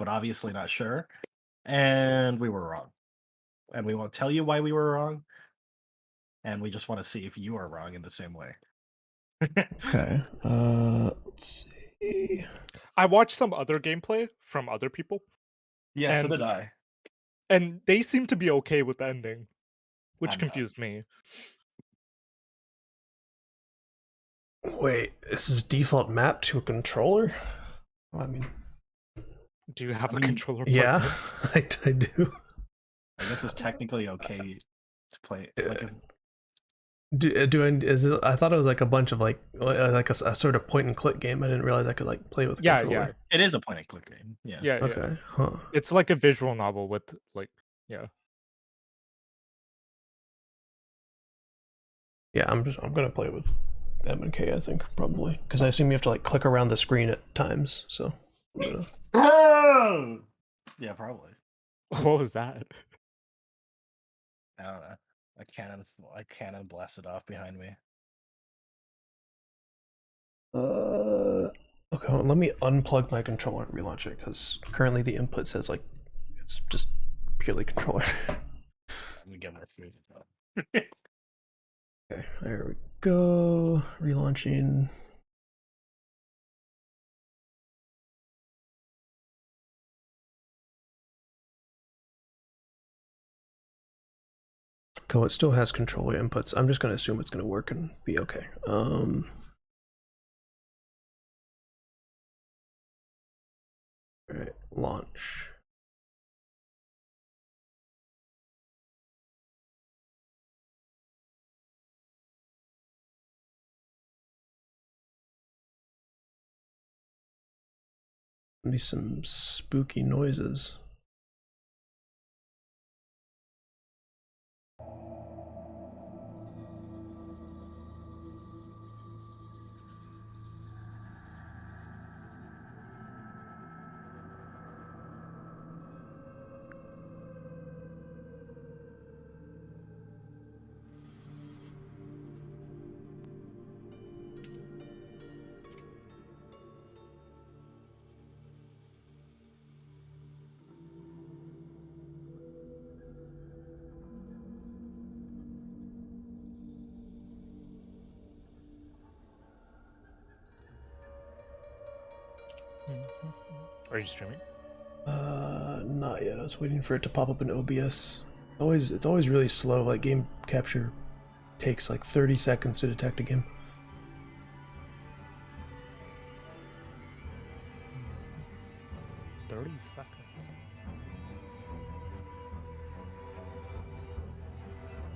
but obviously not sure. And we were wrong. And we won't tell you why we were wrong. And we just want to see if you are wrong in the same way. Okay. Let's see. I watched some other gameplay from other people, Yeah, so and did I. they seem to be okay with the ending, which I'm not. confused me. Wait, this is default map to a controller? Well, I mean, Do you have I a mean, controller plugged yeah, I do. I guess it's technically okay to play. Like, if, Is it? I thought it was like a bunch of like a sort of point and click game. I didn't realize I could like play with a Yeah, controller. it is a point and click game. Yeah. yeah, yeah. Okay, huh? It's like a visual novel with like, yeah. Yeah, I'm gonna play with M and K. I think probably because I assume you have to like click around the screen at times. So I'm gonna. Oh! Yeah, probably. What was that? I don't know. A cannon blasted off behind me. Okay, hold on, let me unplug my controller and relaunch it because currently the input says like it's just purely controller. Let me get my food. Okay, there we go. Relaunching. Cool, it still has controller inputs. I'm just gonna assume it's gonna work and be okay. Alright, launch. Maybe some spooky noises. Are you streaming? Not yet. I was waiting for it to pop up in OBS. It's always really slow. Like game capture takes like 30 seconds to detect a game. Hmm. 30 seconds.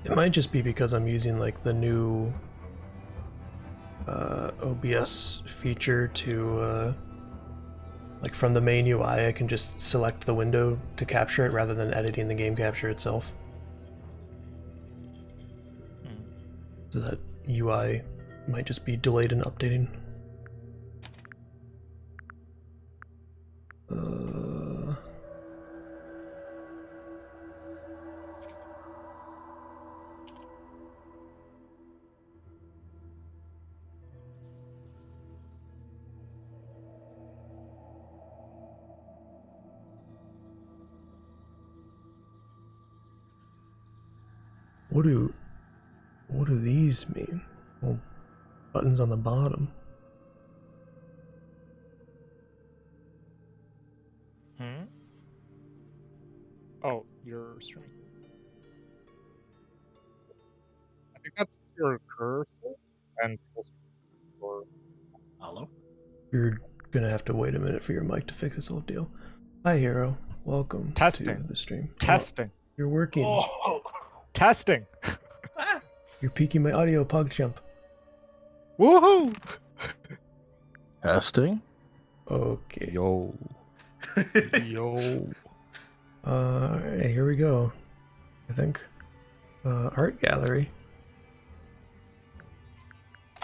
It might just be because I'm using like the new OBS feature to like from the main UI I can just select the window to capture it rather than editing the game capture itself. So that UI might just be delayed in updating. What do these mean? Well, buttons on the bottom. Hmm? Oh, you're streaming. I think that's your cursor and full screen or Hello? You're gonna have to wait a minute for your mic to fix this whole deal. Hi, Hero. Welcome testing. to the stream. Testing. Oh, you're working. Oh! Testing. You're peeking my audio, PogChamp. Woohoo! Testing? Okay. Yo. Yo. Alright, here we go. I think. Art gallery.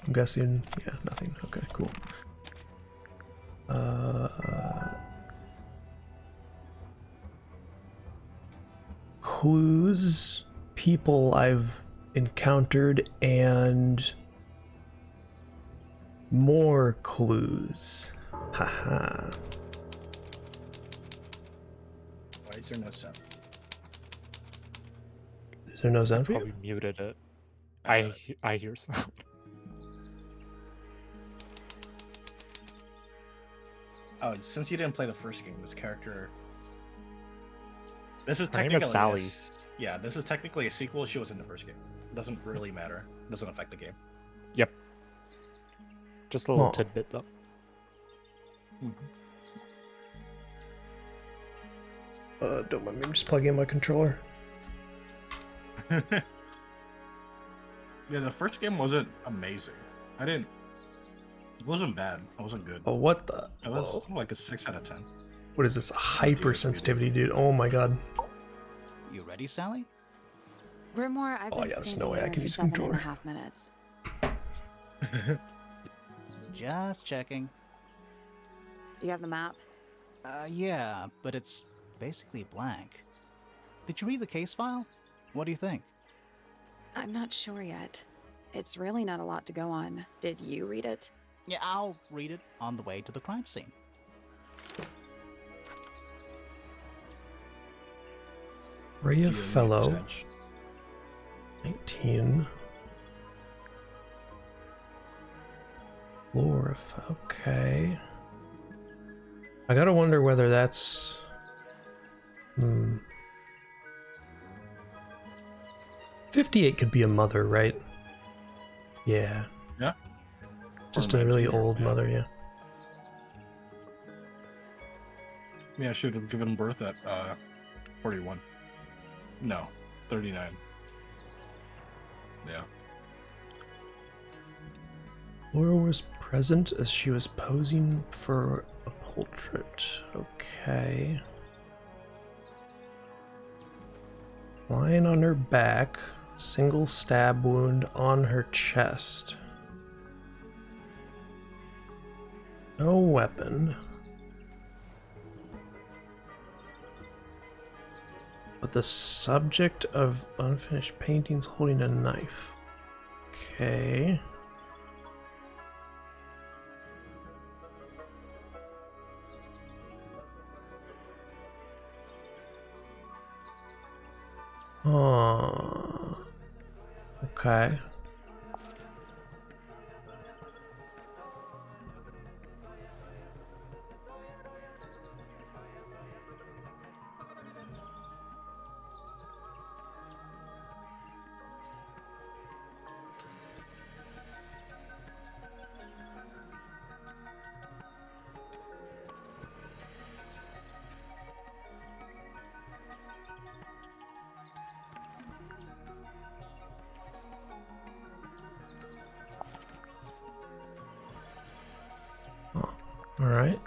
I'm guessing, yeah, nothing. Okay, cool. Clues, people I've encountered, and more clues. Haha. Is there no sound? Is there no sound for you? Probably muted it. Uh, I hear sound. Oh, since you didn't play the first game, this character. This is Her name is technically Sally. Yeah, this is technically a sequel. She was in the first game. Doesn't really matter. Doesn't affect the game. Yep. Just a little Huh. tidbit though. Don't mind me just plugging in my controller. Yeah, the first game wasn't amazing. It wasn't bad. It wasn't good. Oh, what the? It was Whoa. like a 6 out of 10. What is this? Hypersensitivity, dude. Oh my god. You ready, Sally? Rumor, I've Oh, been yeah, there's standing no way I here can for use a 7.5 controller. minutes. Just checking. Do you have the map? Yeah, but it's basically blank. Did you read the case file? What do you think? I'm not sure yet. It's really not a lot to go on. Did you read it? Yeah, I'll read it on the way to the crime scene. Rhea Do you Fellow, percentage? 19. Laura, okay. I gotta wonder whether that's. 58 could be a mother, right? Yeah. Yeah. Just Or a really 19, old yeah. mother, yeah. Yeah, I should have given birth at 41. No, 39. Yeah. Laura was present as she was posing for a portrait. Okay. Lying on her back, single stab wound on her chest. No weapon. But the subject of unfinished paintings holding a knife. Okay. Oh. Okay. All right.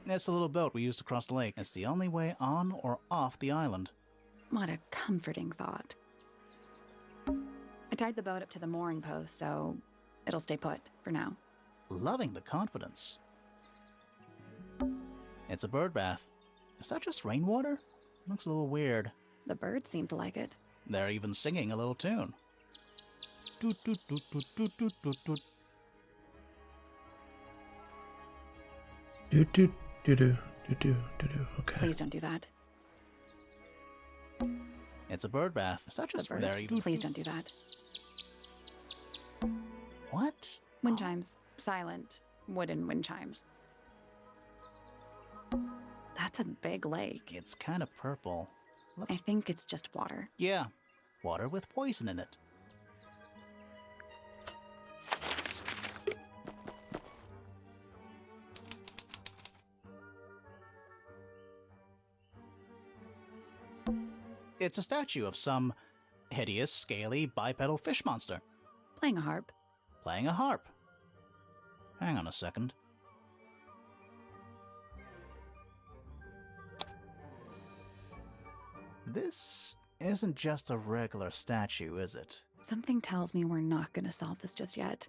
It's the little boat we used to cross the lake. It's the only way on or off the island. What a comforting thought. I tied the boat up to the mooring post, so it'll stay put for now. Loving the confidence. It's a bird bath. Is that just rainwater? Looks a little weird. The birds seem to like it. They're even singing a little tune. Toot, toot, toot, toot, toot, toot, toot, toot. Do do do do do do do do. Okay. Please don't do that. It's a bird bath. Is that The just birds. very... Please don't do that. What? Wind chimes. Silent wooden wind chimes. That's a big lake. It's kind of purple. I Looks... think it's just water. Yeah. Water with poison in it. It's a statue of some hideous, scaly, bipedal fish monster Playing a harp. playing a harp. Hang on a second. This isn't just a regular statue, is it? Something tells me we're not going to solve this just yet.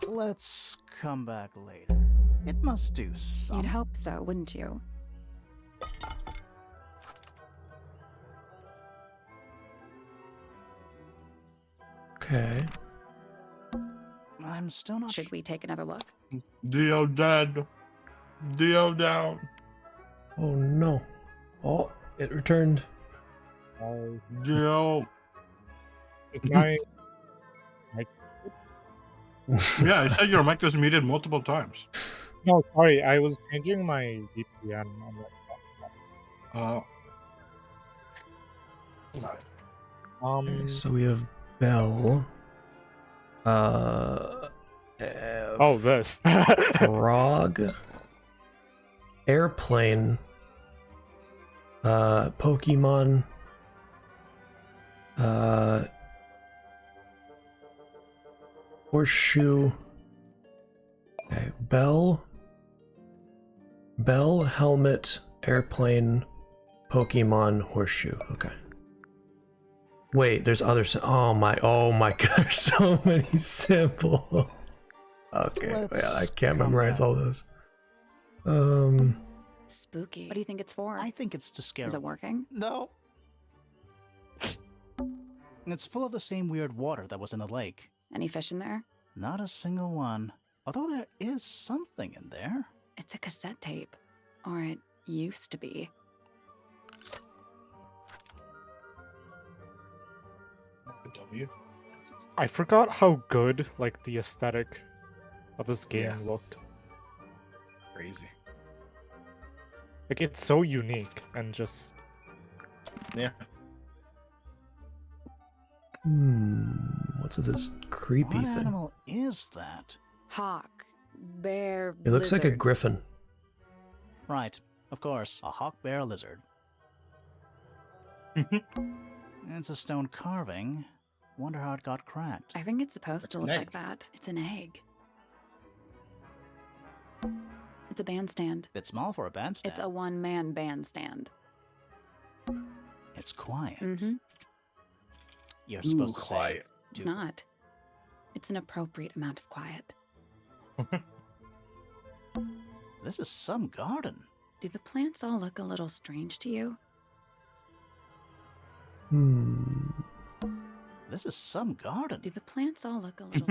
Let's come back later. It must do something. You'd hope so, wouldn't you? Okay. I'm still not Should we take another look? Dio dead. Dio down. Oh no. Oh, it returned. Dio. Is my Yeah, I said your mic was muted multiple times. no, sorry, I was changing my VPN on the Okay, so we have Bell. Oh, this. Frog. Airplane. Pokemon. Horseshoe. Okay, Bell, helmet, airplane, Pokemon, horseshoe. Okay. Wait, there's other. Oh my god, there's so many symbols. Okay, Let's yeah, I can't come memorize back. all those. Spooky. What do you think it's for? I think it's to scare. Is it working? No. It's full of the same weird water that was in the lake. Any fish in there? Not a single one. Although there is something in there. It's a cassette tape. Or it used to be. W. I forgot how good, like, the aesthetic of this game Yeah. looked. Crazy. Like, it's so unique and just... Yeah. What's with this creepy What thing? animal is that? Hawk. Bear. It looks like a lizard. griffin. Right, of course, a hawk bear lizard. It's a stone carving. Wonder how it got cracked. I think it's supposed to It's look an like egg. that. It's an egg. It's a bandstand. Bit small for a bandstand. It's a one-man bandstand. It's quiet. Mhm. You're supposed to say. quiet. It's do- not. It's an appropriate amount of quiet. This is some garden. Do the plants all look a little strange to you? This is some garden. Do the plants all look a little...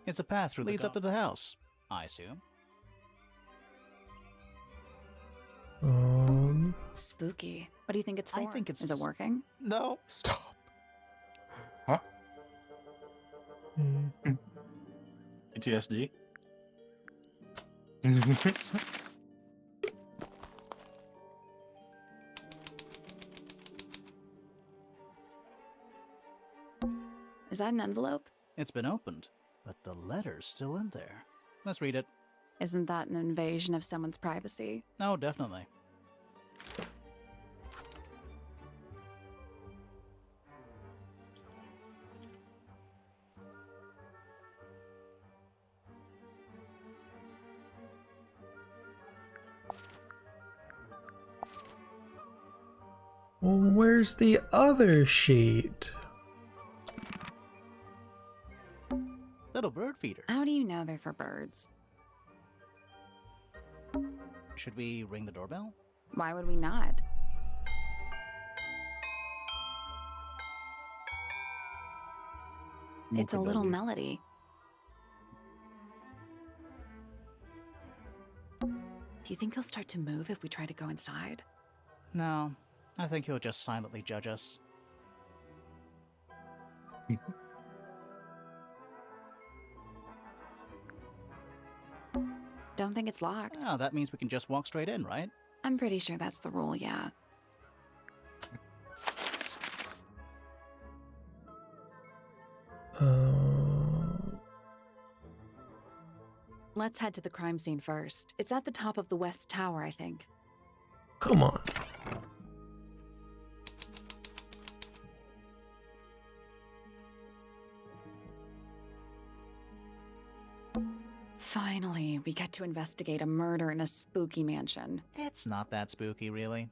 It's a path through leads up to the house, I assume. Spooky. What do you think it's for? I think it's Is it just- working? No. Stop. Huh? PTSD. Is that an envelope? It's been opened, but the letter's still in there. Let's read it. Isn't that an invasion of someone's privacy? No, definitely. Well, where's the other sheet? Little bird feeder. How do you know they're for birds? Should we ring the doorbell? Why would we not? It's a little melody. Do you think he'll start to move if we try to go inside? No, I think he'll just silently judge us. Don't think it's locked. Oh, that means we can just walk straight in, right? I'm pretty sure that's the rule, yeah. Let's head to the crime scene first. It's at the top of the West Tower, I think. Come on. Finally, we get to investigate a murder in a spooky mansion. It's not that spooky, really.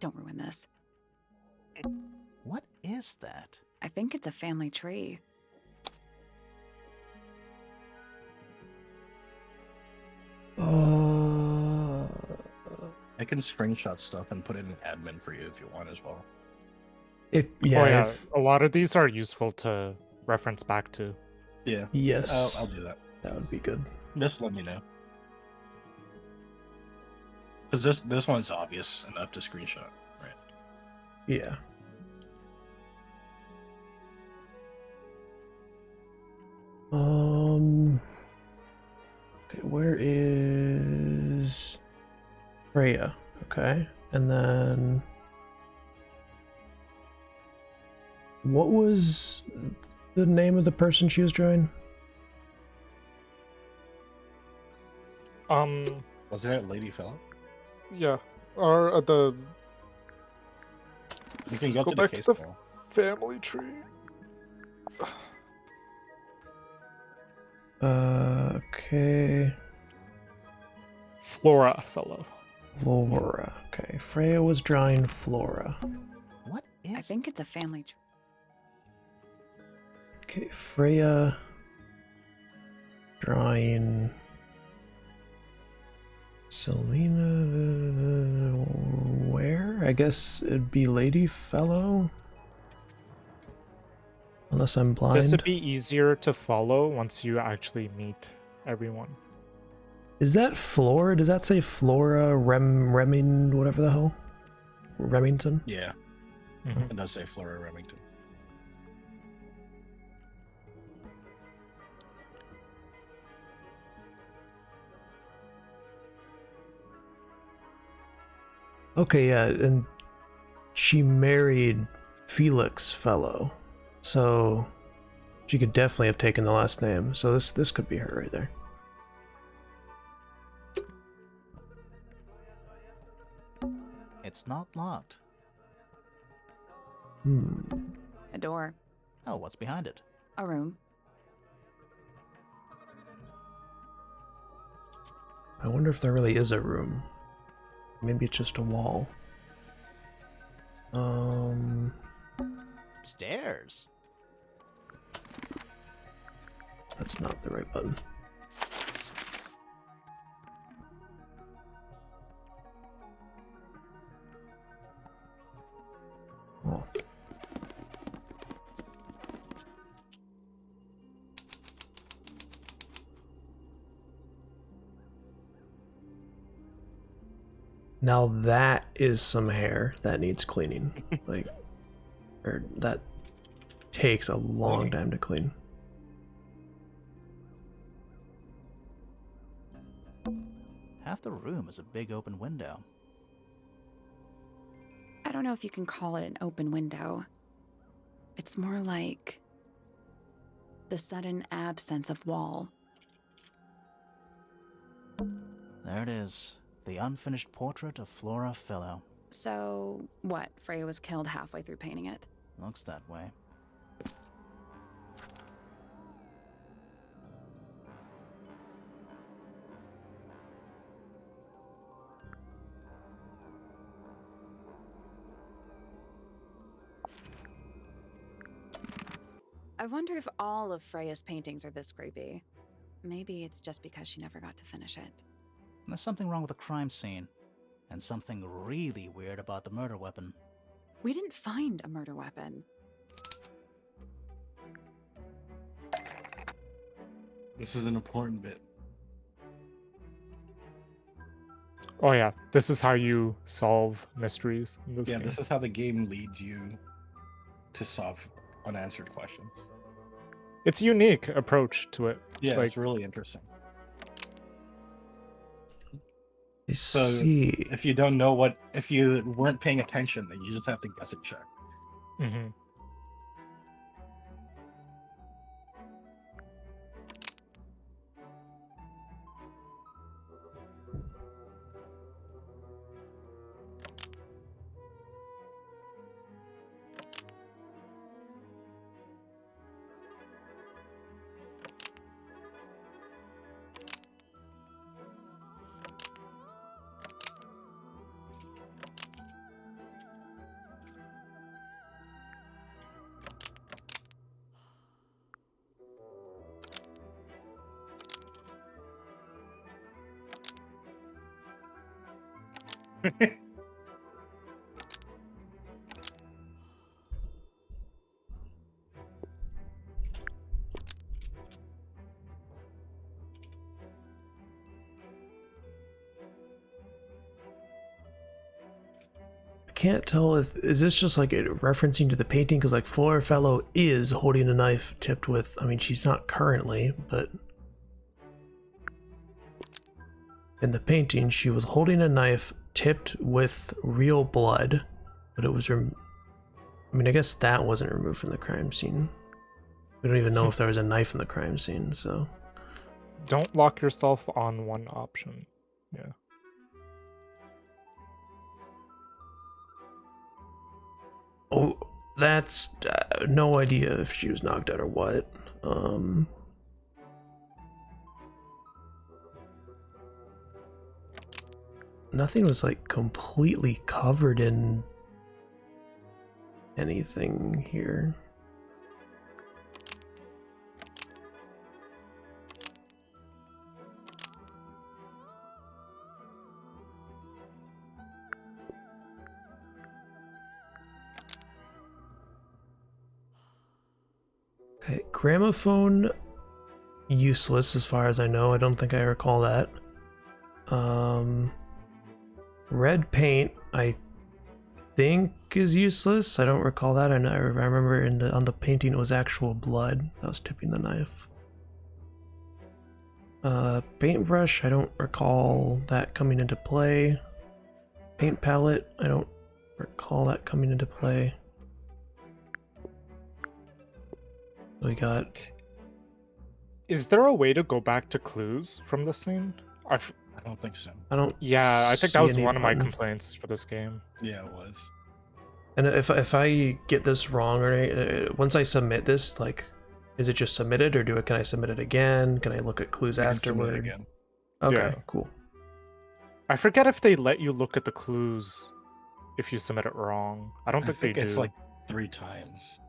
Don't ruin this. What is that? I think it's a family tree. I can screenshot stuff and put it in admin for you if you want as well. If yeah, Oh yeah, if, a lot of these are useful to reference back to. Yeah, yes, I'll do that. that would be good. Just let me know. Because this one's obvious enough to screenshot, right? Yeah. Okay, where is Freya? Okay, and then what was the name of the person she was drawing? Wasn't it Lady Fellow? Yeah, or the You can go Go to the back to case the file. family tree. Okay. Flora fellow. Flora. Okay, Freya was drawing Flora. What is I think it's a family tree. Okay, Freya drawing Selena. Where? I guess it'd be Lady Fellow. Unless I'm blind. This would be easier to follow once you actually meet everyone. Is that Flora? Does that say Flora Remington, whatever the hell? Remington? Yeah, Mhm. it does say Flora Remington. Okay, yeah, and she married Felix Fellow, so she could definitely have taken the last name. So this could be her right there. It's not locked. A door. Oh, what's behind it? A room. I wonder if there really is a room. Maybe it's just a wall. Stairs. That's not the right button. Oh. Now that is some hair that needs cleaning. Like, or that takes a long time to clean. Half the room is a big open window. I don't know if you can call it an open window. It's more like the sudden absence of wall. There it is. The unfinished portrait of Flora Fellow. So, what? Freya was killed halfway through painting it. Looks that way. I wonder if all of Freya's paintings are this creepy. Maybe it's just because she never got to finish it. There's something wrong with the crime scene. And something really weird about the murder weapon. We didn't find a murder weapon. This is an important bit. Oh yeah, this is how you solve mysteries in this Yeah, game. this is how the game leads you to solve unanswered questions. It's a unique approach to it. Yeah, Like, it's really interesting. I So see. if you don't know if you weren't paying attention, then you just have to guess and check. mhm. I can't tell if is this just like referencing to the painting because like Flora Fellow is holding a knife tipped with. I mean, she's not currently, but in the painting she was holding a knife tipped with real blood, but it was. I mean, I guess that wasn't removed from the crime scene. We don't even know if there was a knife in the crime scene, so. Don't lock yourself on one option. Yeah. Oh, that's no idea if she was knocked out or what. Nothing was like completely covered in anything here. Okay, gramophone, useless as far as I know. I don't think I recall that. Red paint, I think is useless. I don't recall that. I remember on the painting it was actual blood that was tipping the knife. Paintbrush, I don't recall that coming into play. Paint palette, I don't recall that coming into play. We got. Is there a way to go back to clues from this scene? I don't think so. I don't. Yeah, I think that see was any one of my button. complaints for this game. Yeah, it was. And if I get this wrong or once I submit this, like, is it just submitted or can I submit it again? Can I look at clues You can submit afterward? it again. Okay, Yeah. cool. I forget if they let you look at the clues if you submit it wrong. I don't I think they it's do. like 3 times.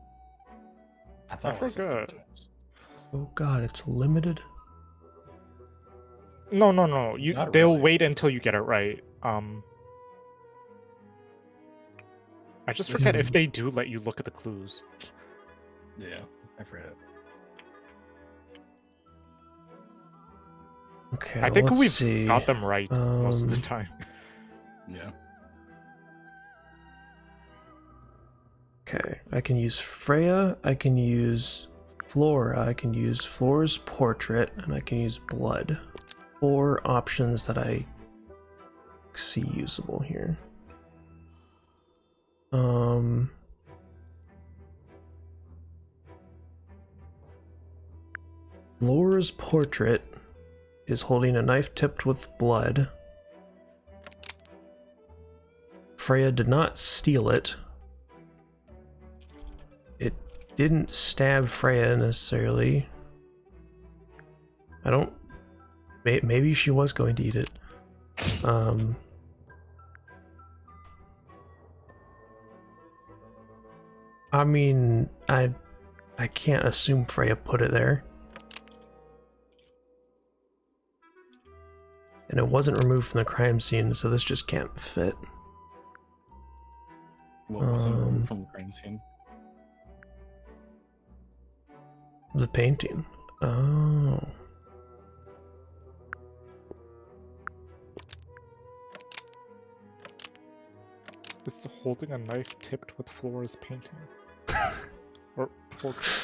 I thought I it was like 3 forgot. times. Oh god, it's limited. No. Not They'll really. wait until you get it right. I just forget if they do let you look at the clues. Yeah, I forget. Okay, I think let's we've see. got them right most of the time. Yeah. Okay, I can use Freya, I can use Flora, I can use Flora's portrait, and I can use blood. 4 options that I see usable here. Flora's portrait is holding a knife tipped with blood. Freya did not steal it. It didn't stab Freya necessarily. I don't. Maybe she was going to eat it. I mean, I can't assume Freya put it there. And it wasn't removed from the crime scene, so this just can't fit. What wasn't removed from the crime scene? The painting. Oh. Is holding a knife tipped with Flora's painting. Or portrait.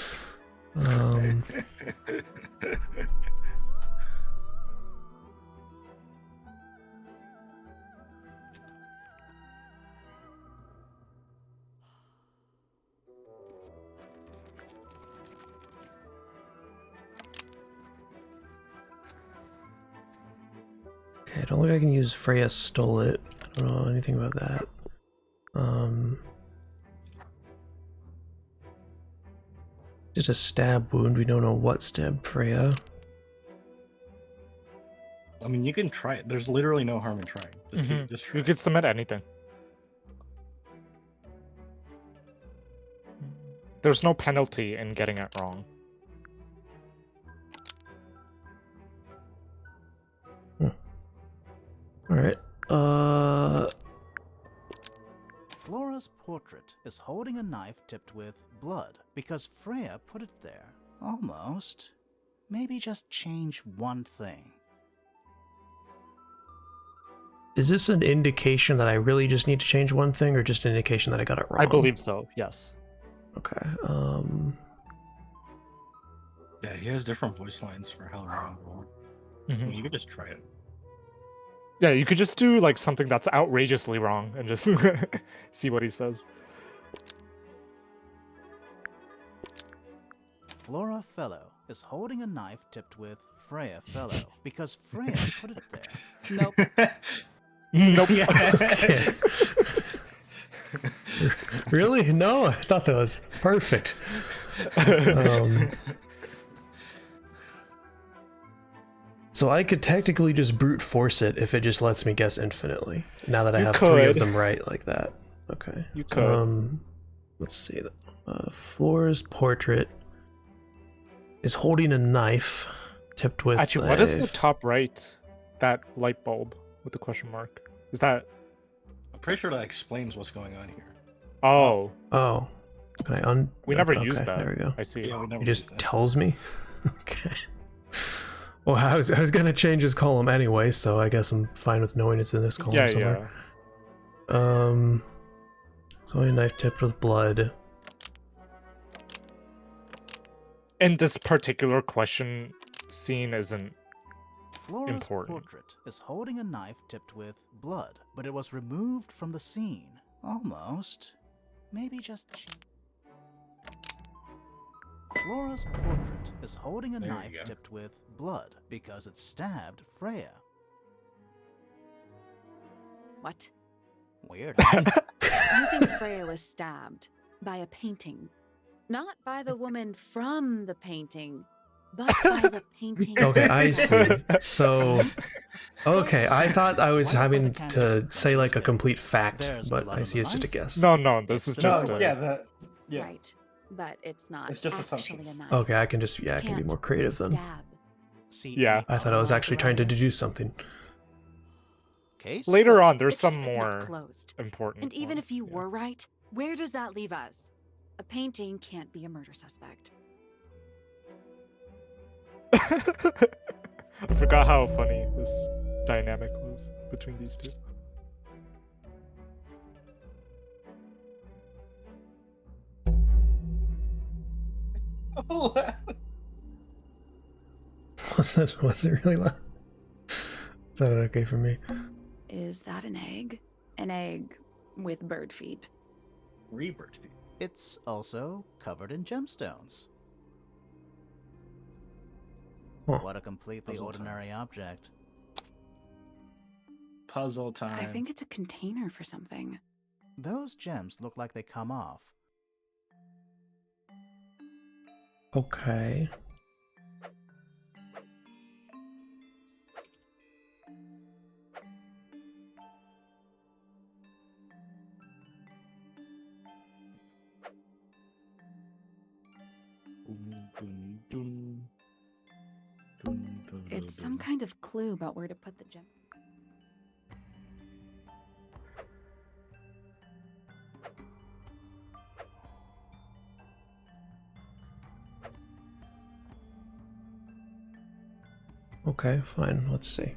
Okay, I don't think I can use Freya stole it. I don't know anything about that. Just a stab wound. We don't know what stabbed Freya. I mean, you can try it. There's literally no harm in trying. Just try. You could submit anything. There's no penalty in getting it wrong. Alright. portrait is holding a knife tipped with blood because Freya put it there. Almost. Maybe just change one thing. Is this an indication that I really just need to change one thing, or just an indication that I got it wrong? I believe so. Yes. Okay. Yeah, he has different voice lines for how wrong. I mean, you could just try it. Yeah, you could just do like something that's outrageously wrong and just see what he says. Flora Fellow is holding a knife tipped with Freya Fellow because Freya put it there. Nope. Nope. Okay. Really? No, I thought that was perfect. So I could technically just brute force it if it just lets me guess infinitely. Now that I have 3 of could. them right like that. Okay. You could. Let's see. Flora's portrait is holding a knife tipped with. Actually, what is the top right? That light bulb with the question mark. Is that? I'm pretty sure that explains what's going on here. Oh, Oh. Can I we never okay, used that. There we go. I see. Yeah, we never He just used that. tells me? Okay. Well, I was gonna change his column anyway, so I guess I'm fine with knowing it's in this column Yeah, somewhere. yeah. So a knife tipped with blood. And this particular question scene isn't Flora's important. portrait is holding a knife tipped with blood, but it was removed from the scene. Almost. Maybe just. Flora's portrait is holding a There you knife go. tipped with blood because it stabbed Freya. What? Weird. You think Freya was stabbed by a painting? Not by the woman from the painting, but by the painting. Okay, I see. So, okay, I thought I was Why not having let the canvas to say like a spill? complete fact, There's but blood I on see the it's just a knife. guess. No, this is It's just no, a, that. Yeah. Right, but it's not It's just actually assumptions. a knife. Okay, I can just I can be Can't more creative then. stab. See Yeah. any I thought I was other actually trying to lines deduce something. around? Case? later on. The There's some case is not more closed. important. And even if ones, you yeah. were right, where does that leave us? A painting can't be a murder suspect. I forgot how funny this dynamic was between these two. Was it really loud? Is that okay for me? Is that an egg? An egg with bird feet. Rebirth. It's also covered in gemstones. Huh. What a completely Puzzle time. ordinary object. Puzzle time. I think it's a container for something. Those gems look like they come off. Okay. It's some kind of clue about where to put the gem. Okay, fine. Let's see.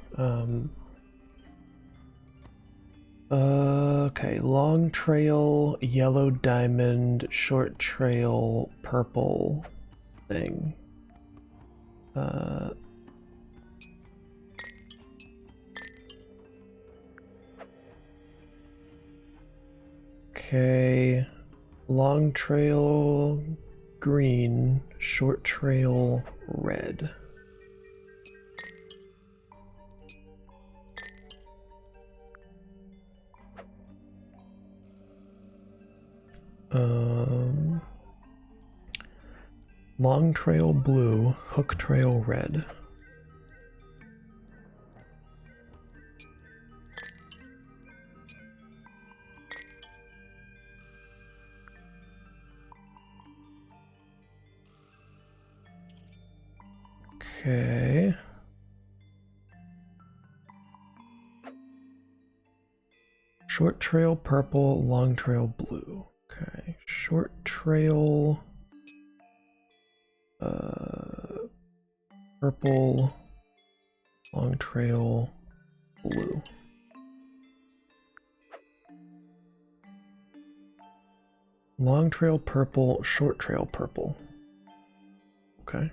Okay, long trail, yellow diamond, short trail, purple thing. Okay, long trail, green, short trail, red. Long trail blue, hook trail red. Okay. Short trail purple, long trail blue. Okay. Short trail. Purple. Long trail. Blue. Long trail purple, short trail purple. Okay.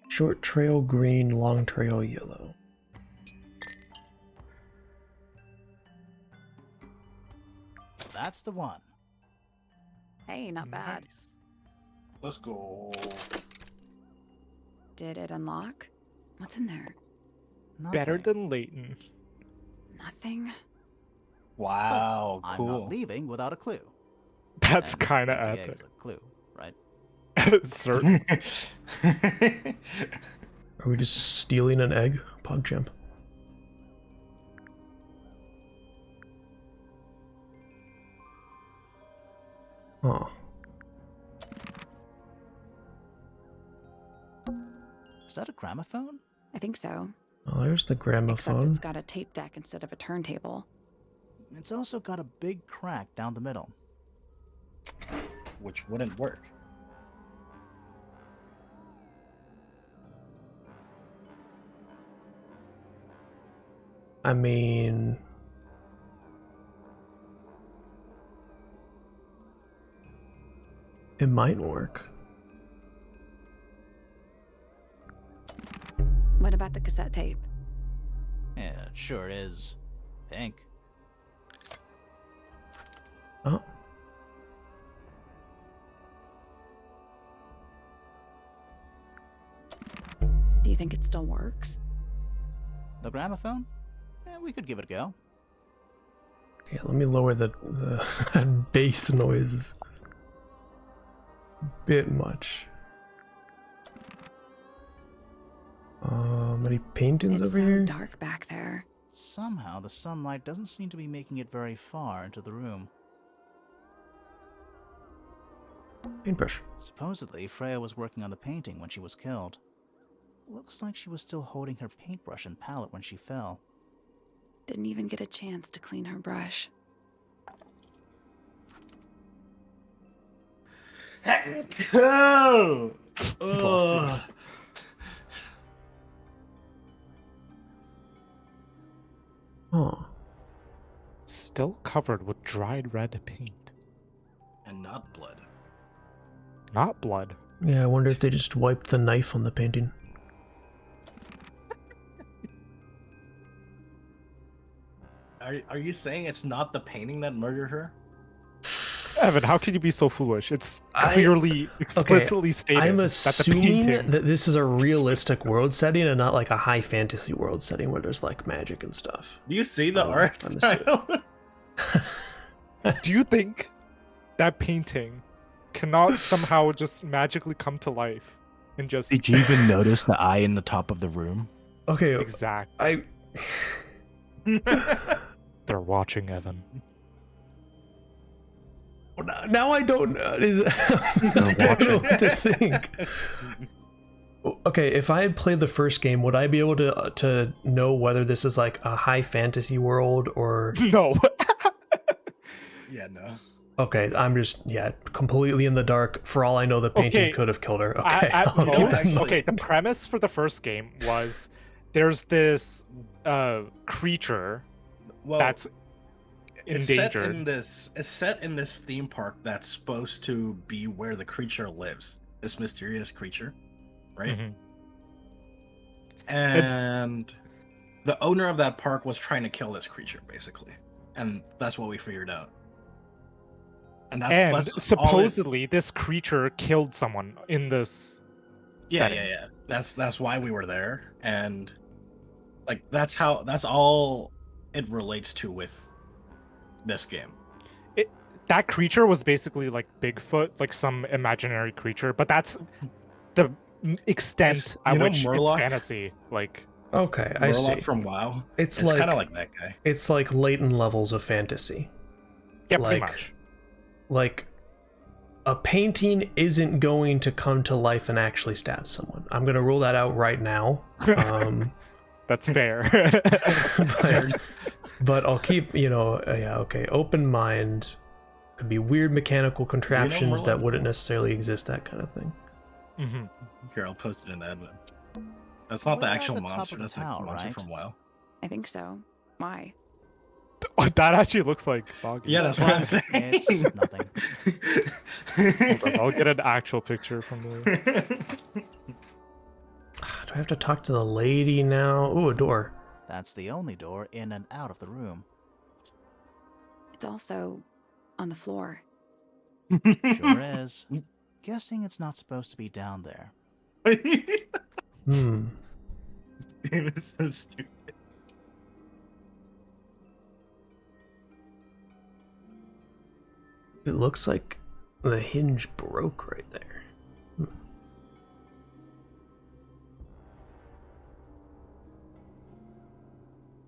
Short trail green, long trail yellow. That's the one. Hey, not bad. Nice. Let's go. Did it unlock? What's in there? Better Nothing. than Leighton. Nothing. Wow, I'm cool. not leaving without a clue. That's And kind of empty epic. egg's a clue, right? Certain. Are we just stealing an egg, PogChamp? Huh. Is that a gramophone? I think so. Oh, there's the Except gramophone. it's got a tape deck instead of a turntable. It's also got a big crack down the middle. Which wouldn't work. I mean, it might work. What about the cassette tape? Yeah, it sure is. Pink. Oh, Do you think it still works? The gramophone? We could give it a go. yeah. Let me lower the bass noises. Bit much. Any paintings It's over so here? dark back there. Somehow, the sunlight doesn't seem to be making it very far into the room. Paintbrush. Supposedly, Freya was working on the painting when she was killed. Looks like she was still holding her paintbrush and palette when she fell. Didn't even get a chance to clean her brush. Oh! Bless you. Ugh. Oh, Still covered with dried red paint. And not blood. Not blood. yeah. I wonder if they just wiped the knife on the painting. Are you saying it's not the painting that murdered her? Evan, how can you be so foolish? It's I- clearly, explicitly stated I'm that the assuming painting... that this is a realistic world setting and not like a high fantasy world setting where there's like magic and stuff. Do you see the Oh, art I'm style? Do you think that painting cannot somehow just magically come to life and just... Did you even notice the eye in the top of the room? Okay, Exactly. I They're watching, Evan. now I don't I don't know what to think. Okay, if I had played the first game, would I be able to know whether this is like a high fantasy world or? No. Yeah, no. Okay, I'm just completely in the dark. For all I know, the painting Okay, could have killed her. Okay, At I'll keep most, that in mind. okay, the premise for the first game was there's this creature Well, that's it's set endangered. in this. It's set in this theme park that's supposed to be where the creature lives. This mysterious creature, right? Mhm. And the owner of that park was trying to kill this creature, basically, and that's what we figured out. And And that's all it- supposedly this creature killed someone in this setting. yeah. That's why we were there, and like that's all it relates to with this game. That creature was basically like Bigfoot, like some imaginary creature, but that's the extent It's- at you know which Murloc? it's fantasy. Like, Okay, I see. Murloc from WoW. It's It's like kind of like that guy. it's like latent levels of fantasy. yeah, pretty Like- much. Like a painting isn't going to come to life and actually stab someone. I'm gonna rule that out right now. That's fair. but I'll keep, yeah, okay, open mind. Could be weird mechanical contraptions that Merlin? wouldn't necessarily exist, that kind of thing. hmm Here, I'll post it in admin. That's not the We're at actual the top monster. of the That's the tower, monster right? from WoW. I think so. Why? That actually looks like Boggy. Yeah, that's what I'm saying. It's nothing. Hold on, I'll get an actual picture from the. Do I have to talk to the lady now? Ooh, a door. That's the only door in and out of the room. It's also on the floor. Sure is. Guessing it's not supposed to be down there. Hmm. Game is so stupid. It looks like the hinge broke right there.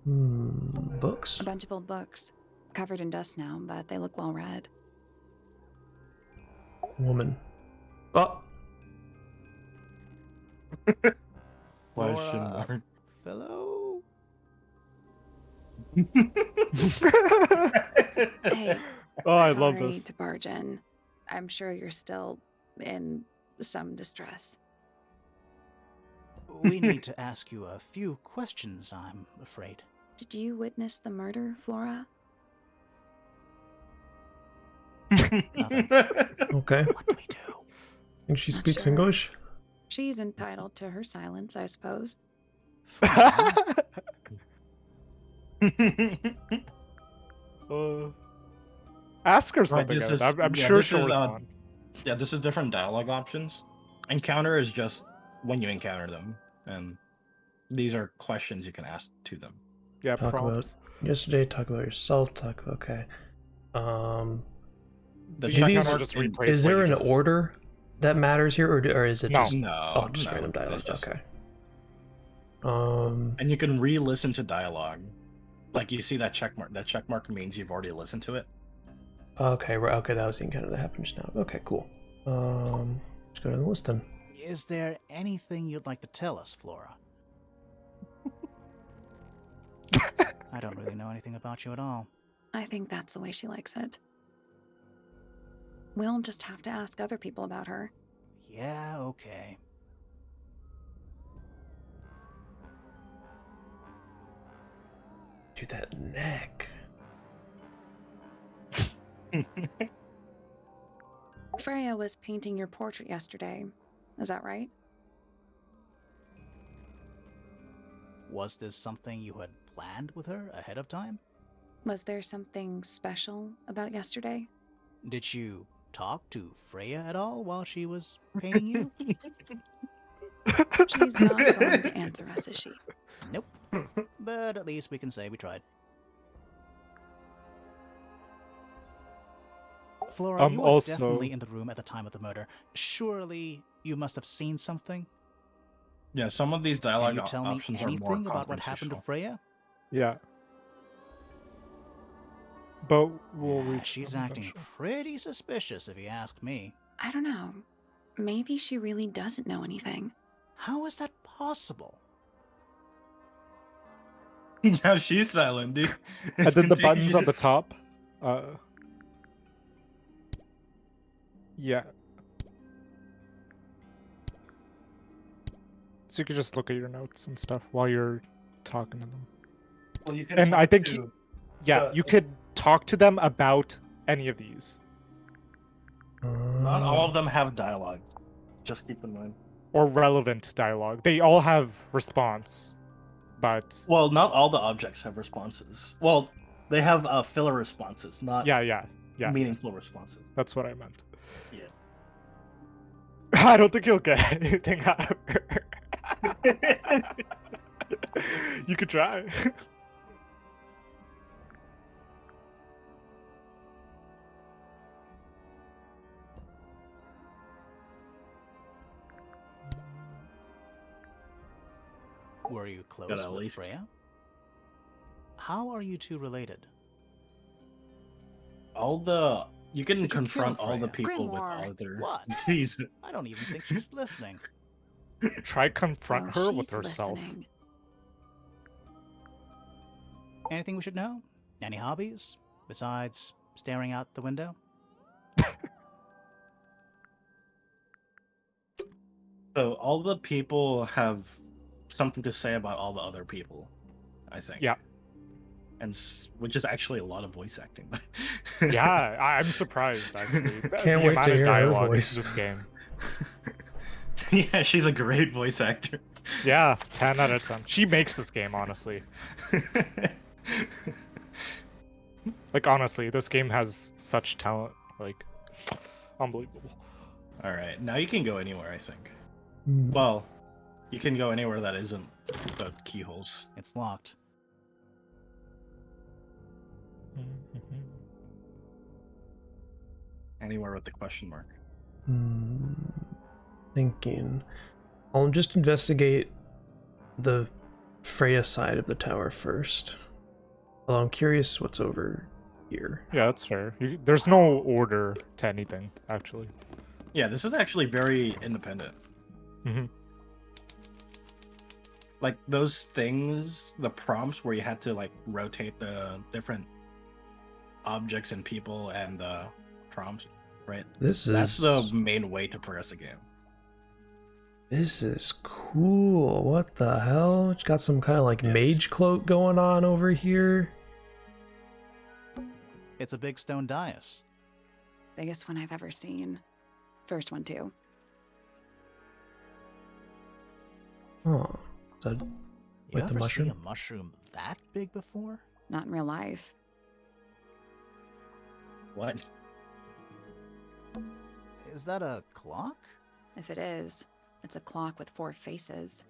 Books? A bunch of old books. Covered in dust now, but they look well read. Woman. Oh! Question Flora, mark. fellow? Hey, Oh, I sorry love this. to barge in. I'm sure you're still in some distress. We need to ask you a few questions, I'm afraid. Did you witness the murder, Flora? Nothing. Okay. What do we do? Think she Not speaks sure. English? She's entitled to her silence, I suppose. Flora? Ask her Right, something. this Evan. is- I'm yeah, sure this she'll is, respond. Yeah, this is different dialogue options. Encounter is just when you encounter them, and these are questions you can ask to them. Yeah, Talk prompts. about yesterday, talk about yourself, talk about, okay. The Do check these- mark just in- replace Is what there you an just- order that matters here, or is it No. just No, just no, random it's dialogue? just- Okay. And you can re-listen to dialogue. Like you see that check mark. That check mark means you've already listened to it. Okay, right. Okay, that was the encounter that happened just now. Okay, cool. Let's go to the list then. Is there anything you'd like to tell us, Flora? I don't really know anything about you at all. I think that's the way she likes it. We'll just have to ask other people about her. Yeah, okay. Dude, that neck. Freya was painting your portrait yesterday. Is that right? Was this something you had planned with her ahead of time? Was there something special about yesterday? Did you talk to Freya at all while she was painting you? She's not going to answer us, is she? Nope. But at least we can say we tried. Flora, you were also- definitely in the room at the time of the murder. Surely you must have seen something? Yeah, some of these Can dialogue you tell me options are more anything about what happened to confrontational. Freya? Yeah. But we'll Yeah, reach she's them acting eventually. pretty suspicious if you ask me. I don't know. Maybe she really doesn't know anything. How is that possible? Now she's silent, dude. And then the buttons on the top. Yeah. So you could just look at your notes and stuff while you're talking to them. Well, you can And I talk think to- Yeah, you could talk to them about any of these. not all of them have dialogue. Just keep in mind. Or relevant dialogue. They all have response. But Well, not all the objects have responses. Well, they have filler responses, not yeah. meaningful responses. That's what I meant. Yeah. I don't think you'll get anything out of her. You could try. Were you close Gotta at with least- Freya? How are you two related? You can Did you confront kill all the Freya? people with Grimoire. all their. What? Jeez. I don't even think she's listening. Try confront Oh, her with she's herself. listening. Anything we should know? Any hobbies besides staring out the window? So all the people have something to say about all the other people, I think. Yeah. And which is actually a lot of voice acting. Yeah, I'm surprised actually. Can't The wait amount to of hear her dialogue in voice. this game. Yeah, she's a great voice actor. Yeah, 10 out of 10. She makes this game, honestly. Like, honestly, this game has such talent. Like, unbelievable. All right, now you can go anywhere, I think. Hmm. Well, you can go anywhere that isn't the keyholes. It's locked. Anywhere with the question mark. Thinking. I'll just investigate the Freya side of the tower first. Although I'm curious what's over here. Yeah, that's fair. There's no order to anything, actually. Yeah, this is actually very independent. Mm-hmm. Like those things, the prompts where you had to like rotate the different objects and people and the prompts, right? That's the main way to progress a game. This is cool. What the hell? It's got some kind of like Yes. mage cloak going on over here. It's a big stone dais. Biggest one I've ever seen. First one, too. Oh, is that You Like the ever mushroom? see a mushroom that big before? Not in real life. What? Is that a clock? If it is, it's a clock with 4 faces.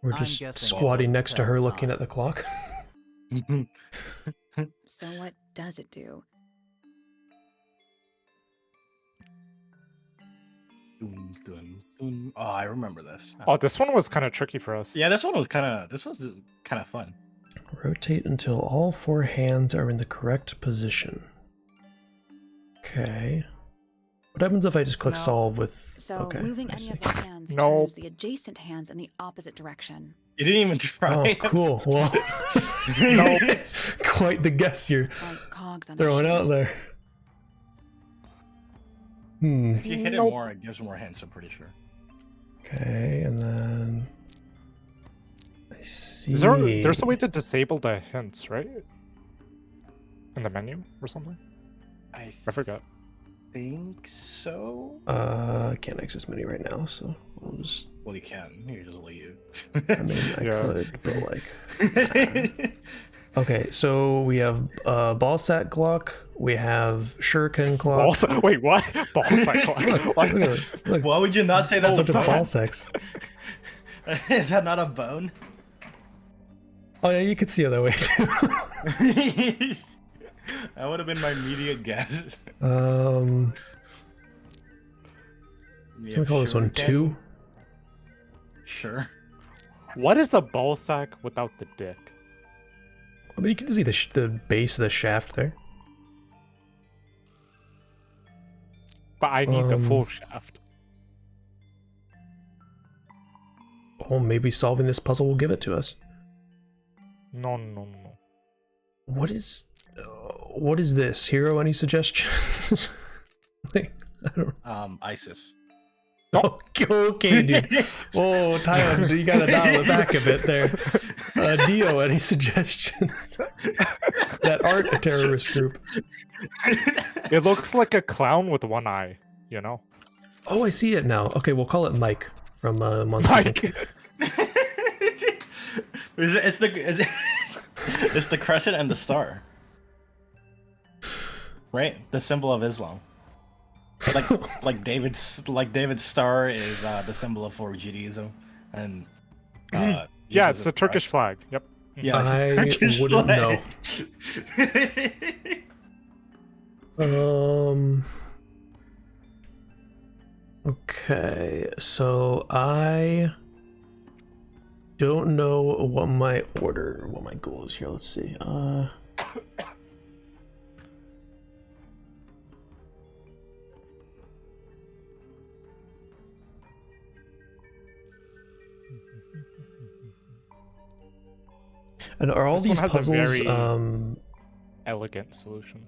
we're I'm just guessing it squatting doesn't next to tell her time. looking at the clock? So what does it do? Dun, dun, dun. Oh, I remember this. Oh, this one was kind of tricky for us. Yeah, this was kind of fun. Rotate until all 4 hands are in the correct position. Okay. What happens if I just click No. solve with... So okay, moving I any see. of the hands No. turns the adjacent hands in the opposite direction. You didn't even try. Oh, cool. Well, No. quite the guess you're It's like cogs on a throwing machine. out there. If you hit it Nope. more, it gives more hints, I'm pretty sure. Okay, and then... I see. There's a way to disable the hints, right? In the menu or something? I forgot. think so. I can't access menu right now, so I'll just... Well, you can. You just leave. I mean, I Yeah. could, but like... Okay, so we have ball sack Glock, we have shuriken Glock. Ball wait, what? Ball sack clock. Look, What? look at it. Look, Why would you not say a that's a bunch of ball bone? sacks. Is that not a bone? Oh yeah, you could see it that way too. That would have been my immediate guess. Can we call this one 2? Sure. What is a ball sack without the dick? I mean, you can see the base of the shaft there. But I need the full shaft. Oh, maybe solving this puzzle will give it to us. No, no, no. What is this? Hero, any suggestions? Like, I don't... ISIS. Okay, dude. Oh, Tyler, you gotta dial it back a bit there. Dio, any suggestions? That aren't a terrorist group. It looks like a clown with one eye, you know? Oh, I see it now. Okay, we'll call it Mike from Monster Inc. Mike! It's the crescent and the star. Right? The symbol of Islam. Like David's star is the symbol for Judaism, and Yeah, Jesus it's is the Turkish flag. Yep. Yeah, it's I a Turkish wouldn't know. know. Okay, so I don't know what my goal is here. Let's see. And are all This one these has a puzzles very- Elegant solution.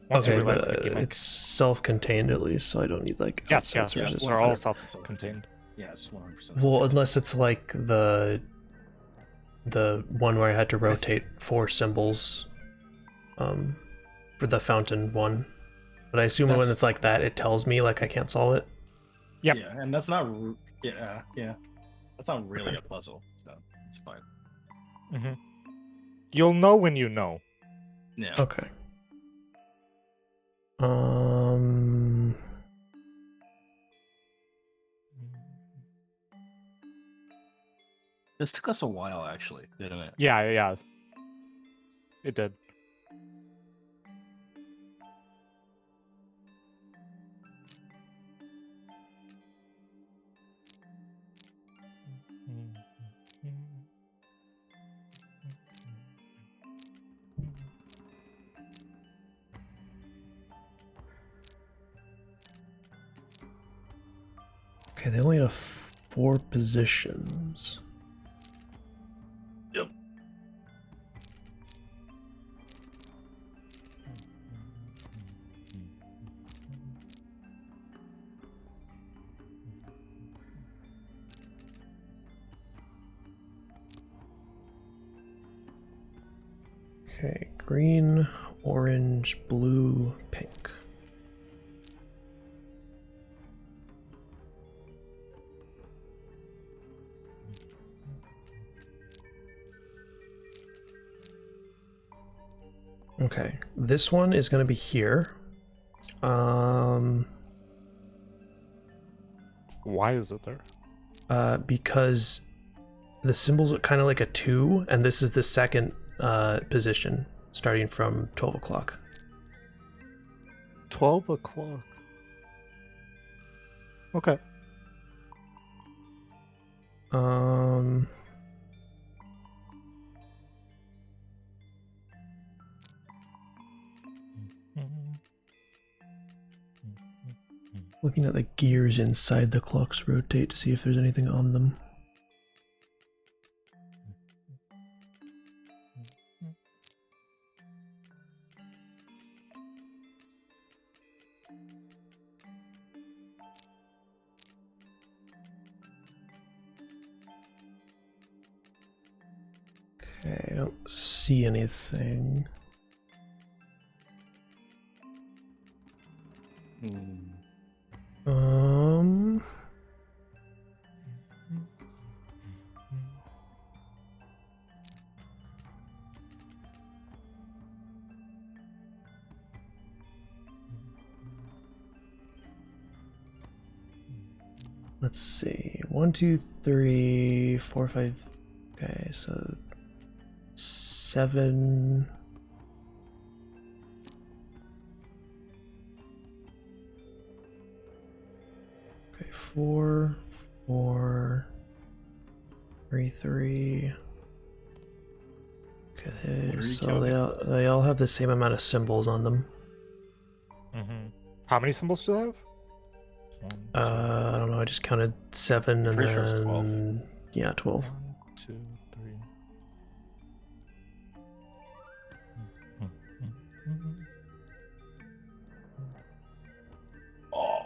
Once okay, you realize but the gimmick. it's self-contained at least, so I don't need like Yes, outside yes, yes. sources. They're all 100% self-contained. Yes, 100%. Well, unless it's like the one where I had to rotate 4 symbols for the fountain one. But I assume when That's- it's like that, it tells me like I can't solve it. Yep. Yeah, and that's not. Yeah. That's not really a puzzle, so it's fine. Hmm. You'll know when you know. Yeah. Okay. This took us a while, actually, didn't it? Yeah. It did. Okay, they only have 4 positions. Yep. Okay, green, orange, blue, pink. Okay, this one is going to be here. Why is it there? Because the symbols are kind of like a 2, and this is the second position, starting from 12 o'clock. 12 o'clock. Okay. Looking at the gears inside the clocks rotate to see if there's anything on them. Okay, I don't see anything. Um, let's see. 1, 2, 3, 4, 5. Okay, so 7. Okay, 4, 4, 3, 3. Okay, What are you so counting? they all have the same amount of symbols on them. How many symbols do they have? I don't know. I just counted 7 and Pretty sure it's 12. then yeah, 12. 1, 2, 3. Oh,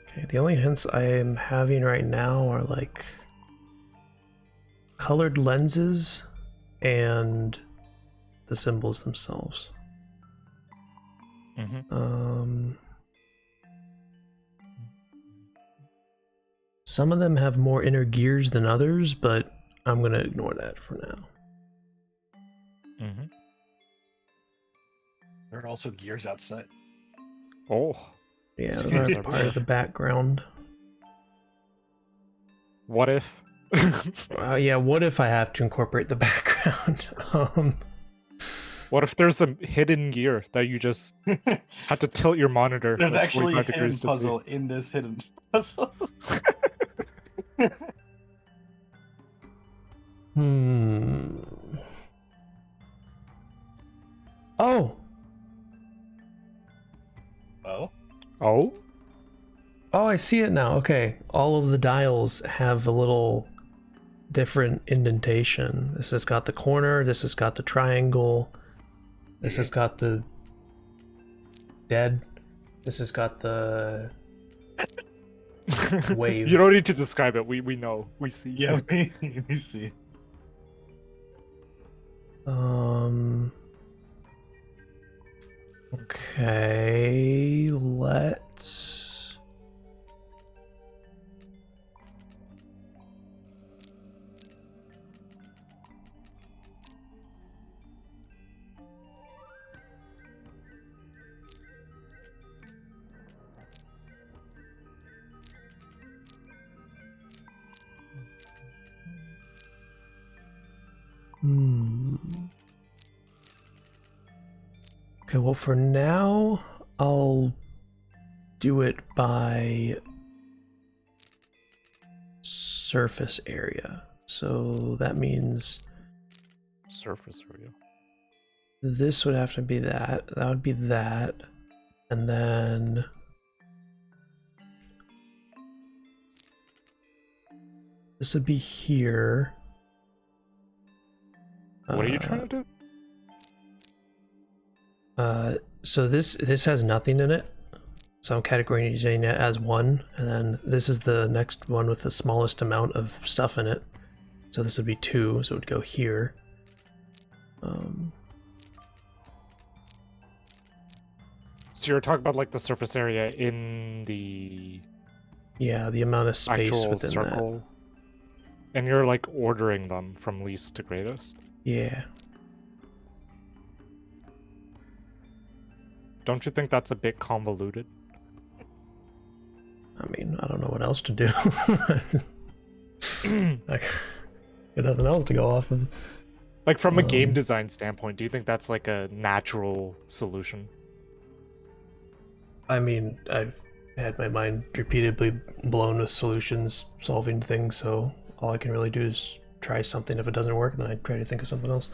Okay, the only hints I am having right now are like colored lenses and the symbols themselves. Some of them have more inner gears than others, but I'm gonna ignore that for now. there are also gears outside. Oh, Yeah, those are part of the background. what if? Yeah, what if I have to incorporate the background? What if there's a hidden gear that you just had to tilt your monitor? There's like actually a 45 hidden degrees to see? puzzle in this hidden puzzle. Oh! Oh, Oh, Oh, I see it now. Okay. All of the dials have a little different indentation. This has got the corner, this has got the triangle, this has got the dead, this has got the wave. You don't need to describe it. We know. We see. Yeah, we see. Okay, let's... Okay, well, for now, I'll do it by surface area. So that means Surface area. this would have to be that. That would be that. And then... this would be here. What are you trying to do? So this has nothing in it. So I'm categorizing it as 1, and then this is the next one with the smallest amount of stuff in it. So this would be 2, so it would go here. So you're talking about like the surface area in the Yeah, the amount of space actual within circle. And you're like ordering them from least to greatest. that. Yeah. Don't you think that's a bit convoluted? I mean, I don't know what else to do. Like, got nothing else to go off of. Like from a game design standpoint, do you think that's like a natural solution? I mean, I've had my mind repeatedly blown with solutions, solving things, so all I can really do is try something. If it doesn't work, then I try to think of something else.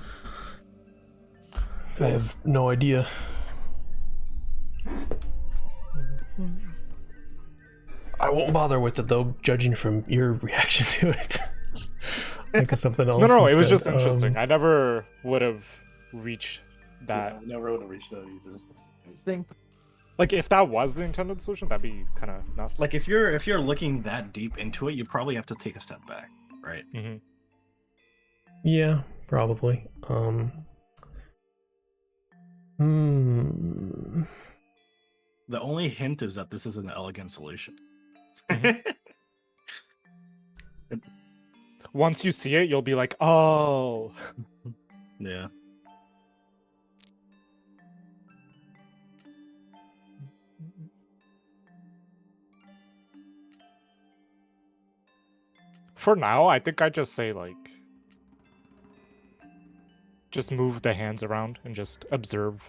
I have no idea. I won't bother with it though, judging from your reaction to it. Think of something else. No, it was instead. just interesting. I never would have reached that. Yeah, I never would have reached that either. I think, Like if that was the intended solution, that'd be kind of nuts. like if you're looking that deep into it, you probably have to take a step back, right? Mhm. Yeah, probably. The only hint is that this is an elegant solution. Once you see it, you'll be like, oh. Yeah. For now, I think I just say like, just move the hands around and just observe.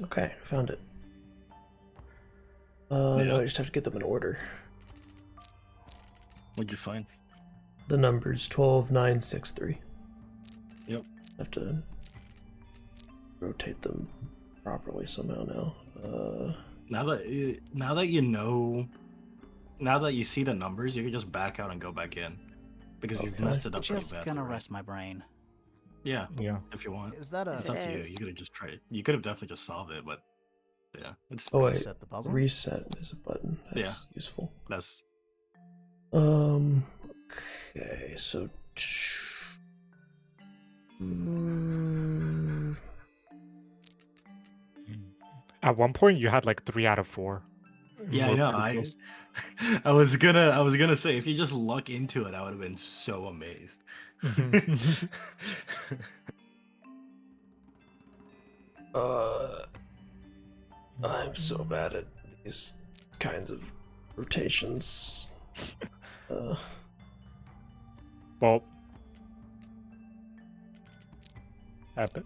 Okay, I found it. Now I just have to get them in order. What'd you find? The numbers 12, 9, 6, 3. Yep. I have to rotate them properly somehow now. Now that you see the numbers, you can just back out and go back in because you've Okay. messed it up pretty Just badly, gonna right? rest my brain. Yeah, Yeah. if you want. Is that a It's up to you. is. You could have just tried it. You could have definitely just solved it, but yeah, it's Oh wait, reset the puzzle? reset is a button. That's useful. that's Okay, so At one point, you had like 3 out of 4. yeah. I We're know. pretty close. I was gonna say if you just luck into it, I would have been so amazed. Mhm. I'm so bad at these kinds of rotations. Well, epic.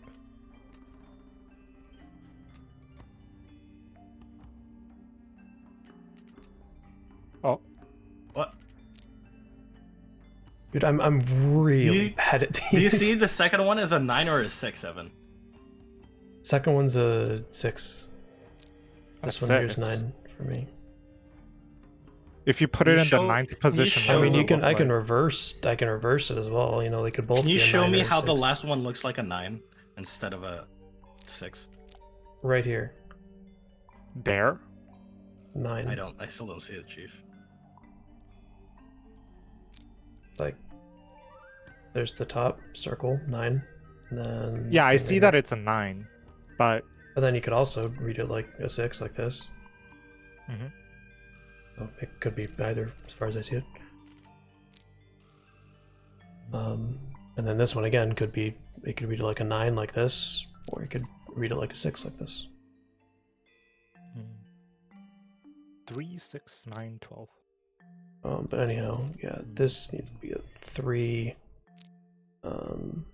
Oh, What? Dude, I'm really You- bad at these. Do you see the second one is a 9 or a 6, Evan? Second one's a 6. a This one here's 6. 9 for me. If you put Can it you in show- the 9th can you position, show- I what mean, does you it can look I can like? reverse it as well. You know, they could both. Can you be a show 9 me or a how the 6. last one looks like a 9 instead of a 6? Right here, There? 9. I still don't see it, Chief. Like, there's the top circle 9, and then Yeah, I thing see right that here. it's a 9, but But then you could also read it like a 6, like this. Mhm. So it could be either, as far as I see it. And then this one again could be, it could read it like a 9 like this, or it could read it like a 6 like this. 3, 6, 9, 12. But anyhow, yeah, this needs to be a 3. Um,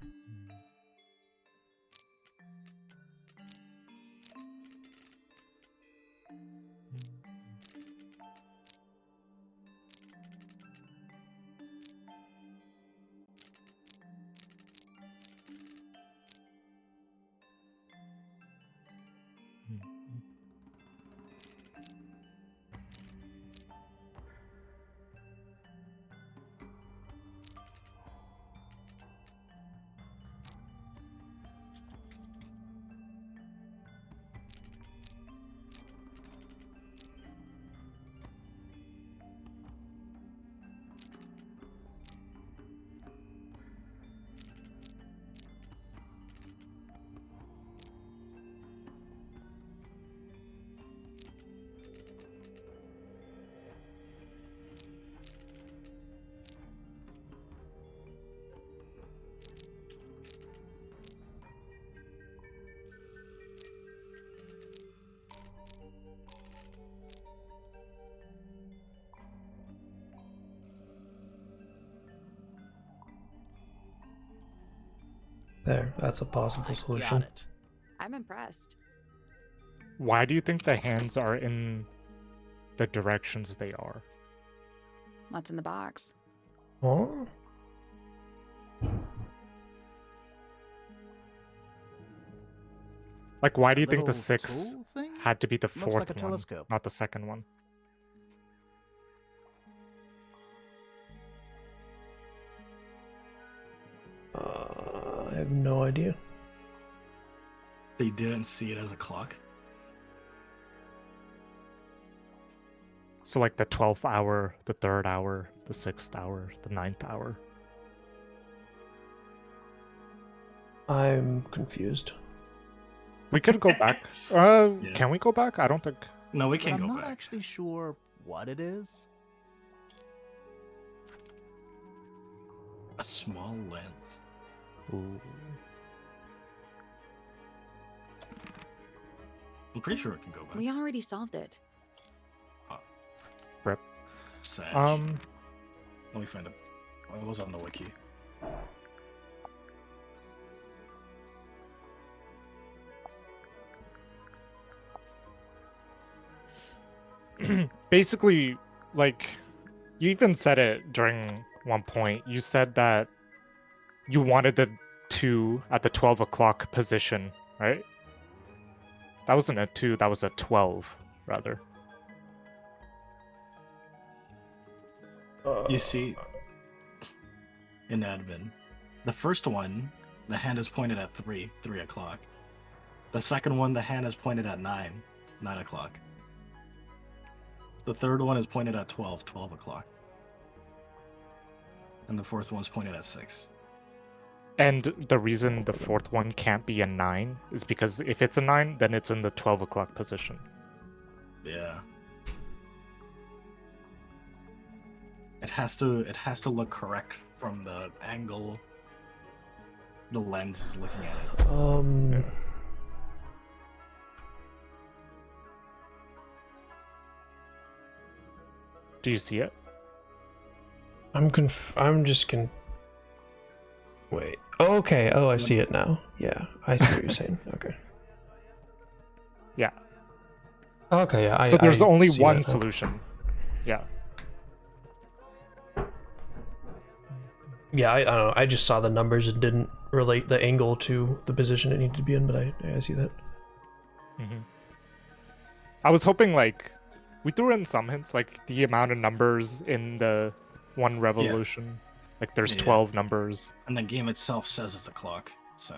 There, that's a possible I solution. got it. I'm impressed. Why do you think the hands are in the directions they are? What's in the box? Oh, Like, why do A you think the little 6 tool thing? had to be the Looks fourth like a one, telescope. not the second one? I have no idea. They didn't see it as a clock. So like the 12th hour, the 3rd hour, the 6th hour, the 9th hour. I'm confused. We could go back. Can we go back? I don't think. No, we But can I'm go not back. actually sure what it is. A small lens. Ooh. I'm pretty sure it can go back. We already solved it. Sag. Um, Let me find it. Oh, it was on the wiki. basically, like, you even said it during one point. You said that you wanted the 2 at the 12 o'clock position, right? That wasn't a 2, that was a 12, rather. You see, in admin, the first one, the hand is pointed at 3 o'clock. The second one, the hand is pointed at 9 o'clock. The third one is pointed at 12 o'clock. And the fourth one's pointed at 6. And the reason the 4th one can't be a 9 is because if it's a 9, then it's in the 12 o'clock position. Yeah. It has to look correct from the angle the lens is looking at it. Yeah. Do you see it? I'm just Wait. Oh, okay. Oh, I see it now. Yeah, I see what you're saying. Okay. Yeah. Okay. Yeah. So there's I only see one that now. solution. Yeah. Yeah. I don't know. I just saw the numbers and didn't relate the angle to the position it needed to be in, but I see that. Mm-hmm. I was hoping, like, we threw in some hints, like the amount of numbers in the one revolution. Like, there's Yeah. 12 numbers. And the game itself says it's a clock, so.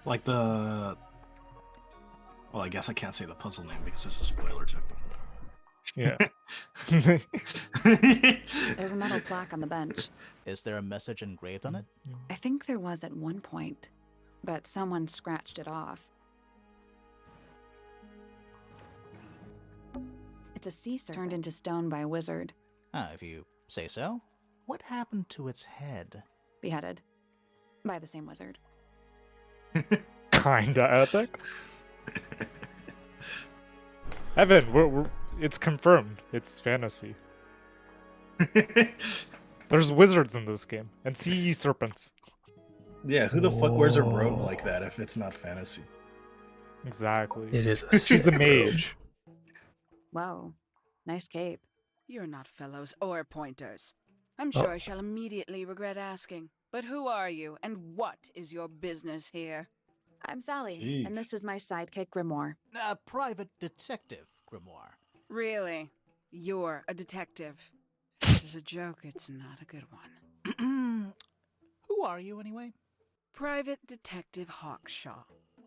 Like the... Well, I guess I can't say the puzzle name because it's a spoiler technically. Yeah. There's a metal plaque on the bench. Is there a message engraved on it? I think there was at one point, but someone scratched it off. It's a sea serpent turned into stone by a wizard. Ah, if you say so. What happened to its head? Beheaded. By the same wizard. Kinda epic. Evan, it's confirmed. It's fantasy. There's wizards in this game and sea serpents. Yeah, who the fuck wears a robe like that if it's not fantasy? Exactly. It is. A She's a sick robe. mage. Whoa. Nice cape. You're not fellows or pointers. I'm sure I shall immediately regret asking. But who are you, and what is your business here? I'm Sally, Jeez. and this is my sidekick Grimoire. A private detective, Grimoire. Really? You're a detective. If this is a joke, it's not a good one. Who are you, anyway? Private Detective Hawkshaw.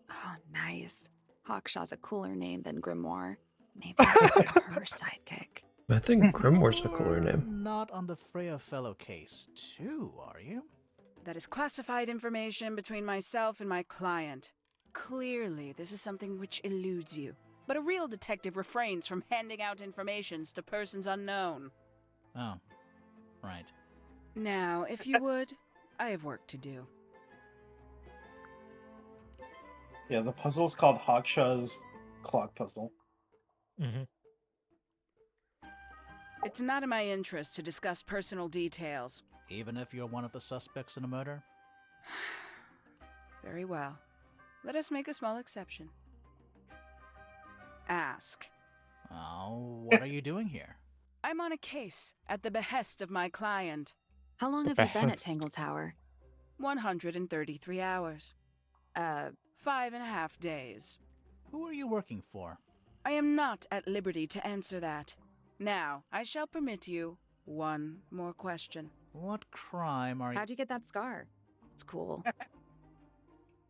Oh, nice. Hawkshaw's a cooler name than Grimoire. Maybe I'll be her sidekick. I think Grimoire's a cooler You're name. Not on the Freya fellow case, too, are you? That is classified information between myself and my client. Clearly, this is something which eludes you. But a real detective refrains from handing out informations to persons unknown. Oh, right. Now, if you would, I have work to do. Yeah, the puzzle's called Hawkshaw's Clock Puzzle. Mm-hmm. It's not in my interest to discuss personal details. Even if you're one of the suspects in a murder? Very well. Let us make a small exception. Ask. Oh, what are you doing here? I'm on a case at the behest of my client. How long The have you been at behest. Tangled Tower? 133 hours. 5.5 days. Who are you working for? I am not at liberty to answer that. Now, I shall permit you one more question. What crime are you... How'd you get that scar? It's cool.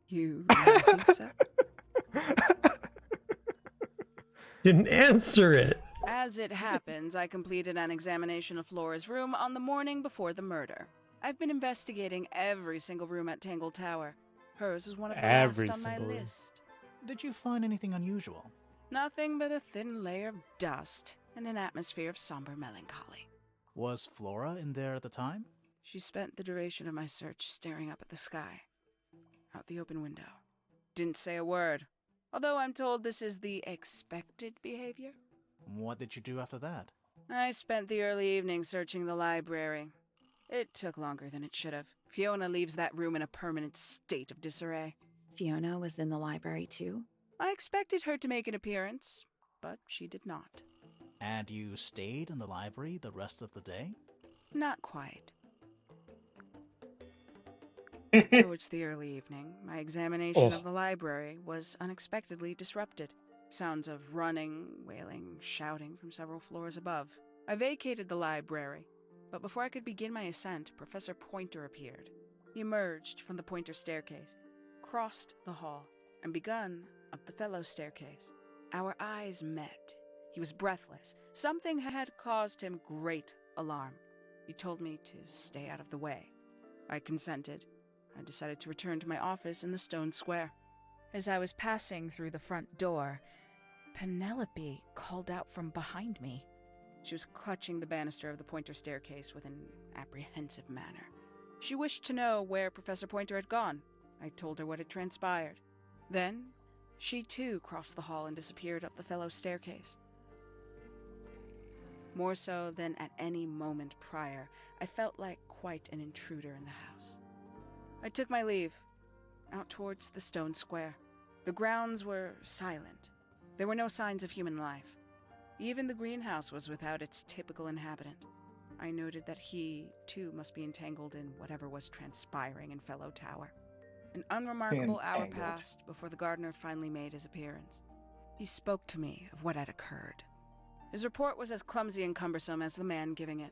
You don't think so? Didn't answer it. As it happens, I completed an examination of Flora's room on the morning before the murder. I've been investigating every single room at Tangled Tower. Hers is one of the Every last on my single room. list. Did you find anything unusual? Nothing but a thin layer of dust and an atmosphere of somber melancholy. Was Flora in there at the time? She spent the duration of my search staring up at the sky, out the open window. Didn't say a word, although I'm told this is the expected behavior. What did you do after that? I spent the early evening searching the library. It took longer than it should have. Fiona leaves that room in a permanent state of disarray. Fiona was in the library too? I expected her to make an appearance, but she did not. And you stayed in the library the rest of the day? Not quite. Towards the early evening, my examination of the library was unexpectedly disrupted. Sounds of running, wailing, shouting from several floors above. I vacated the library, but before I could begin my ascent, Professor Pointer appeared. He emerged from the Pointer staircase, crossed the hall, and begun up the fellow staircase. Our eyes met. He was breathless. Something had caused him great alarm. He told me to stay out of the way. I consented. I decided to return to my office in the stone square. As I was passing through the front door, Penelope called out from behind me. She was clutching the banister of the Pointer staircase with an apprehensive manner. She wished to know where Professor Pointer had gone. I told her what had transpired. Then, she too crossed the hall and disappeared up the fellow staircase. More so than at any moment prior, I felt like quite an intruder in the house. I took my leave, out towards the stone square. The grounds were silent. There were no signs of human life. Even the greenhouse was without its typical inhabitant. I noted that he, too, must be entangled in whatever was transpiring in Fellow Tower. An unremarkable hour passed before the gardener finally made his appearance. He spoke to me of what had occurred. His report was as clumsy and cumbersome as the man giving it.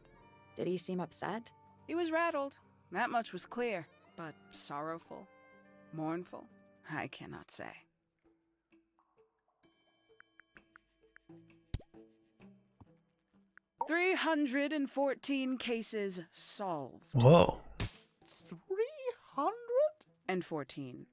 Did he seem upset? He was rattled, that much was clear, but sorrowful, mournful, I cannot say. "314 cases solved." Whoa. 314?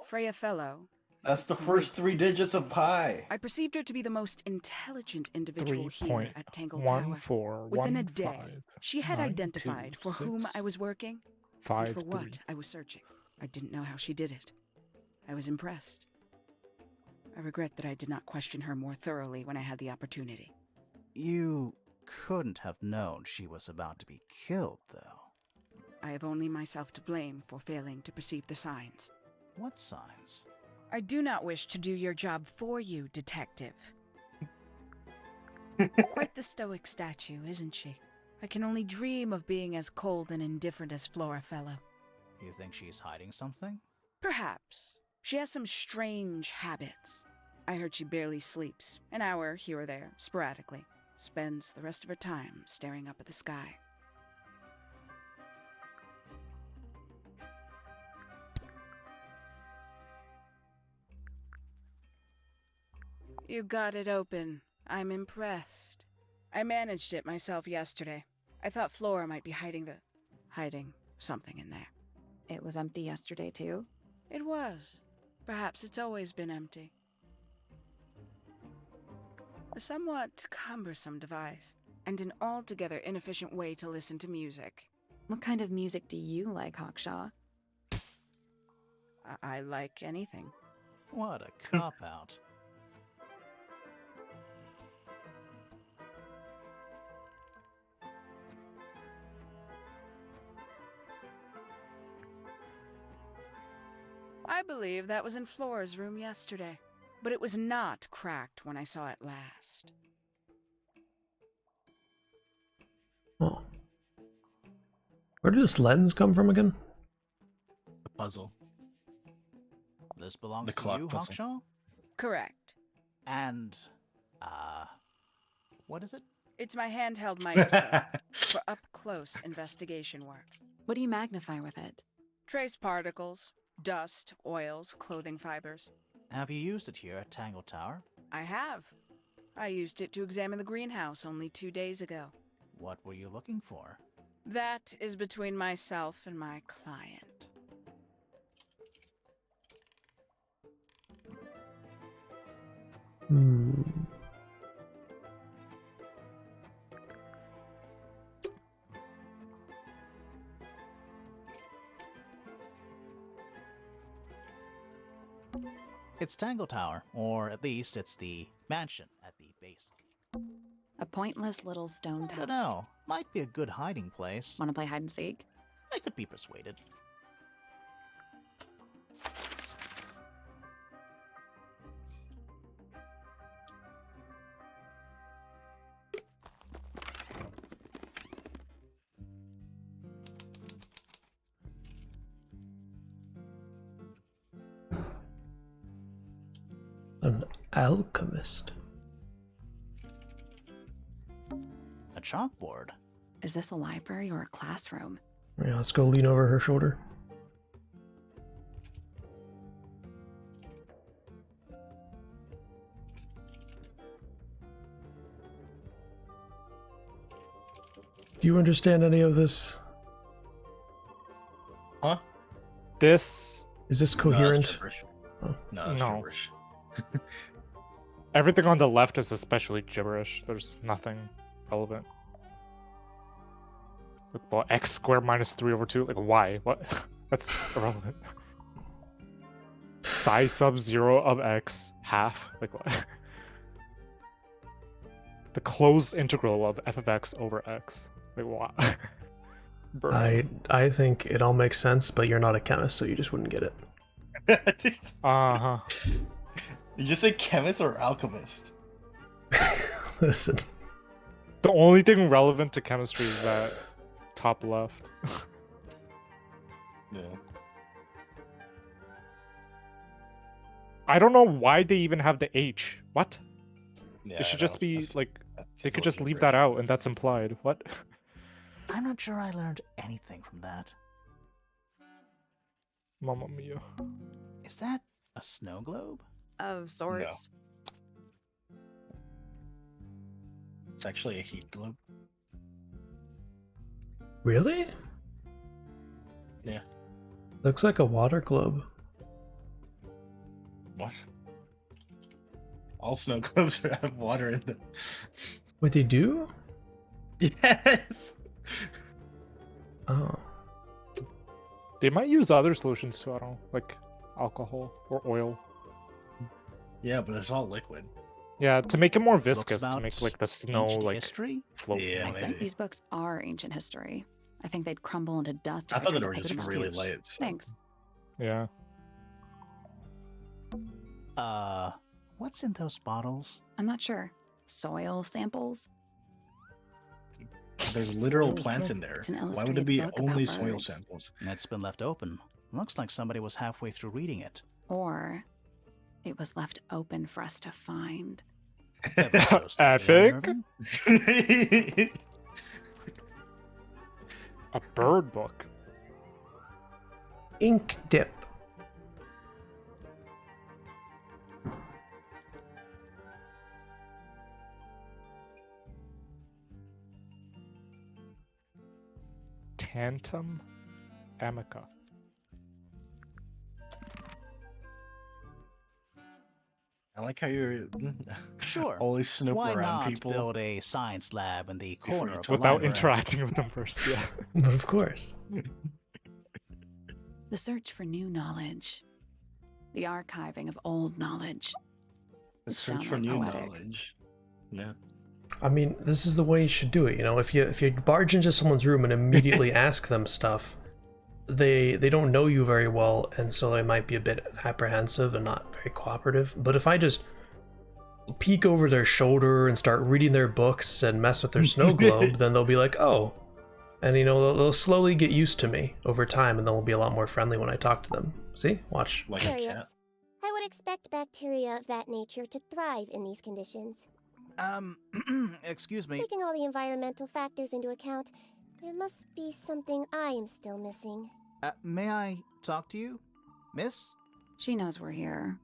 Freya Fellow. That's the first 3 digits of pi. I perceived her to be the most intelligent individual here at Tangled Tower. 3.1415. Within a day, she had identified for whom I was working and for what I was searching. I didn't know how she did it. I was impressed. I regret that I did not question her more thoroughly when I had the opportunity. You couldn't have known she was about to be killed, though. I have only myself to blame for failing to perceive the signs. What signs? I do not wish to do your job for you, detective. Quite the stoic statue, isn't she? I can only dream of being as cold and indifferent as Flora Fellow. You think she's hiding something? Perhaps. She has some strange habits. I heard she barely sleeps, an hour here or there, sporadically. Spends the rest of her time staring up at the sky. You got it open. I'm impressed. I managed it myself yesterday. I thought Flora might be hiding something in there. It was empty yesterday too? It was. Perhaps it's always been empty. A somewhat cumbersome device, and an altogether inefficient way to listen to music. What kind of music do you like, Hawkshaw? I like anything. What a cop-out. I believe that was in Flora's room yesterday, but it was not cracked when I saw it last. Oh. Where did this lens come from again? The puzzle. This belongs The to clock you, puzzle. Hawkshaw? Correct. And, what is it? It's my handheld microscope for up-close investigation work. What do you magnify with it? Trace particles, dust, oils, clothing fibers. Have you used it here at Tangled Tower? I have. I used it to examine the greenhouse only 2 days ago. What were you looking for? That is between myself and my client. Hmm. It's Tangled Tower, or at least it's the mansion at the base. A pointless little stone I tower. don't know. Might be a good hiding place. Want to play hide and seek? I could be persuaded. An alchemist. A chalkboard. Is this a library or a classroom? Yeah, let's go lean over her shoulder. Do you understand any of this? Huh? This Is this No, that's coherent? gibberish. Oh. No, that's No. gibberish. everything on the left is especially gibberish. There's nothing relevant. Like, well, x squared minus 3 over 2. Like, why? What? That's irrelevant. Psi sub 0 of x half. Like, what? The closed integral of f of x over x. Like, what? Bro. I think it all makes sense, but you're not a chemist, so you just wouldn't get it. Uh-huh. Did you say chemist or alchemist? Listen. The only thing relevant to chemistry is that top left. Yeah. I don't know why they even have the H. What? Yeah, It should I just know, be that's- like that's they could so just leave that gibberish. out and that's implied. What? I'm not sure I learned anything from that. Mamma mia. Is that a snow globe? Of sorts. It's actually a heat globe. Really? Yeah. Looks like a water globe. What? All snow globes have water in them. What they do? Yes. Oh. They might use other solutions too, I don't know, like alcohol or oil. Yeah, but it's all liquid. Yeah, to make it more Books viscous, to about make like the snow ancient like history? float. Yeah, I maybe. think these books are ancient history. I think they'd crumble into dust. I if thought tried they to were pick just them up. really excuse. light. Thanks. Yeah. What's in those bottles? I'm not sure. Soil samples? There's literal Soil plants sample- in there. It's an Why would it illustrated be book only about soil birds. samples? It's been left open. Looks like somebody was halfway through reading it. Or it was left open for us to find. Ever so slightly Epic. unnerving. A bird book. Ink dip. Tantum amica. I like how you're Sure. always snoop Why around not people. build a science lab in the Before corner you of the talk Without library? interacting with them first, yeah. But of course. The search for new knowledge. The archiving of old knowledge. The It's search for downright new poetic. knowledge. Yeah. I mean, this is the way you should do it, you know? If you barge into someone's room and immediately ask them stuff, they don't know you very well, and so they might be a bit apprehensive and not very cooperative. But if I just peek over their shoulder and start reading their books and mess with their snow globe, then they'll be like, oh. And, you know, they'll slowly get used to me over time, and then we'll be a lot more friendly when I talk to them. See? Watch. Like a Curious. cat. I would expect bacteria of that nature to thrive in these conditions. Excuse me. Taking all the environmental factors into account, there must be something I am still missing. May I talk to you, miss? She knows we're here.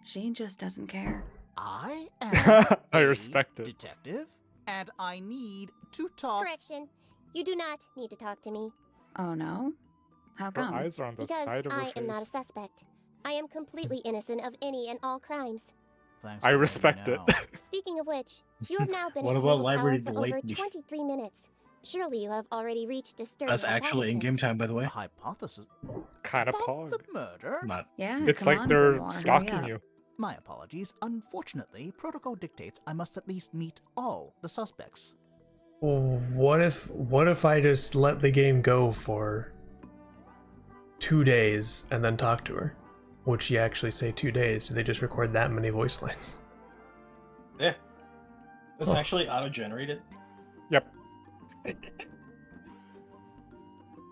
She just doesn't care. I am I a respect it. detective, and I need to talk. Correction. You do not need to talk to me. Oh no? How Her come? eyes are on the Because side of her I face. am not a suspect. I am completely innocent of any and all crimes. Thanks I for letting me respect it. know. Speaking of which, you have now been What at about Tangled library Tower for over delay? 23 minutes. Surely you have already reached disturbing That's actually in game hypothesis. time, by the A way. hypothesis Kind of about pog. the murder? Not. Yeah, It's come like on, they're Grimoire, hurry stalking up. you. My apologies. Unfortunately, protocol dictates I must at least meet all the suspects. Well, what if I just let the game go for 2 days and then talk to her? Would she actually say 2 days? Did they just record that many voice lines? Yeah. It's Huh. actually auto-generated. Yep.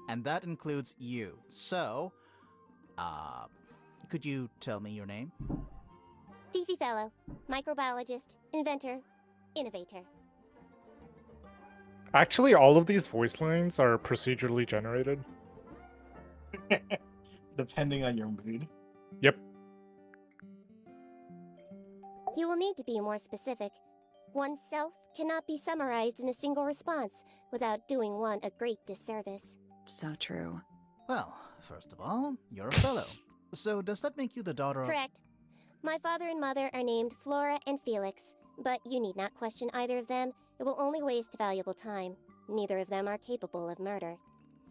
And that includes you. So, could you tell me your name? Fifi Fellow, microbiologist, inventor, innovator. Actually, all of these voice lines are procedurally generated. Depending on your mood. Yep. You will need to be more specific. Oneself cannot be summarized in a single response without doing one a great disservice. So true. Well, first of all, you're a fellow. So does that make you the daughter of... Correct. My father and mother are named Flora and Felix, but you need not question either of them. It will only waste valuable time. Neither of them are capable of murder.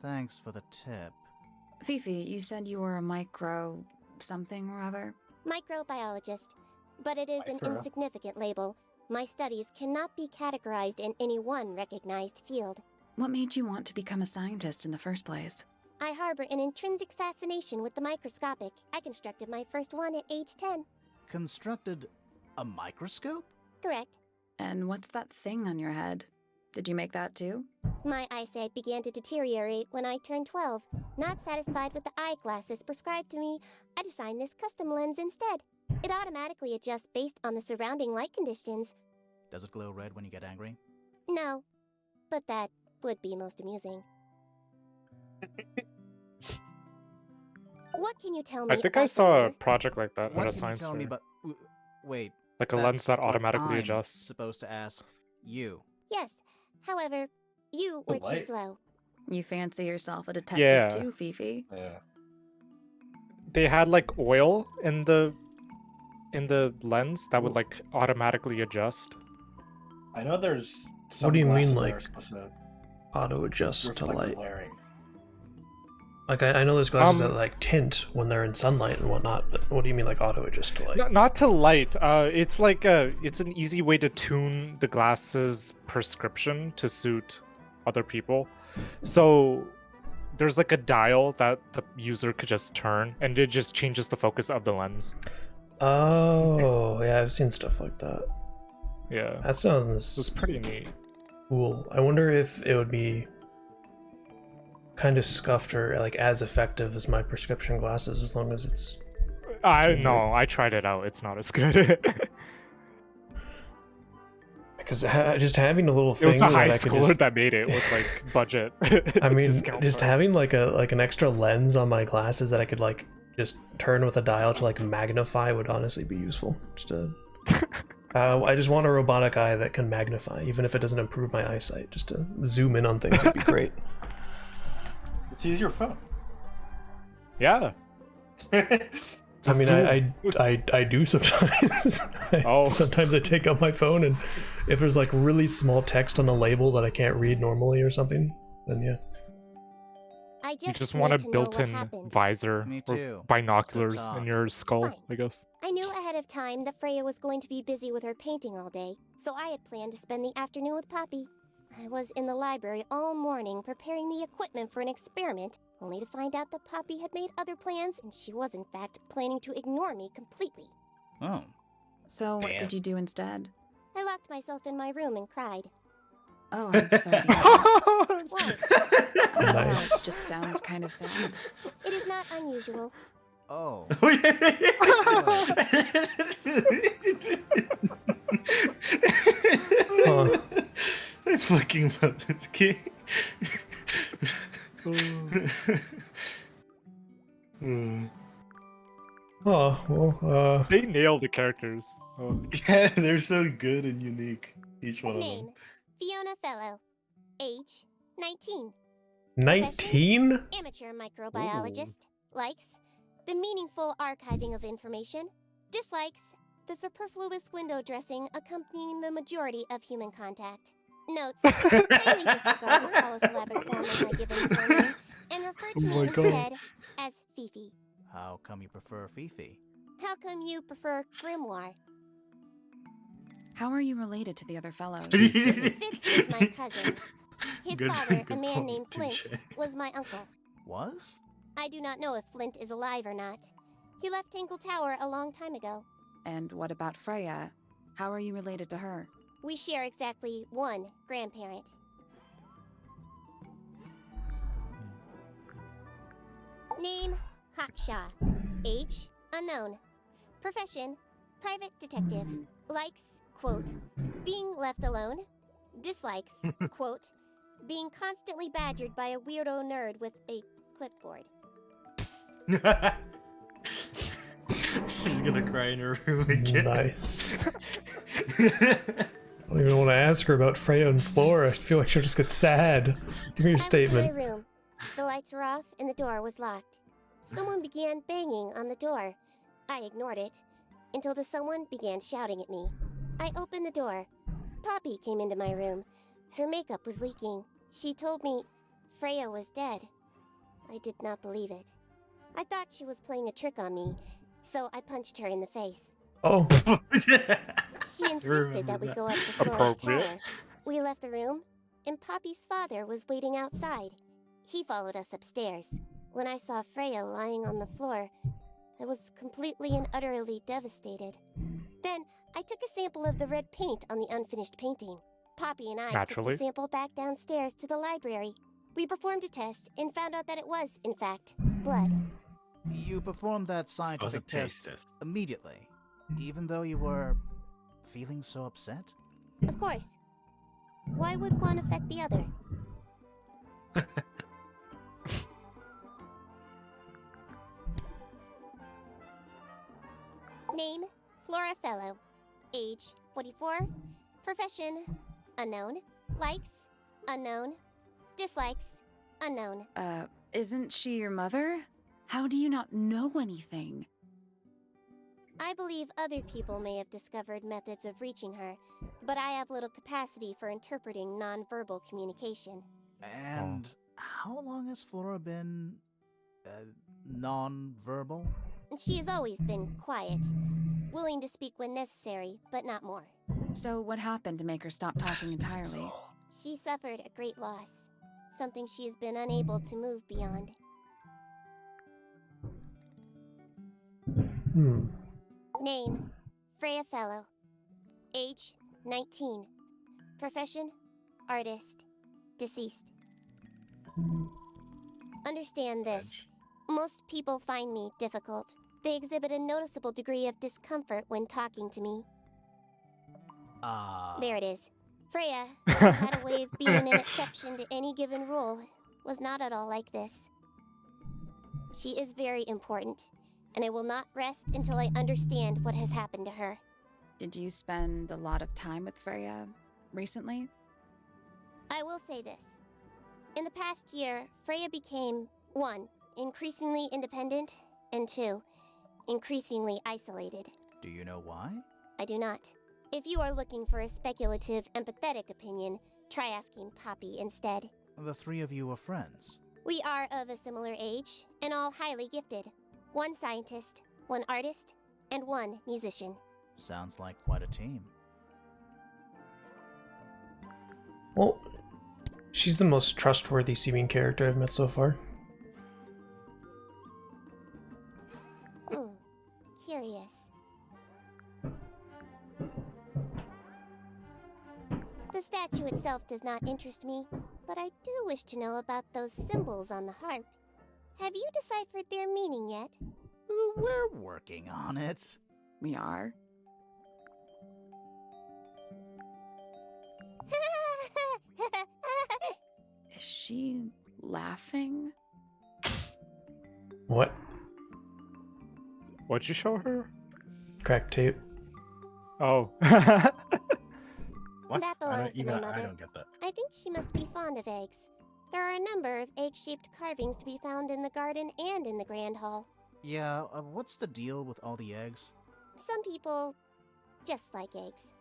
Thanks for the tip. Fifi, you said you were a micro something or other? Microbiologist. But it is an Micro. insignificant label. My studies cannot be categorized in any one recognized field. What made you want to become a scientist in the first place? I harbor an intrinsic fascination with the microscopic. I constructed my first one at age 10. Constructed a microscope? Correct. And what's that thing on your head? Did you make that too? My eyesight began to deteriorate when I turned 12. Not satisfied with the eyeglasses prescribed to me, I designed this custom lens instead. It automatically adjusts based on the surrounding light conditions. Does it glow red when you get angry? No, but that would be most amusing. What can you tell me I think about I the saw a murder? project like that What at a can you science tell fair. me about... Wait, Like a that's lens that what automatically I'm adjusts. supposed to ask you. Yes, however, you The were too light? slow. You fancy yourself a detective Yeah. too, Fifi? Yeah. They had like oil in the lens that would Ooh. like automatically adjust. I know there's some What do you mean, glasses that like, are supposed to auto adjust to reflect light? glaring. Like I know there's glasses Um, that like tint when they're in sunlight and whatnot, but what do you mean like auto adjust to light? Not to light. It's like it's an easy way to tune the glasses prescription to suit other people. So there's like a dial that the user could just turn, and it just changes the focus of the lens. Oh, yeah, I've seen stuff like that. Yeah, That it was sounds pretty neat. cool. I wonder if it would be kind of scuffed or like as effective as my prescription glasses, as long as it's No, I tried it out. It's not as good. because just having a little It thing was a high that I could schooler just, that made it with like budget. I mean, discount just price. having like an extra lens on my glasses that I could like just turn with a dial to like magnify would honestly be useful. Just to, I just want a robotic eye that can magnify, even if it doesn't improve my eyesight. Just to zoom in on things would be great. Let's use your phone. Yeah. I mean, I do sometimes. Oh. Sometimes I take out my phone, and if there's like really small text on a label that I can't read normally or something, then yeah. I You just need want a to know what built-in happened. visor Me or too. binoculars So in talk. your skull, Fine. I guess. I knew ahead of time that Freya was going to be busy with her painting all day, so I had planned to spend the afternoon with Poppy. I was in the library all morning preparing the equipment for an experiment, only to find out that Poppy had made other plans and she was in fact planning to ignore me completely. Oh, So what Damn. did you do instead? I locked myself in my room and cried. Oh, I'm sorry to hear that. Why? Oh, wow, Nice. it just sounds kind of sad. It is not unusual. oh. Huh. I fucking love this game. Oh, well, They nailed the characters. Oh. Yeah, they're so good and unique. Each one of them. Name: Fiona Fellow. Age: 19. 19? Amateur microbiologist. Likes: the meaningful archiving of information. Dislikes: the superfluous window dressing accompanying the majority of human contact. Notes: kindly disregard the polysyllabic form of my given full name and refer to me instead as Fifi. How come you prefer Fifi? How come you prefer Grimoire? How are you related to the other fellows? Fitz is my cousin. His Good- father, good a man point, named Flint, touche. was my uncle. Was? I do not know if Flint is alive or not. He left Tangled Tower a long time ago. And what about Freya? How are you related to her? We share exactly one grandparent. Name: Hawkshaw. Age: unknown. Profession: private detective. Likes, quote, being left alone. Dislikes, quote, being constantly badgered by a weirdo nerd with a clipboard. She's gonna cry in her room again. Nice. I don't even want to ask her about Freya and Flora. I feel like she'll just get sad. Give me your I was in statement. my room. The lights were off and the door was locked. Someone began banging on the door. I ignored it until the someone began shouting at me. I opened the door. Poppy came into my room. Her makeup was leaking. She told me Freya was dead. I did not believe it. I thought she was playing a trick on me, so I punched her in the face. Oh, She insisted that we go up to Flora's Appropriate. tower. We left the room, and Poppy's father was waiting outside. He followed us upstairs. When I saw Freya lying on the floor, I was completely and utterly devastated. Then I took a sample of the red paint on the unfinished painting. Poppy and I took Naturally. the sample back downstairs to the library. We performed a test and found out that it was, in fact, blood. You performed that Was a scientific taste test test. immediately, even though you were feeling so upset? Of course. Why would one affect the other? Name: Flora Fellow. Age: 44. Profession: unknown. Likes: unknown. Dislikes: unknown. Isn't she your mother? How do you not know anything? I believe other people may have discovered methods of reaching her, but I have little capacity for interpreting nonverbal communication. And how long has Flora been non-verbal? She has always been quiet, willing to speak when necessary, but not more. So what happened to make her stop talking entirely? She suffered a great loss, something she has been unable to move beyond. Name: Freya Fellow. Age: 19. Profession: artist. Deceased. Understand this. Most people find me difficult. They exhibit a noticeable degree of discomfort when talking to me. There it is. Freya, who had a way of being an exception to any given rule, was not at all like this. She is very important, and I will not rest until I understand what has happened to her. Did you spend a lot of time with Freya recently? I will say this. In the past year, Freya became 1. Increasingly independent, and 2. Increasingly isolated. Do you know why? I do not. If you are looking for a speculative, empathetic opinion, try asking Poppy instead. The three of you were friends. We are of a similar age, and all highly gifted. 1 scientist, 1 artist, and 1 musician. Sounds like quite a team. well, She's the most trustworthy seeming character I've met so far. Curious. The statue itself does not interest me, but I do wish to know about those symbols on the harp. Have you deciphered their meaning yet? We're working on it. We are. Is she laughing? What? What'd you show her? Cracked tape. Oh. What? That belongs to my I mother. don't get that. I think she must be fond of eggs. There are a number of egg-shaped carvings to be found in the garden and in the Grand Hall. Yeah, what's the deal with all the eggs? Some people just like eggs.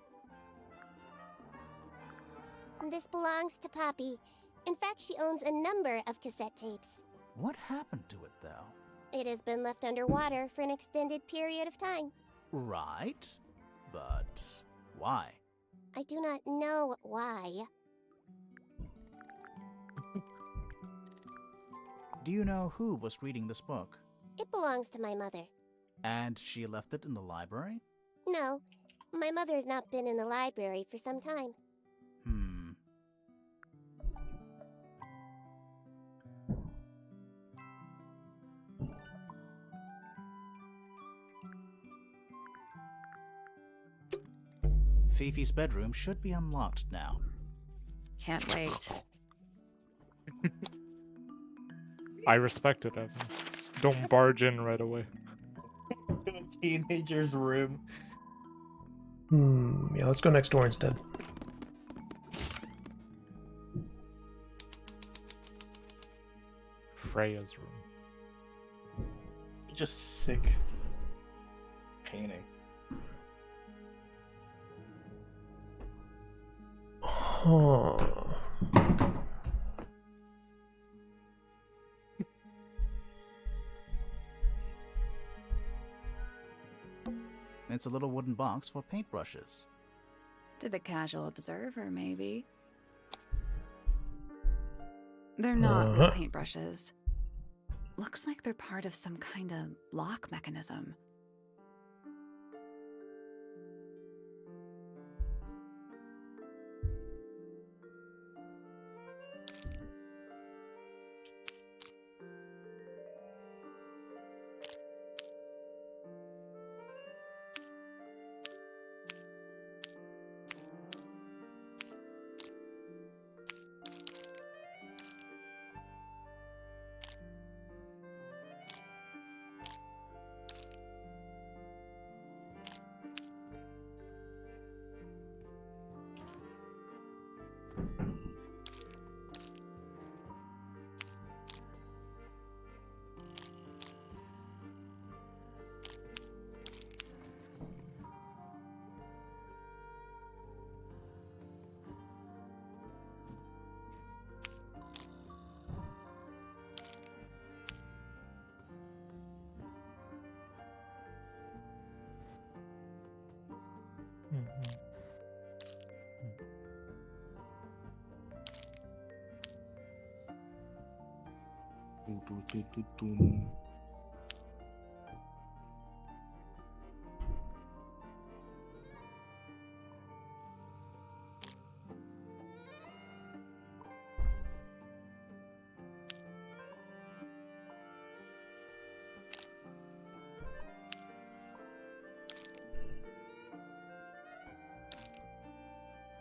This belongs to Poppy. In fact, she owns a number of cassette tapes. What happened to it, though? It has been left underwater for an extended period of time. Right. But why? I do not know why. Do you know who was reading this book? It belongs to my mother. And she left it in the library? No, my mother has not been in the library for some time. Fifi's bedroom should be unlocked now. Can't wait. I respect it, Evan. Don't barge in right away. Teenager's room. Yeah, let's go next door instead. Freya's room. Just sick painting. Huh. It's a little wooden box for paintbrushes. To the casual observer, maybe. They're not real paintbrushes. Looks like they're part of some kind of lock mechanism.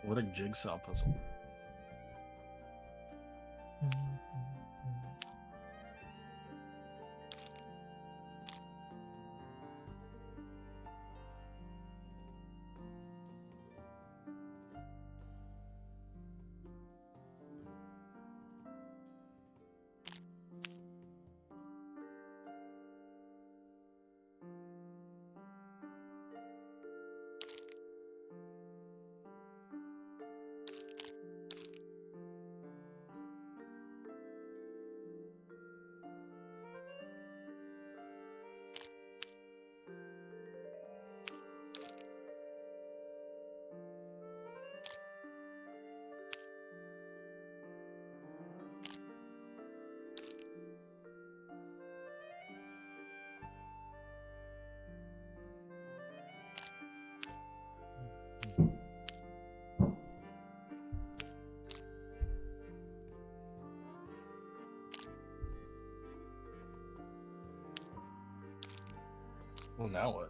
What a jigsaw puzzle. Well, now what?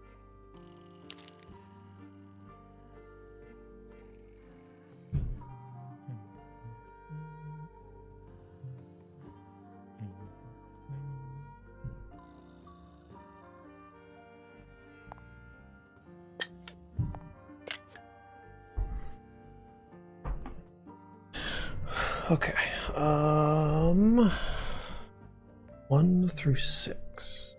Okay. 1 through 6.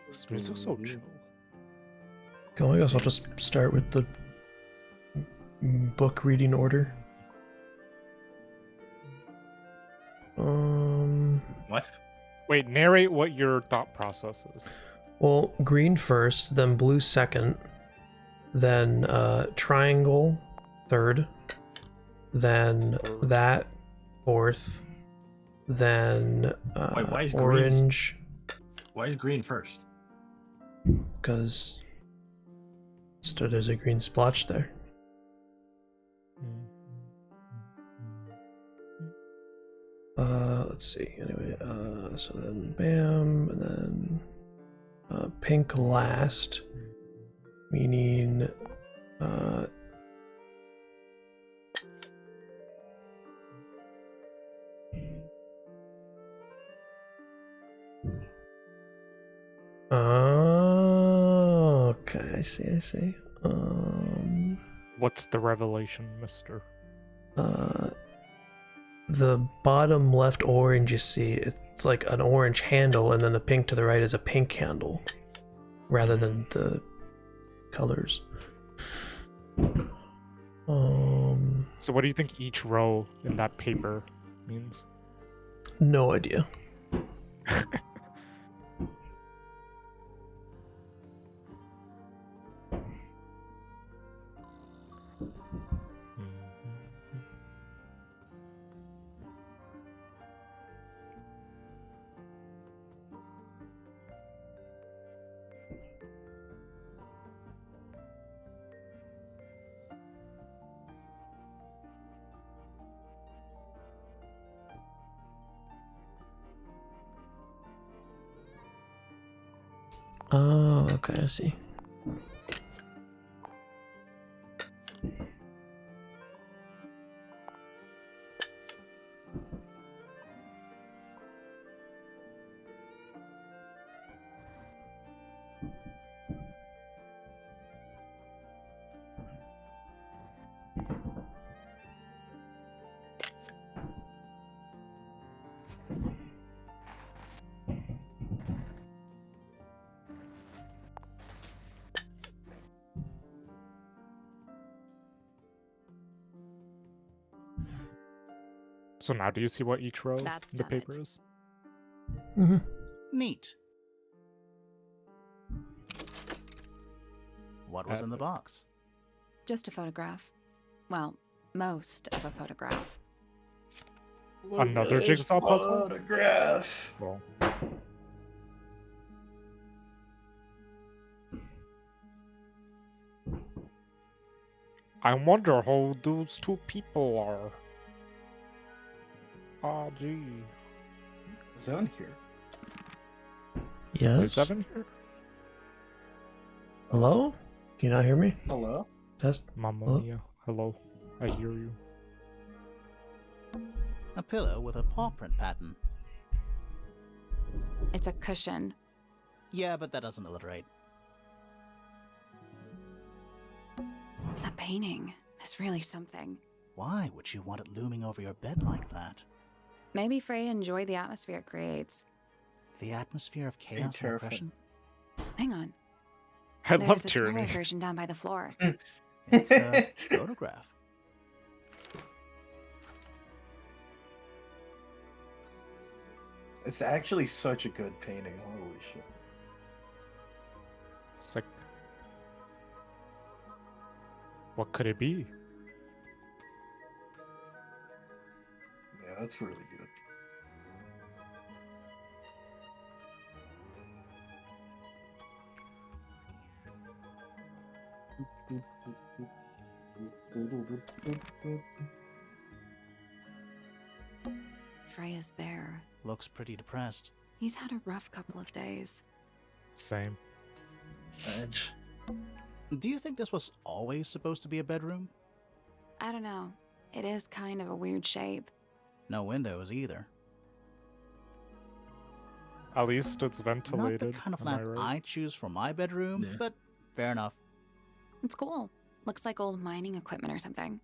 This music's so chill. Cool, I guess I'll just start with the book reading order. What? Wait, narrate what your thought process is. Well, green first, then blue second, then triangle third, then that fourth, then Wait, why is orange. Why is green first? Because there's a green splotch there. Let's see. Anyway, so then bam, and then pink last, meaning okay, I see. What's the revelation, mister? The bottom left orange you see, it's like an orange handle, and then the pink to the right is a pink handle, rather than the colors. So what do you think each row in that paper means? No idea. Oh, okay, I see. So now do you see what each row That's in the done paper it. is? Mm-hmm. Neat. What was in the box? Just a photograph. Well, most of a photograph. Another jigsaw puzzle? Photograph. Well, I wonder how those two people are. Ah, gee. Is that in here? Yes. Is Evan here? Hello? Can you not hear me? Hello? Test. Mamma Hello? mia. Hello. I hear you. A pillow with a paw print pattern. It's a cushion. Yeah, but that doesn't alliterate. That painting is really something. Why would you want it looming over your bed like that? Maybe Frey enjoyed the atmosphere it creates. The atmosphere of chaos and terrified. oppression? Hang on. I There's love a smaller tyranny. version down by the floor. It's a photograph. It's actually such a good painting. Holy shit. Sick. What could it be? Yeah, that's really good. Freya's bear. Looks pretty depressed. He's had a rough couple of days. Same. Edge. Do you think this was always supposed to be a bedroom? I don't know. It is kind of a weird shape. No windows either. At least it's Not ventilated. the kind of am I lamp right? I choose for my bedroom, Yeah. but fair enough. It's cool. Looks like old mining equipment or something.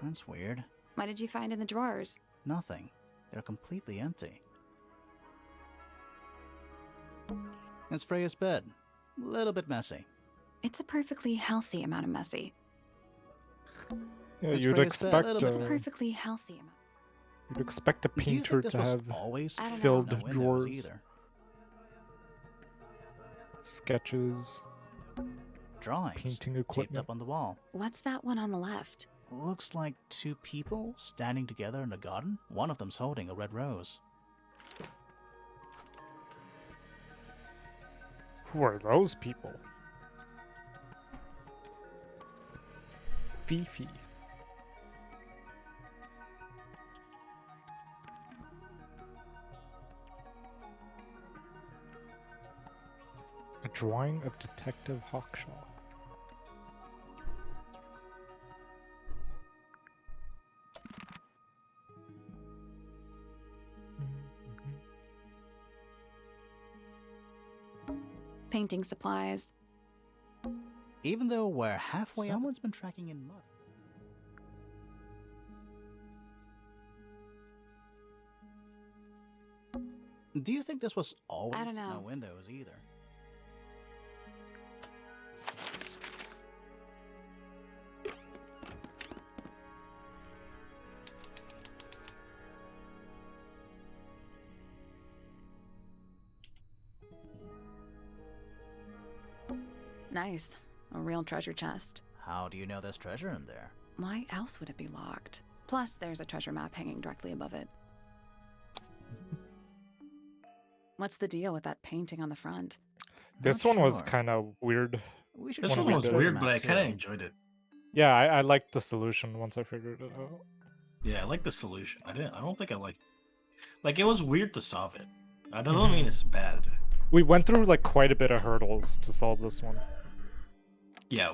That's weird. What did you find in the drawers? Nothing. They're completely empty. It's Freya's bed. Little bit messy. It's a perfectly healthy amount of messy. Yeah, It's you'd Freya's bed, expect little It's a bit perfectly healthy amount. you'd expect a Do you painter think this to was have always I don't know. filled no windows drawers, either? sketches, Drawings painting taped equipment. up on the wall. What's that one on the left? Looks like two people standing together in a garden. One of them's holding a red rose. Who are those people? Fifi. A drawing of Detective Hawkshaw. Painting supplies. Even though we're halfway, someone's been tracking in mud. Do you think this was always don't know. no windows either? Nice. A real treasure chest. How do you know there's treasure in there? Why else would it be locked? Plus, there's a treasure map hanging directly above it. What's the deal with that painting on the front? This Not one was sure. kind of weird. We should This One one of was the weird, treasure but I map, kind of too. enjoyed it. Yeah, I liked the solution once I figured it out. Yeah, I like the solution. I don't think I like it was weird to solve it. That doesn't mean it's bad. We went through like quite a bit of hurdles to solve this one. Yeah,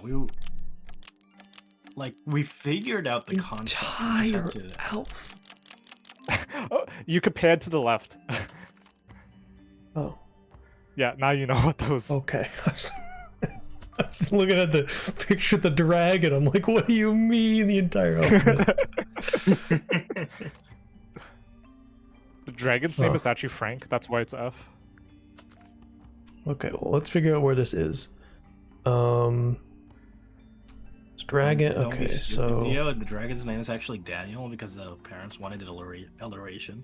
we figured out the concept. We just had to- elf. Oh, you could pan to the left. Oh, Yeah, now you know what those. okay. I was looking at the picture of the dragon. I'm like, what do you mean the entire outfit? The dragon's name Oh. is actually Frank. That's why it's F. Okay, well, let's figure out where this is. It's dragon. Don't be Okay, stupid, so Theo. The dragon's name is actually Daniel because the parents wanted an alliteration.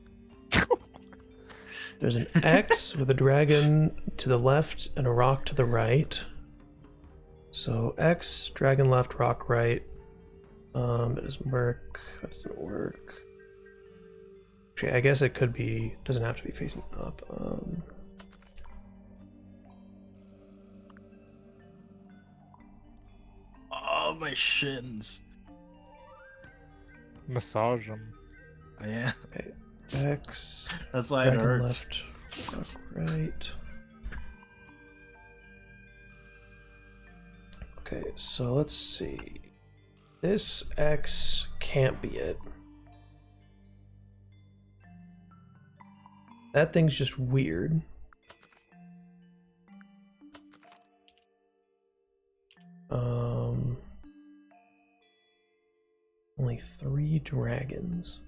there's an X with a dragon to the left and a rock to the right. So X, dragon left, rock right. It doesn't work. That doesn't work. Actually, I guess it could be. Doesn't have to be facing up. Oh, my shins. Massage him. Yeah, Okay, X, that's why it dragon hurts. left, rock right. Okay, so let's see. This X can't be it. That thing's just weird. Only 3 dragons.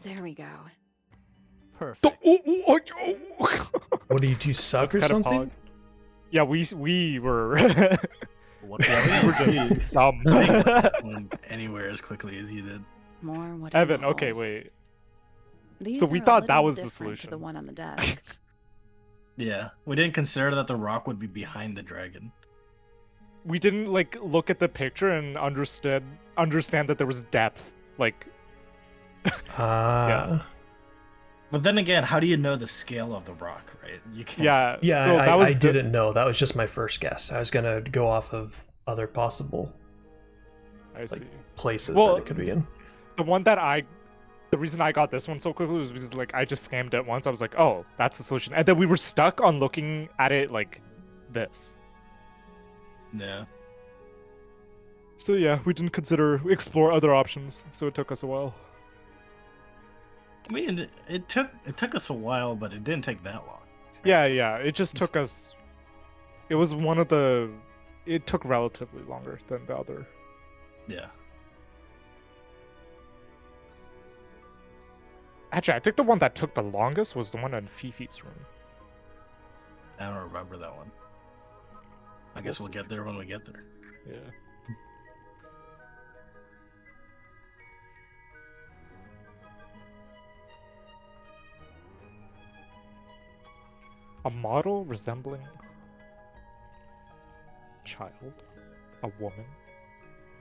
There we go. Perfect. What do you suck or That's kinda something? pog. Yeah, we were What Yeah, we were just dumb. Anywhere as quickly as you did. More what Evan, okay, wait. These So we are a thought that little was the different to the solution. one on the desk. Yeah, we didn't consider that the rock would be behind the dragon. We didn't like look at the picture and understand that there was depth. Like, Ah. But then again, how do you know the scale of the rock, right? You can't. yeah. Yeah, So that was I didn't know. That was just my first guess. I was gonna go off of other possible I see. places Well, that it could be in. The reason I got this one so quickly was because like I just scammed it once. I was like, oh, that's the solution. And then we were stuck on looking at it like this. Yeah. So yeah, we didn't explore other options. So it took us a while. I mean, it took us a while, but it didn't take that long. Yeah. It just took us. It was It took relatively longer than the other. Yeah. Actually, I think the one that took the longest was the one in Fifi's room. I don't remember that one. I guess we'll get there when we get there. Yeah. A model resembling a child, a woman,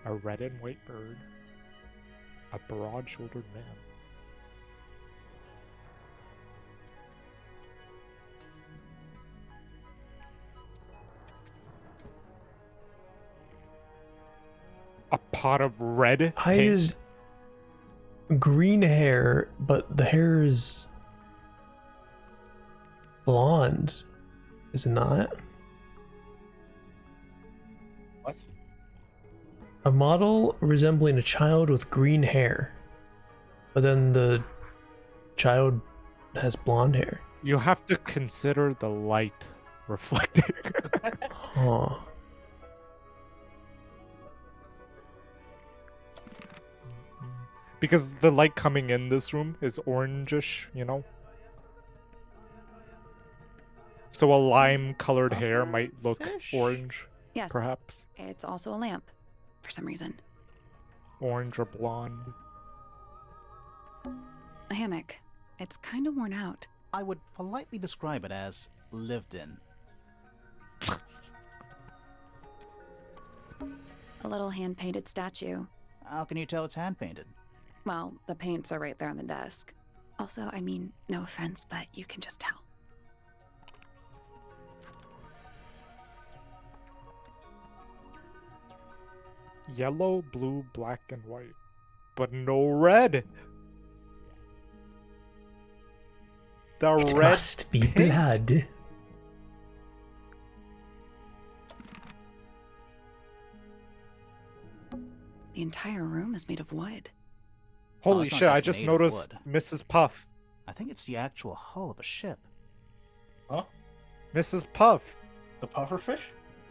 a red and white bird, a broad-shouldered man. A pot of red I paint. used green hair, but the hair is blonde, is it not? What? A model resembling a child with green hair, but then the child has blonde hair. You have to consider the light reflecting. Huh. Because the light coming in this room is orangish, you know? So a lime-colored hair might look fish? orange, Yes, perhaps. it's also a lamp, for some reason. Orange or blonde. A hammock. It's kind of worn out. I would politely describe it as lived in. A little hand-painted statue. How can you tell it's hand painted? Well, the paints are right there on the desk. Also, I mean, no offense, but you can just tell. Yellow, blue, black, and white. But no red! The It red must be paint. blood. The entire room is made of wood. Holy it's not shit, I just just made of noticed wood. Mrs. Puff. I think it's the actual hull of a ship. Huh? Mrs. Puff. The pufferfish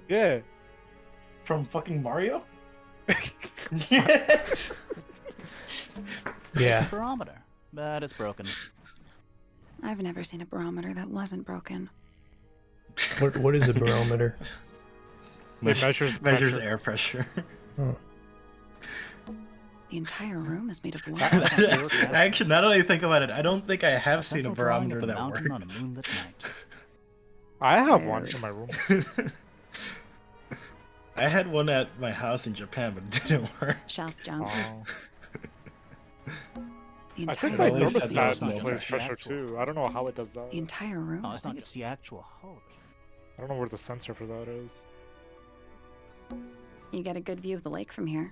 Yeah. from fucking Mario? It's Yeah. a barometer, but it's broken. I've never seen a barometer that wasn't broken. What is a barometer? It measures pressure. air pressure. Oh. The entire room is made of wood. Actually, now that I think about it, I don't think I have seen a Pencil drawing barometer of a that mountain on a works. moonlit night. I have one Weird. in my room. I had one at my house in Japan, but it didn't work. Shelf junk. Oh. The I entire think my At least room that is thermostat knows no displays pressure. pressure too. I don't know how it does that. The entire room Oh, I is think made it's the actual hull of a ship. I don't know where the sensor for that is. You get a good view of the lake from here.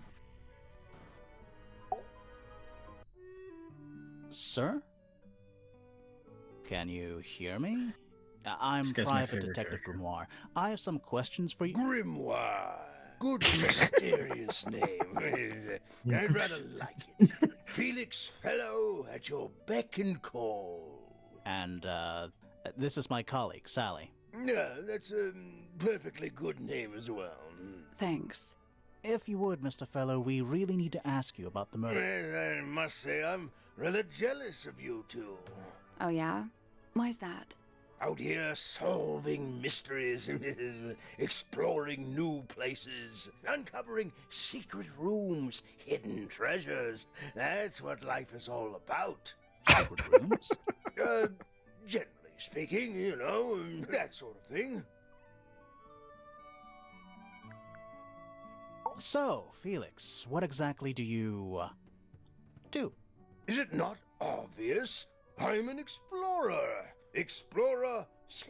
Sir? Can you hear me? I'm This guy's my Private favorite Detective character. Grimoire. I have some questions for you. Grimoire. Good mysterious name. I'd rather like it. Felix Fellow at your beck and call. And, this is my colleague, Sally. Yeah, that's a perfectly good name as well. Thanks. If you would, Mr. Fellow, we really need to ask you about the murder. Well, I must say I'm rather jealous of you two. Oh yeah? Why's that? Out here solving mysteries, exploring new places, uncovering secret rooms, hidden treasures. That's what life is all about. Secret rooms? Generally speaking, you know, that sort of thing. So, Felix, what exactly do you do? Is it not obvious? I'm an explorer. Explorer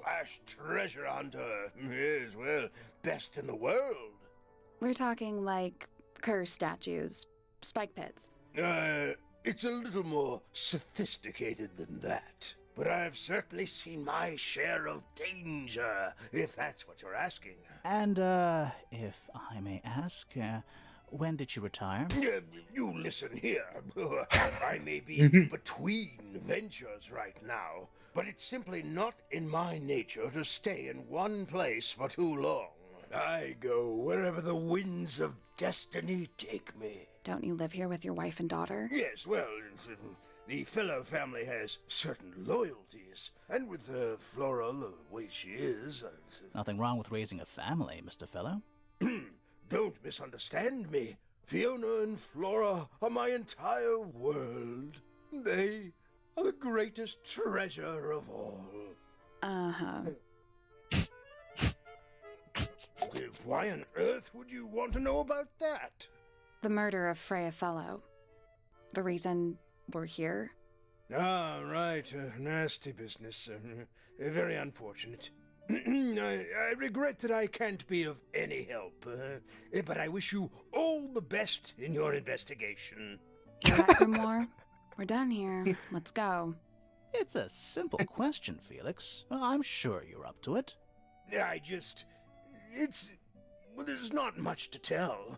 / treasure hunter. Yes, well, best in the world. We're talking like curse statues, spike pits. It's a little more sophisticated than that. But I've certainly seen my share of danger, if that's what you're asking. And, if I may ask, when did you retire? You listen here. I may be between ventures right now, but it's simply not in my nature to stay in one place for too long. I go wherever the winds of destiny take me. Don't you live here with your wife and daughter? Yes, well, the fellow family has certain loyalties, and with Flora the way she is... Nothing wrong with raising a family, Mr. Fellow. Don't misunderstand me. Fiona and Flora are my entire world. They are the greatest treasure of all. Uh-huh. Why on earth would you want to know about that? The murder of Freya Fellow. The reason we're here. Ah, right. Nasty business. Very unfortunate. I regret that I can't be of any help, but I wish you all the best in your investigation. You're right, Grimoire. We're done here. Let's go. It's a simple question, Felix. I'm sure you're up to it. Well, there's not much to tell.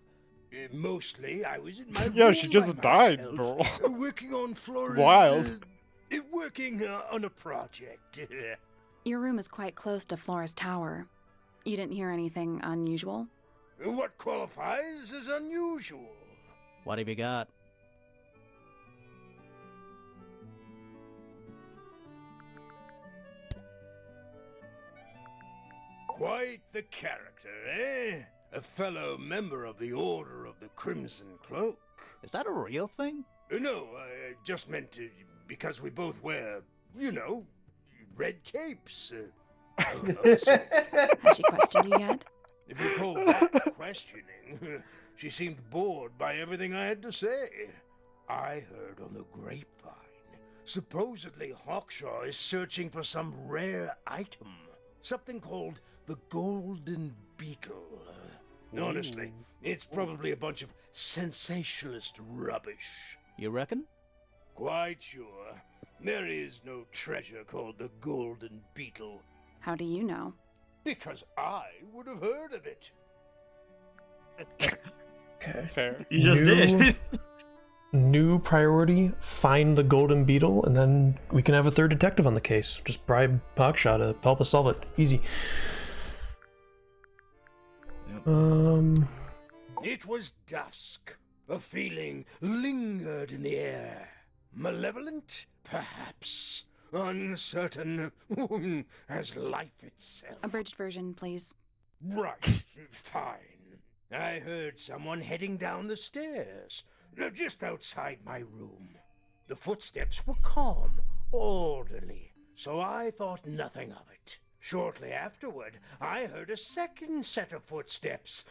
Mostly, I was in my Yeah, room she just by died, myself, bro. working on Flora's... Wild. Working on a project. Your room is quite close to Flora's tower. You didn't hear anything unusual? What qualifies as unusual? What have you got? Quite the character, eh? A fellow member of the Order of the Crimson Cloak. Is that a real thing? No, I just meant because we both wear, you know, red capes. Has she questioned you yet? If you call that questioning, she seemed bored by everything I had to say. I heard on the grapevine, supposedly Hawkshaw is searching for some rare item, something called the Golden Beetle. Honestly, it's probably a bunch of sensationalist rubbish. You reckon? Quite sure. There is no treasure called the Golden Beetle. How do you know? Because I would have heard of it. Okay. Fair. You just did. New priority, find the golden beetle, and then we can have a third detective on the case. Just bribe Hawkshaw to help us solve it. Easy. It was dusk. A feeling lingered in the air. Malevolent, perhaps. Uncertain, as life itself. Abridged version, please. Right, fine. I heard someone heading down the stairs, just outside my room. The footsteps were calm, orderly, so I thought nothing of it. Shortly afterward, I heard a second set of footsteps,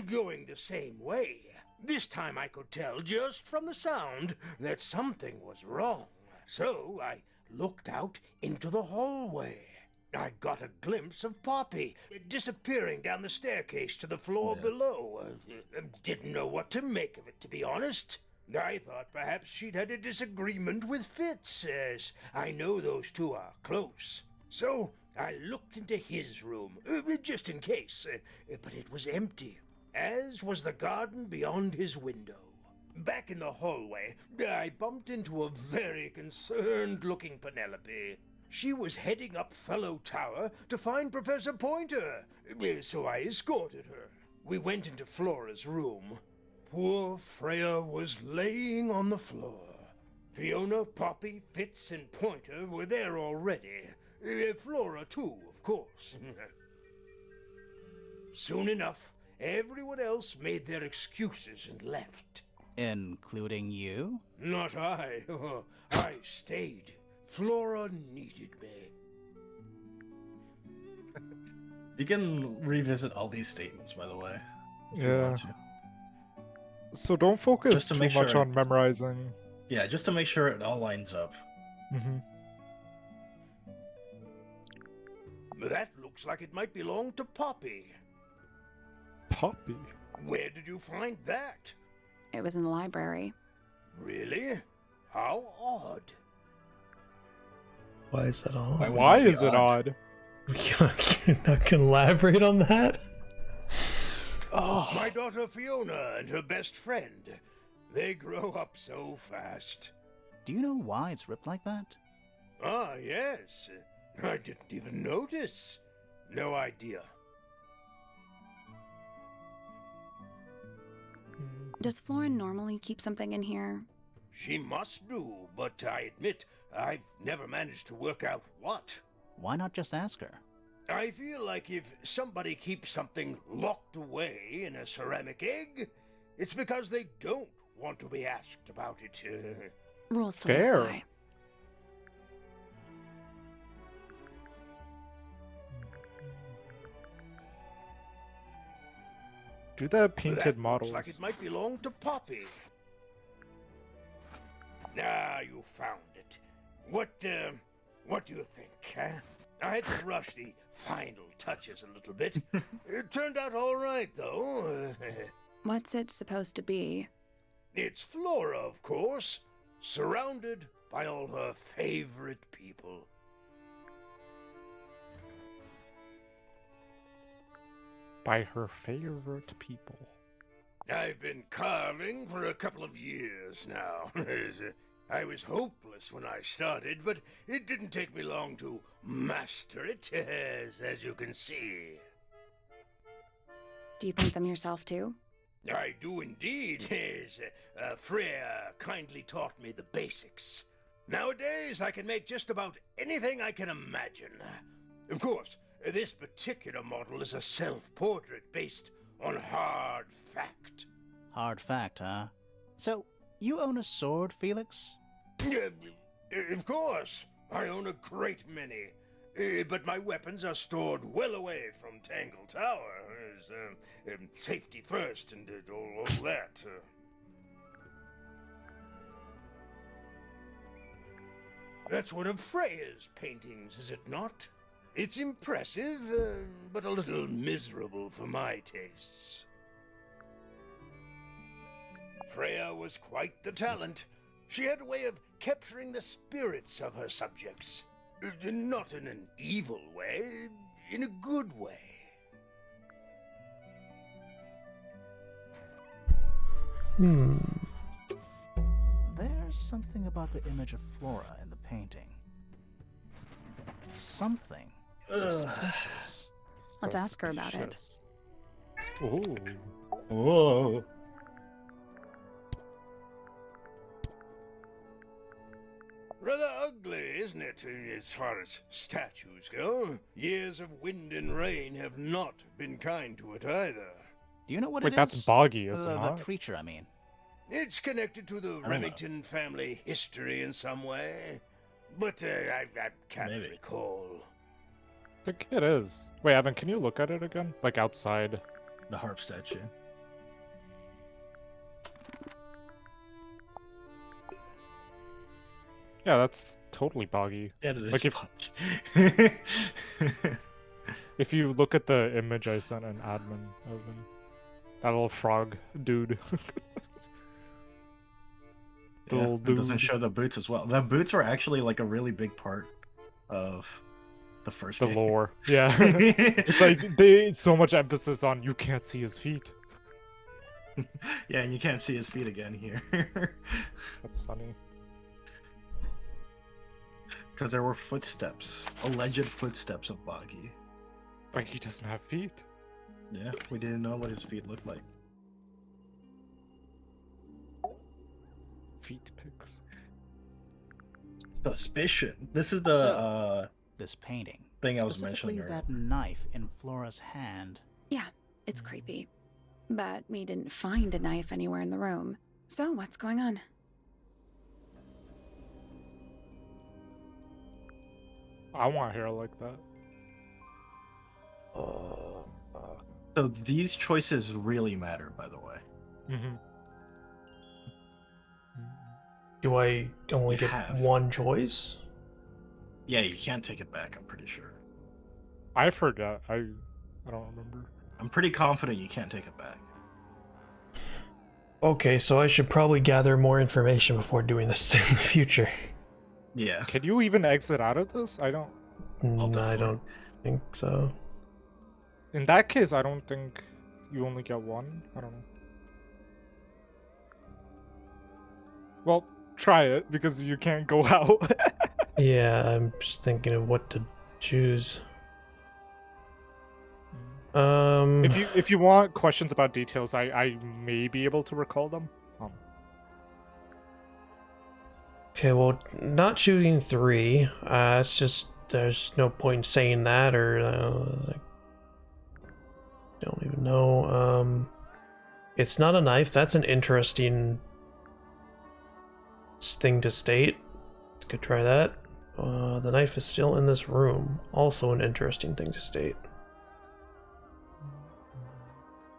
going the same way. This time I could tell just from the sound that something was wrong. So I looked out into the hallway. I got a glimpse of Poppy disappearing down the staircase to the floor below. Didn't know what to make of it, to be honest. I thought perhaps she'd had a disagreement with Fitz, as I know those two are close. So I looked into his room, just in case, but it was empty, as was the garden beyond his window. Back in the hallway, I bumped into a very concerned-looking Penelope. She was heading up Fellow Tower to find Professor Pointer, so I escorted her. We went into Flora's room. Poor Freya was laying on the floor. Fiona, Poppy, Fitz, and Pointer were there already. Flora, too, of course. Soon enough, everyone else made their excuses and left. Including you? Not I. I stayed. Flora needed me. You can revisit all these statements, by the way. If you Yeah. want to. So don't focus Just to too make much sure- on memorizing. Yeah, just to make sure it all lines up. Mm-hmm. That looks like it might belong to Poppy. Poppy. Where did you find that? It was in the library. Really? How odd. Why is that all? Why would Why that be is it odd? odd? You're not gonna elaborate on that? Oh. My daughter Fiona and her best friend. They grow up so fast. Do you know why it's ripped like that? Ah, yes. I didn't even notice. No idea. Does Florin normally keep something in here? She must do, but I admit I've never managed to work out what. Why not just ask her? I feel like if somebody keeps something locked away in a ceramic egg, it's because they don't want to be asked about it. Rules to Fair. live by. Do the painted that models. Looks like it might belong to Poppy. Ah, you found it. What do you think, huh? I had to rush the final touches a little bit. It turned out all right, though. What's it supposed to be? It's Flora, of course, surrounded by all her favorite people. By her favorite people. I've been carving for a couple of years now. I was hopeless when I started, but it didn't take me long to master it, as you can see. Do you paint them yourself too? I do indeed, yes. Freya kindly taught me the basics. Nowadays, I can make just about anything I can imagine. Of course, this particular model is a self-portrait based on hard fact. Hard fact, huh? So, you own a sword, Felix? Of course. I own a great many. But my weapons are stored well away from Tangled Tower. Safety first and all that. That's one of Freya's paintings, is it not? It's impressive, but a little miserable for my tastes. Freya was quite the talent. She had a way of capturing the spirits of her subjects. Not in an evil way, in a good way. There's something about the image of Flora in the painting. Something suspicious. Let's ask her about it. Ooh. Whoa. Rather ugly, isn't it, as far as statues go? Years of wind and rain have not been kind to it either. Do you know what Wait, it is? that's boggy, is it The not? creature, I mean. It's connected to the know. Remington family history in some way, but I can't Maybe. recall. I think it is. Wait, Evan, can you look at it again? Like outside? The harp statue. Yeah, that's totally boggy. Yeah, it is. Like if you look at the image I sent an admin, Evan, that little frog dude. The Yeah, little it doesn't dude. show the boots as well. The boots are actually like a really big part of the first The game. lore. Yeah. It's like they so much emphasis on you can't see his feet. Yeah, and you can't see his feet again here. That's funny. Because there were footsteps, alleged footsteps of Boggy. Like he doesn't have feet. Yeah, we didn't know what his feet looked like. Feet pics. Suspicion. This is the So- This painting. thing I was Specifically, mentioning earlier. that knife in Flora's hand. Yeah, it's creepy. But we didn't find a knife anywhere in the room. So, what's going on? I want hair like that. So these choices really matter, by the way. Mm-hmm. Do I only You get have. one choice? Yeah, you can't take it back, I'm pretty sure. I forgot. I don't remember. I'm pretty confident you can't take it back. Okay, so I should probably gather more information before doing this in the future. Yeah. Can you even exit out of this? I don't. I don't think so. In that case, I don't think you only get one. I don't know. Well, try it because you can't go out. Yeah, I'm just thinking of what to choose. If you want questions about details, I may be able to recall them. Okay, well, not choosing 3. It's just there's no point in saying that, or I don't even know. It's not a knife. That's an interesting thing to state. Could try that. The knife is still in this room. Also an interesting thing to state.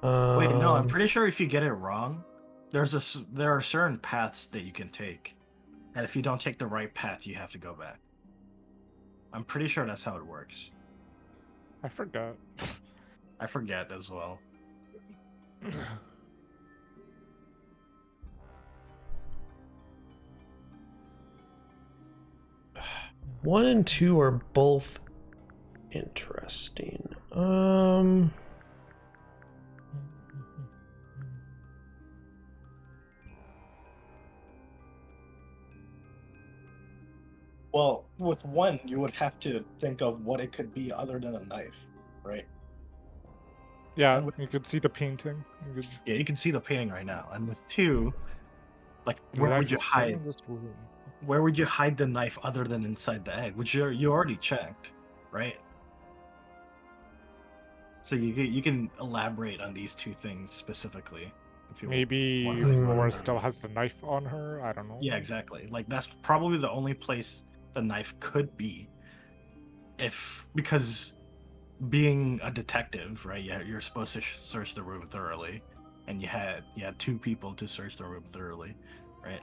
Wait, no, I'm pretty sure if you get it wrong, there are certain paths that you can take. And if you don't take the right path, you have to go back. I'm pretty sure that's how it works. I forgot. I forget as well. 1 and 2 are both interesting. Well, with 1, you would have to think of what it could be other than a knife, right? Yeah, you could see the painting. Yeah, you can see the painting right now. And with 2, like, The where knife would you is still in hide? this room. Where would you hide the knife other than inside the egg? Which you already checked, right? So you can elaborate on these 2 things specifically. If you Maybe want to Flora still has the knife on her. I don't know. Yeah, exactly. Like, that's probably the only place the knife could be. Because being a detective, right? Yeah, you're supposed to search the room thoroughly, and you had 2 people to search the room thoroughly, right?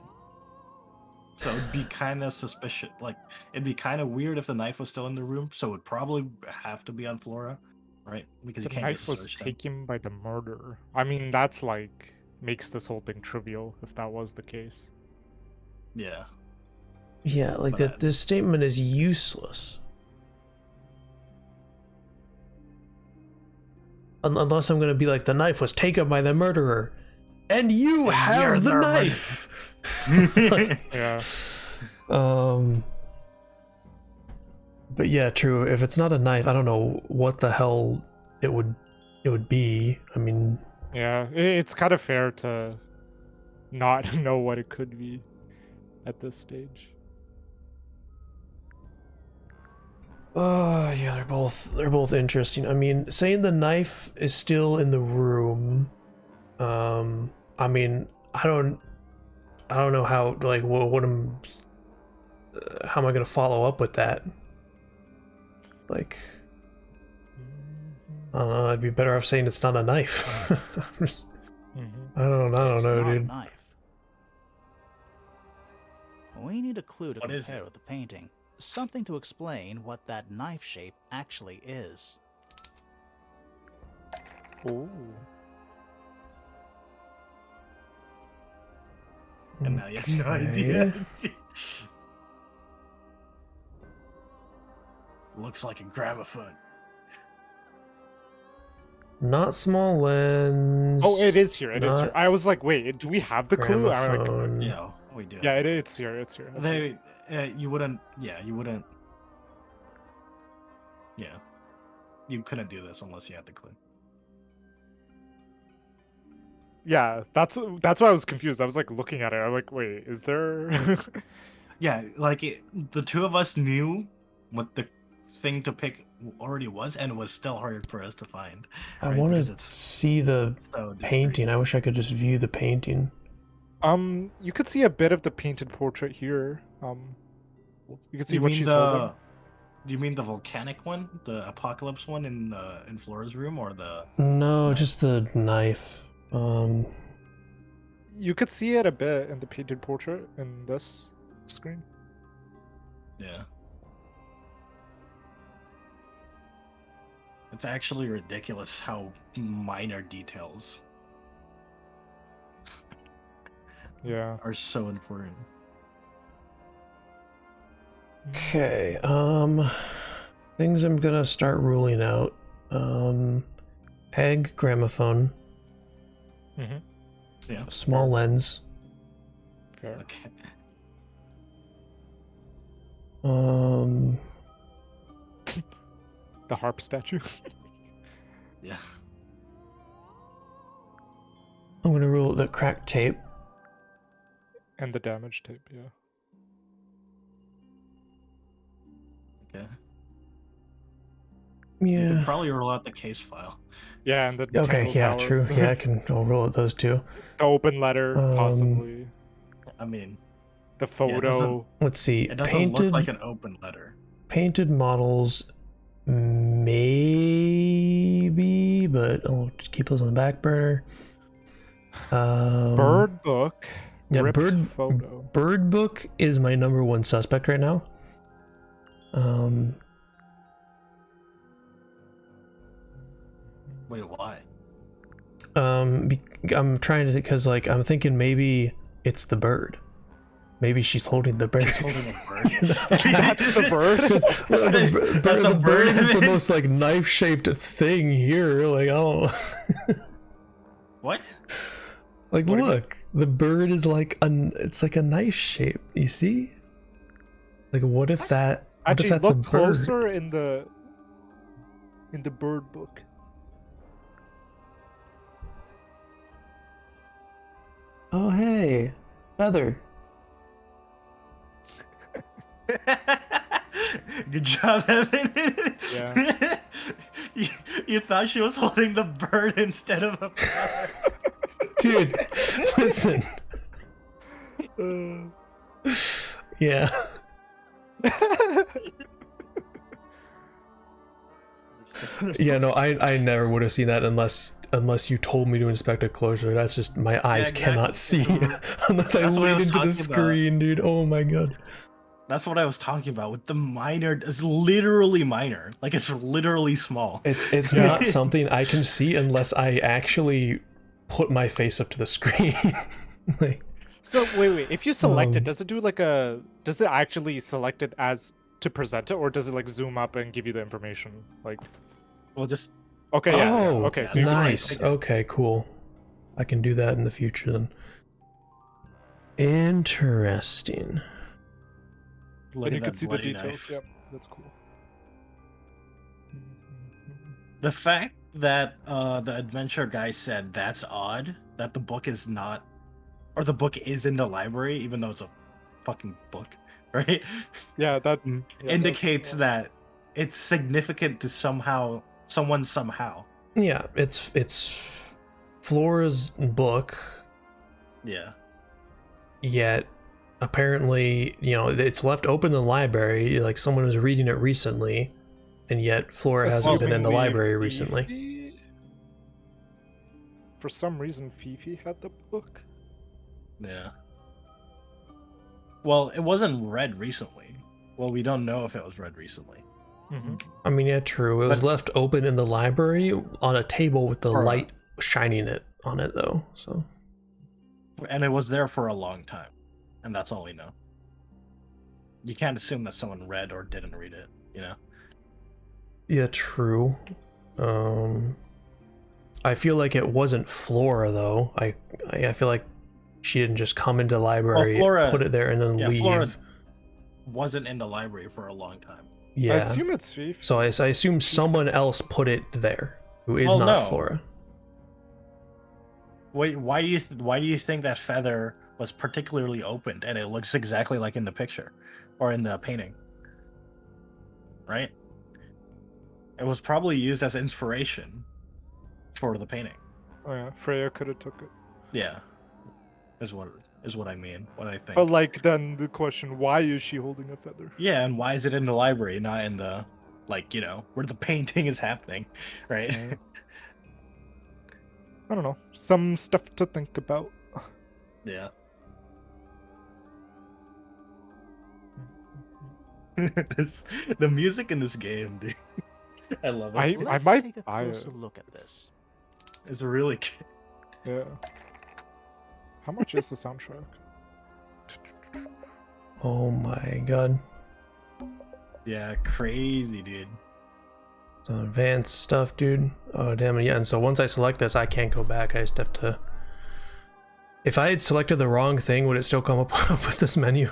So it'd be kind of suspicious. Like, it'd be kind of weird if the knife was still in the room. So it'd probably have to be on Flora, right? Because The you can't knife just was search them. taken by the murderer. I mean, that's like makes this whole thing trivial if that was the case. Yeah. Yeah, like that. This statement is useless. Unless I'm gonna be like, the knife was taken by the murderer, and you have the knife. Yeah. But yeah, true. If it's not a knife, I don't know what the hell it would be. I mean, Yeah, it's kind of fair to not know what it could be at this stage. yeah, they're both interesting. I mean, saying the knife is still in the room. I mean, I don't know how, like, what am how am I gonna follow up with that? Like, I don't know. I'd be better off saying it's not a knife. I don't know, It's not a dude. knife. We need a clue to What is compare with the painting. Something to explain what that knife shape actually is. Oh. And now you have no idea. Looks like a gramophone. Not small lens. Oh, it is here. It is here. not I was like, wait, do we have the clue? I'm like, gramophone. Yeah, we do. yeah, it's here. It's here. I see it. You wouldn't. Yeah, you wouldn't. Yeah, you couldn't do this unless you had the clue. Yeah, that's why I was confused. I was like looking at it. I'm like, wait, is there? Yeah, like the 2 of us knew what the thing to pick already was, and it was still hard for us to find. I right? want Because to it's see the so discreet. painting. I wish I could just view the painting. You could see a bit of the painted portrait here. You can see You what mean she's the? holding. Do you mean the volcanic one, the apocalypse one in Flora's room, or the? No, knife? just the knife. You could see it a bit in the painted portrait in this screen. Yeah. It's actually ridiculous how minor details Yeah. are so important. Okay, things I'm gonna start ruling out. Egg gramophone, Mm-hmm. Yeah. small lens. Fair. Okay. The harp statue. Yeah. I'm gonna rule the cracked tape. And the damage tape, yeah. Okay. You Yeah. could probably roll out the case file. Yeah, and the Okay, Tangled yeah, Tower. true. Yeah, I'll roll at those two. The open letter, possibly. I mean, The yeah, it doesn't, photo. Let's see. it doesn't Painted look like an open letter. painted models, maybe, but I'll just keep those on the back burner. Bird book. Yeah, ripped photo. Bird book is my number one suspect right now. Wait, why? I'm trying to, because like I'm thinking maybe it's the bird. Maybe she's holding the bird. She's holding a bird. That's the bird? The bird is the most like knife-shaped thing here. Like, oh, What? like look, the bird is like it's like a knife shape. You see? Like, what if that? What Actually, if that's look a bird? closer in the bird book. Oh hey, feather. Good job, Evan. Yeah. you thought she was holding the bird instead of a feather. Dude, listen. Yeah. Yeah, no, I never would have seen that unless you told me to inspect it closer. That's just my eyes exactly. cannot see unless I That's what I lean was into the talking about. screen, dude. Oh my god. That's what I was talking about with the minor. It's literally minor. Like, it's literally small. It's not something I can see unless I actually put my face up to the screen. Like, So wait. If you select it, does it do like a? Does it actually select it as to present it, or does it like zoom up and give you the information? Like, Well, just okay, yeah. oh, Okay, so you can nice. see it. Okay, cool. I can do that in the future then. Interesting. look And at you can that see the bloody details. knife. Yep, that's cool. The fact that the adventure guy said that's odd, that the book is not, or the book is in the library, even though it's a fucking book, right? Yeah, that indicates that's, that it's significant to someone somehow. Yeah, it's Flora's book, Yeah. yet apparently, it's left open in the library, like someone was reading it recently, and yet Flora hasn't been in the Assumingly library recently. Fifi- For some reason, Fifi had the book. Yeah. Well, it wasn't read recently. Well, we don't know if it was read recently. I mean, yeah, true. It was left open in the library on a table with the For- light shining it on it, though. So, And it was there for a long time. And that's all we know. You can't assume that someone read or didn't read it, you know? yeah, true. I feel like it wasn't Flora though. I feel like she didn't just come into the library, Flora- put it there, and then leave. Flora wasn't in the library for a long time. Yeah. I assume it's Fifi. So I assume someone else put it there, who is Well, not no. Flora. Wait, why do you think that feather was particularly opened and it looks exactly like in the picture or in the painting? Right? It was probably used as inspiration for the painting. Oh yeah, Freya could have took it. Yeah. Is what is what I mean. What I think. But like, then the question: why is she holding a feather? Yeah, and why is it in the library, not in the, like, you know, where the painting is happening, right? Right. I don't know. Some stuff to think about. Yeah. The music in this game, dude. I love it. I Let's might take a buy closer it. look at this. It's really good. Yeah. How much is the soundtrack? Oh my god. Yeah, crazy, dude. Some advanced stuff, dude. Oh damn it, yeah, and so once I select this, I can't go back. I just have to... If I had selected the wrong thing, would it still come up with this menu?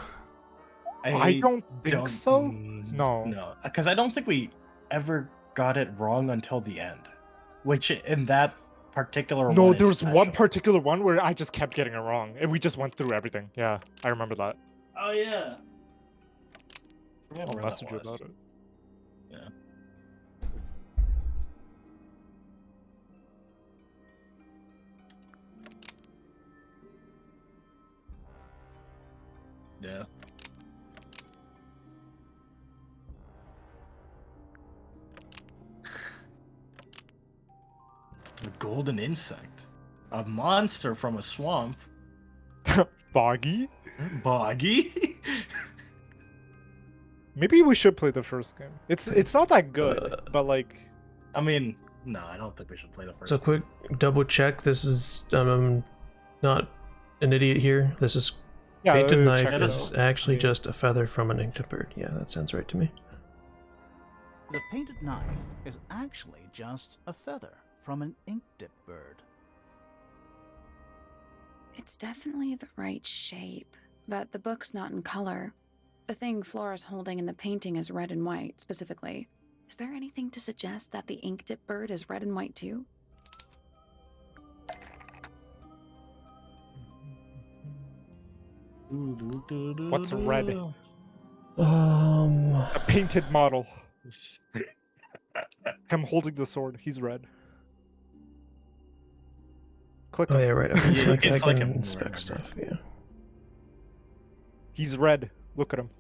I don't think so. No. No, because I don't think we ever got it wrong until the end. Which, in that particular No, one, there is was one special. particular one where I just kept getting it wrong, and we just went through everything. Yeah, I remember that. Oh, yeah. I'll message you about it. Yeah. Yeah. The golden insect. A monster from a swamp. Boggy? Boggy? Maybe we should play the first game. It's not that good, but like... I mean, no, I don't think we should play the first So quick double check. This is... I'm not an idiot here. This is painted knife. check This it is out. actually just a feather from an inked bird. Yeah, that sounds right to me. The painted knife is actually just a feather from an ink-dip bird. It's definitely the right shape, but the book's not in color. The thing Flora's holding in the painting is red and white, specifically. Is there anything to suggest that the ink dip bird is red and white too? What's red? A painted model. Him holding the sword. He's red. Click Oh him. yeah, right. Okay, Yeah, so you can I click can him. inspect Right, stuff. Yeah. He's red. Look at him.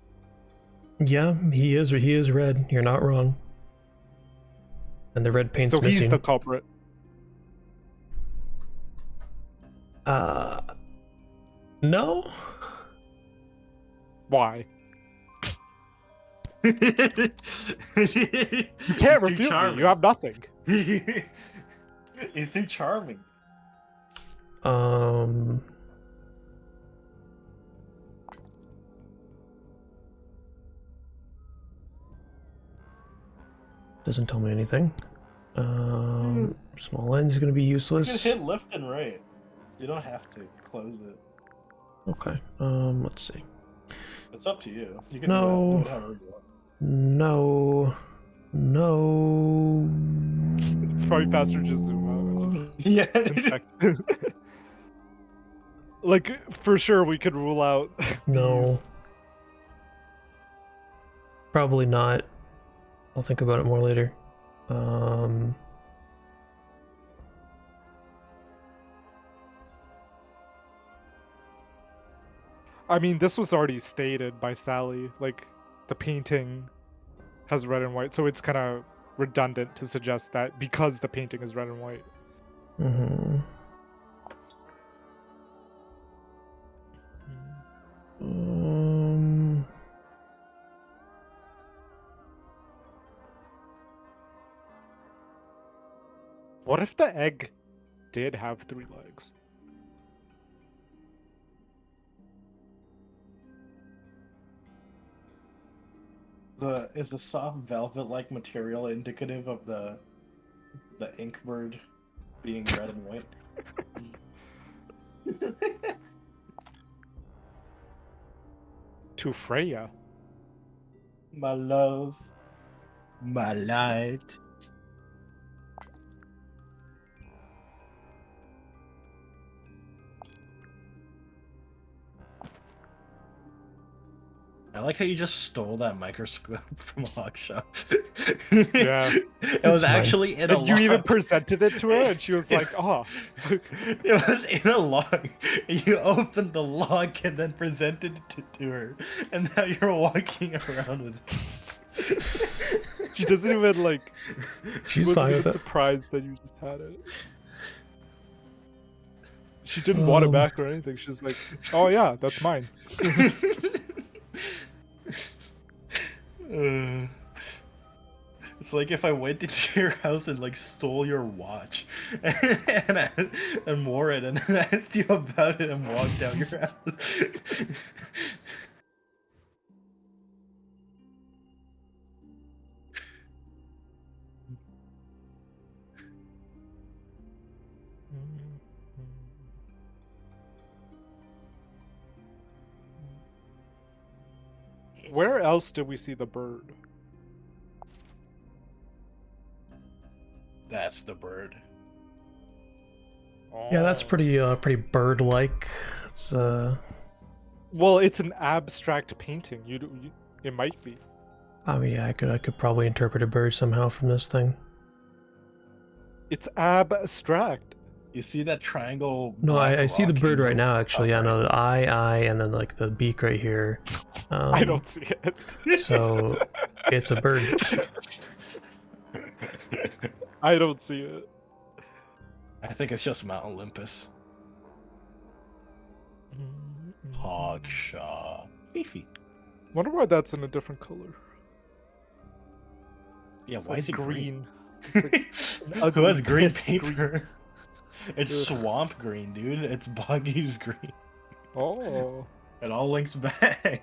Yeah, he is. He is red. You're not wrong. And the red paint's So missing. he's the culprit. No. Why? You can't refute me. You have nothing. He's too charming. Doesn't tell me anything. Small lens is gonna be You useless. can hit left and right. You don't have to close it. Okay. Let's see. It's up to you. You can No. do it however you want. No. No. It's probably faster to just zoom out. And just Yeah. inspect. Like, for sure, we could rule out No. these. Probably not. I'll think about it more later. I mean, this was already stated by Sally. Like, the painting has red and white, so it's kind of redundant to suggest that because the painting is red and white. Mm-hmm. What if the egg did have 3 legs? Is the soft velvet-like material indicative of the ink bird being red and white? To Freya. My love, my light. I like how you just stole that microscope from Hawkshaw. Yeah. It was It's mine. actually in a And you even log. presented it to her, and she was like, "Oh." It was in a log. You opened the log and then presented it to her, and now you're walking around with it. She doesn't even like. She She's wasn't fine with even it. surprised that you just had it. She didn't want it Um, back or anything. She's like, "Oh yeah, that's mine." It's like if I went into your house and like stole your watch and wore it and then asked you about it and walked out your house. Where else did we see the bird? That's the bird. Yeah, that's Oh. pretty bird-like. It's Well, it's an abstract painting. It might be. I mean, yeah, I could probably interpret a bird somehow from this thing. It's abstract. You see that triangle? No, black I see the rock bird in right now. the Actually, yeah, top no, right? the eye, and then like the beak right here. I don't see it. So it's a bird. I don't see it. I think it's just Mount Olympus. Hogshaw. Beefy. Wonder why that's in a different color. Yeah, It's why like is it green? green. Who has green pissed paper? It's Ugh. swamp green, dude. It's Buggy's green. Oh, It all links back.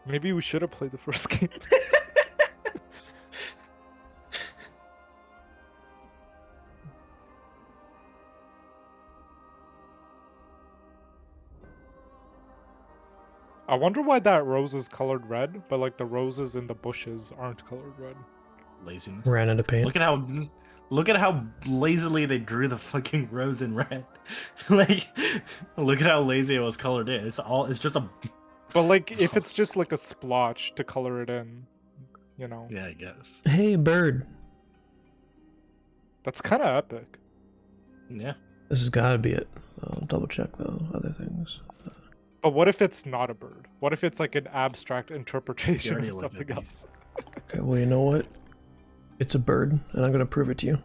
maybe we should have played the first game. I wonder why that rose is colored red, but like the roses in the bushes aren't colored red. Laziness. Ran out of paint. Look at how lazily they drew the fucking rose in red. Like, look at how lazy it was colored in. It's just a. But like, if it's just like a splotch to color it in, you know, Yeah, I guess. Hey, bird. that's kind of epic. Yeah. This has got to be it. I'll double check though. Other things. But what if it's not a bird? What if it's like an abstract interpretation already of looked at something these. else? Okay, well, you know what? It's a bird, and I'm gonna prove it to you.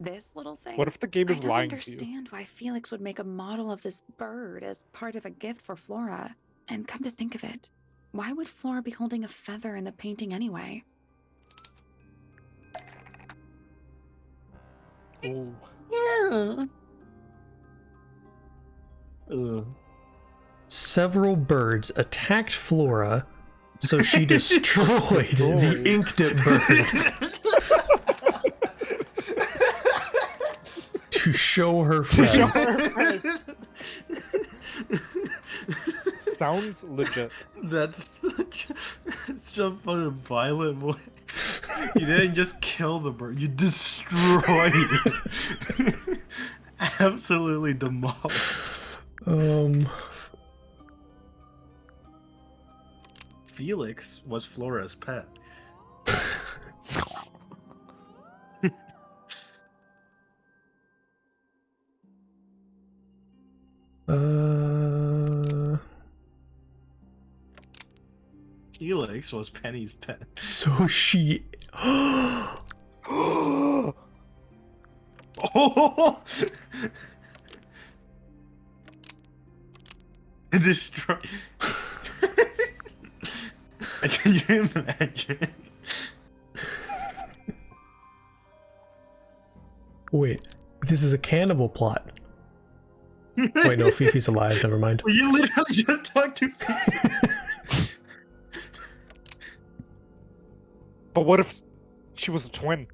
This little thing? What if the game is I don't lying to you? understand why Felix would make a model of this bird as part of a gift for Flora. And come to think of it, why would Flora be holding a feather in the painting anyway? Oh. Yeah. Several birds attacked Flora, so she destroyed the ink dip bird to show her friends. Sounds legit. That's such a fucking violent way. You didn't just kill the bird, you destroyed it. Absolutely demolished. Felix was Flora's pet. Felix was Penny's pet. So she. Oh! Destroy. Can you imagine? Wait, this is a cannibal plot. Wait, no, Fifi's alive. Never mind. Well, you literally just talked to Fifi. But what if she was a twin?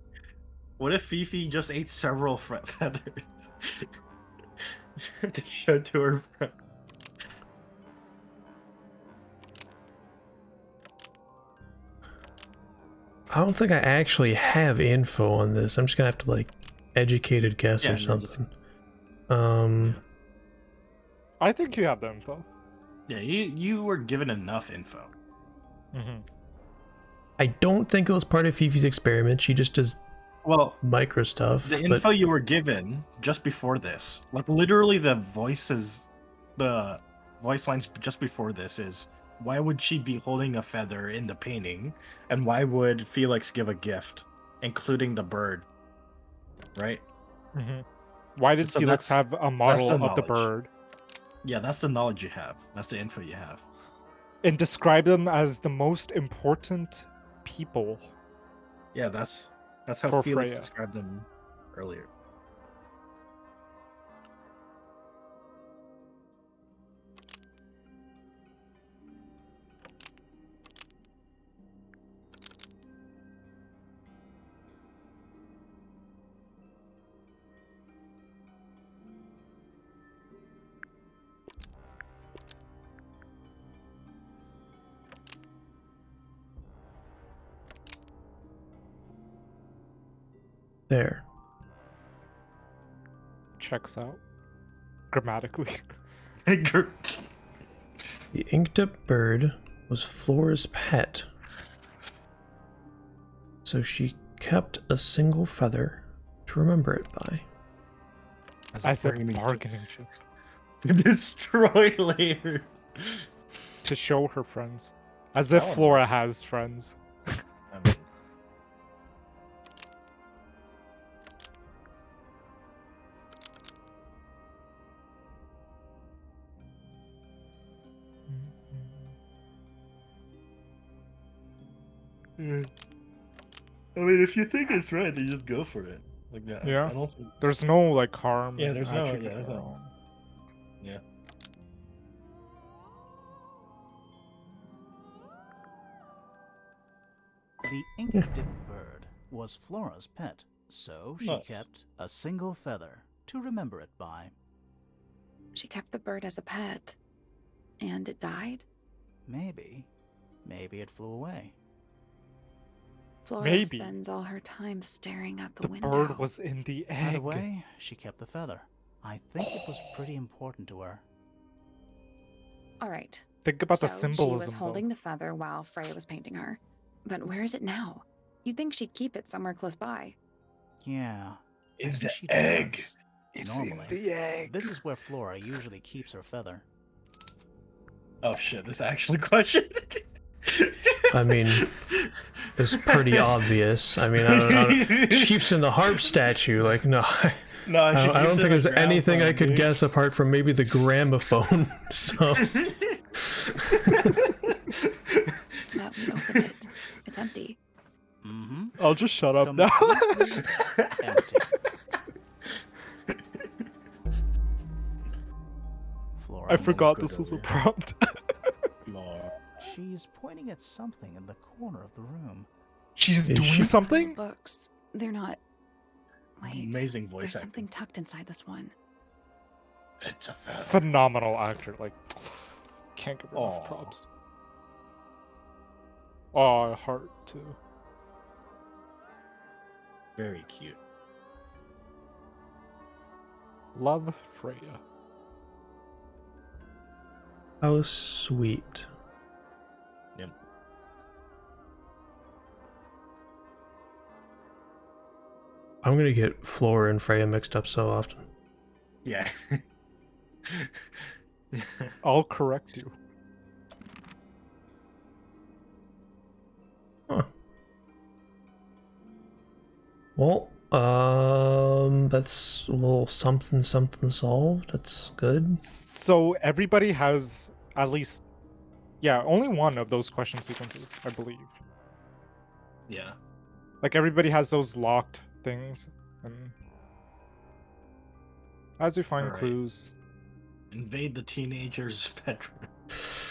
What if Fifi just ate several feathers to show to her friend? I don't think I actually have info on this. I'm just gonna have to like educated guess Yeah, or you're just- something. I think you have the info. Yeah, you were given enough info. Mm-hmm. I don't think it was part of Fifi's experiment. She just does Well, micro stuff. the but info you were given just before this, like literally the voice lines just before this is, why would she be holding a feather in the painting, and why would Felix give a gift, including the bird, right? Mm-hmm. Why did So Felix that's- have a model the of the knowledge. bird Yeah, that's the knowledge you have. That's the info you have. and describe them as the most important people? Yeah, that's how For Felix Freya. described them earlier. there. Checks out grammatically. The ink-tip bird was Flora's pet, so she kept a single feather to remember it by. I said bargaining chip. Destroy later. To show her friends. As if That one Flora works. has friends. I mean, I mean, if you think it's right, then just go for it. Like that. Yeah. I don't think. There's no like harm. Yeah, in there's no. actually Yeah, there's getting it no. wrong. Yeah. The ink-tip bird was Flora's pet, so she Nice. kept a single feather to remember it by. She kept the bird as a pet. And it died? Maybe it flew away. Flora Maybe. spends all her time staring out the The window. bird was in the egg. By the way, she kept the feather. I think it was pretty important to her. All right. Think about the So symbolism. she was holding the feather while Freya was painting her. But where is it now? You'd think she'd keep it somewhere close by. Yeah. I In think the she egg. does. It's Normally, in the egg. this is where Flora usually keeps her feather. Oh shit! This actually question. I mean, it's pretty obvious. I mean, I don't. She keeps in the harp statue. Like, no, No, I she don't keeps think it there's in the anything I gramophone, could dude. guess apart from maybe the gramophone. So, Let me open it. It's empty. Mm-hmm. I'll just shut up now. Completely empty. Flora I forgot good this was a over here. prompt. Lord. She's pointing at something in the corner of the room. She's Is doing she? Pile of something? books. They're not. Wait. Amazing voice There's acting. something tucked inside this one. It's a feather. Phenomenal actor. Like, can't give her enough Aw. props. Oh, heart too. Very cute. Love Freya. how sweet. Yep. I'm gonna get Flora and Freya mixed up so often. Yeah. I'll correct you. Huh. Well, that's a little something solved. That's good. So everybody has at least, yeah, only one of those question sequences, I believe. Yeah. Like everybody has those locked things, and as you find Alright. clues, Invade the teenager's bedroom.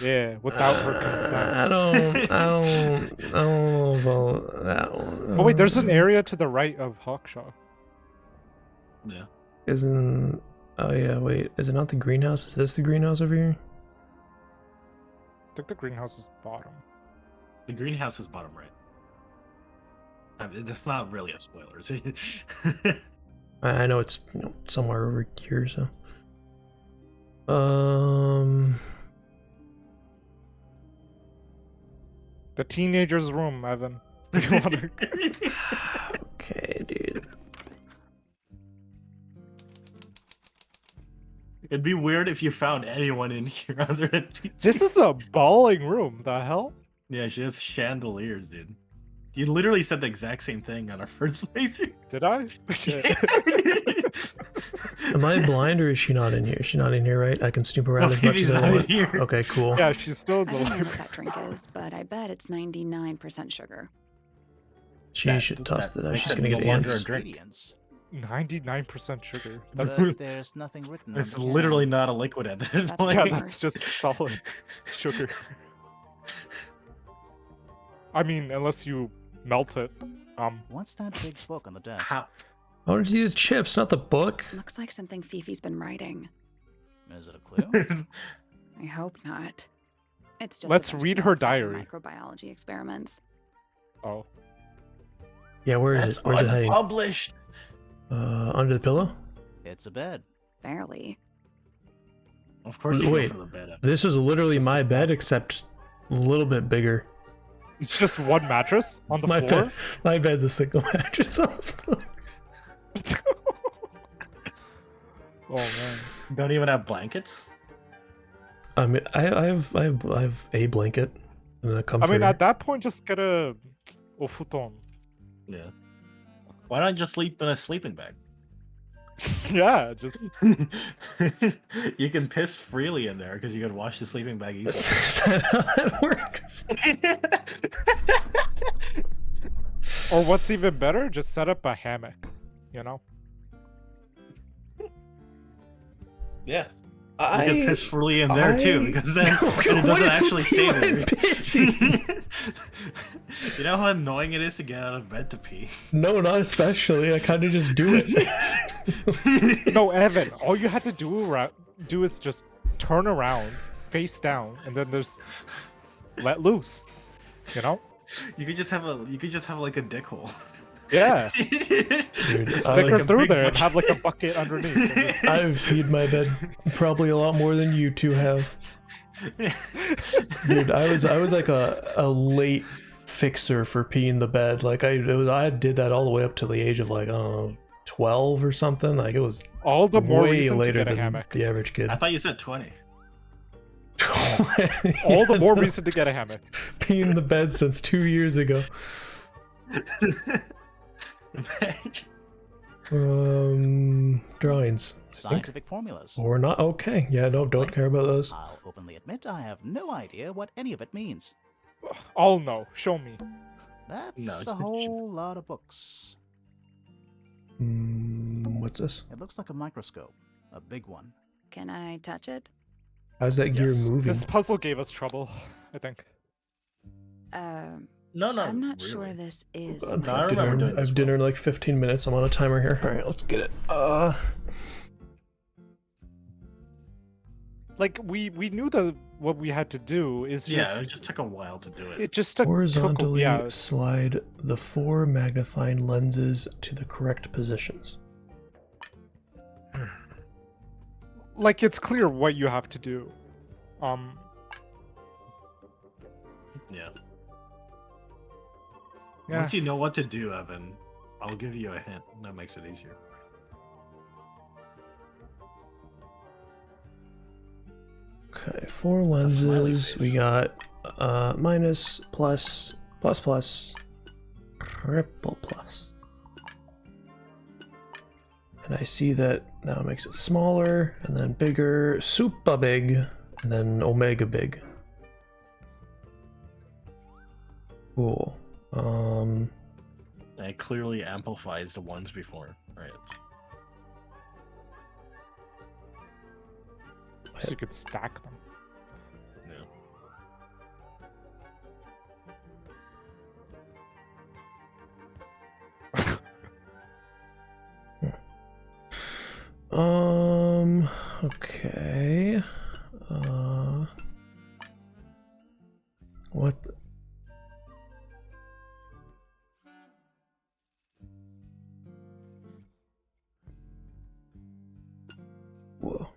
yeah, without her consent. I don't know about that one. Oh wait, there's an area to the right of Hawkshaw. Yeah. Isn't? Oh yeah, wait. Is it not the greenhouse? Is this the greenhouse over here? I think the greenhouse is bottom. The greenhouse is bottom right. I mean, that's not really a spoiler. is it? I know it's somewhere over here. So, The teenager's room, Evan. You wanna- Okay, dude. It'd be weird if you found anyone in here other than This is a bawling room. The hell? Yeah, she has chandeliers, dude. You literally said the exact same thing on our first playthrough. Did I? Shit. Am I blind or is she not in here? Is she not in here, right? I can snoop around No, as much as Phoebe's I not want. here. Okay, cool. Yeah, she's still in I the don't know what library. that drink is, but I bet it's 99% sugar. She should toss that out. makes She's it gonna no get longer ants. a drink. Ingredients. 99% sugar. But That's there's nothing written on It's the literally can. not a liquid at that That's point. yeah, Like that's just solid sugar. I mean, unless you melt it. What's that big book on the desk? How? I want to see the chips, not the book. Looks like something Fifi's been writing. Is it a clue? I hope not. It's just. a Let's bunch of read her notes about diary. Microbiology experiments. Oh. Yeah, where is That's it? Where's it hiding? unpublished. Under the pillow? It's a bed. Barely. Of course you Wait, go for the bed. this is literally It's just my a bed, bed. except a little bit bigger. It's just one mattress on the My floor? bed, my bed's a single mattress on the floor. Oh man. Don't even have blankets. I mean, I have a blanket and a I comforter. mean, at that point, just get a futon. Yeah. Why not just sleep in a sleeping bag? Yeah, just You can piss freely in there because you can wash the sleeping bag easily. Is that how that works? or what's even better, just set up a hammock. You know. Yeah. You can piss freely in there too, because then Okay, it what doesn't is actually with stay you there. and pissing? You know how annoying it is to get out of bed to pee? No, not especially. I kind of just do it. No, Evan. All you had to do is just turn around, face down, and then there's let loose. You know. You could just have like a dick hole. Yeah. Dude, Just I stick like her a through big there and bucket. have like a bucket underneath. and just- I've peed my bed probably a lot more than you two have. Dude, I was like a late fixer for peeing the bed. Like I did that all the way up to the age of like I don't know 12 or something. Like it was All the more way reason to later get a than hammock. the average kid. I thought you said 20. All the more reason to get a hammock. Peeing the bed since 2 years ago. Drawings. I think. Scientific formulas. Or not. Okay. Yeah, no, don't care about those. I'll openly admit I have no idea what any of it means. I'll know. Show me. That's No, a whole lot of books. What's this? It looks like a microscope. A big one. Can I touch it? How's that gear Yes. moving? This puzzle gave us trouble, I think. No, I'm not really. sure this is. I No, I have remember dinner, doing I this have dinner in like 15 minutes. I'm on a timer here. All right, let's get it. Like we knew what we had to do is Yeah, just it just took a while to do it. it just took Horizontally yeah. slide the 4 magnifying lenses to the correct positions. Like it's clear what you have to do. Yeah. Yeah. Once you know what to do, Evan, I'll give you a hint. That makes it easier. Okay, 4 a smiley lenses. face. We got minus, plus, plus, plus, triple plus. And I see that now it makes it smaller, and then bigger, super big, and then omega big. Cool. And it clearly amplifies the ones before, right? So you could stack them. Yeah. Okay. What? Whoa.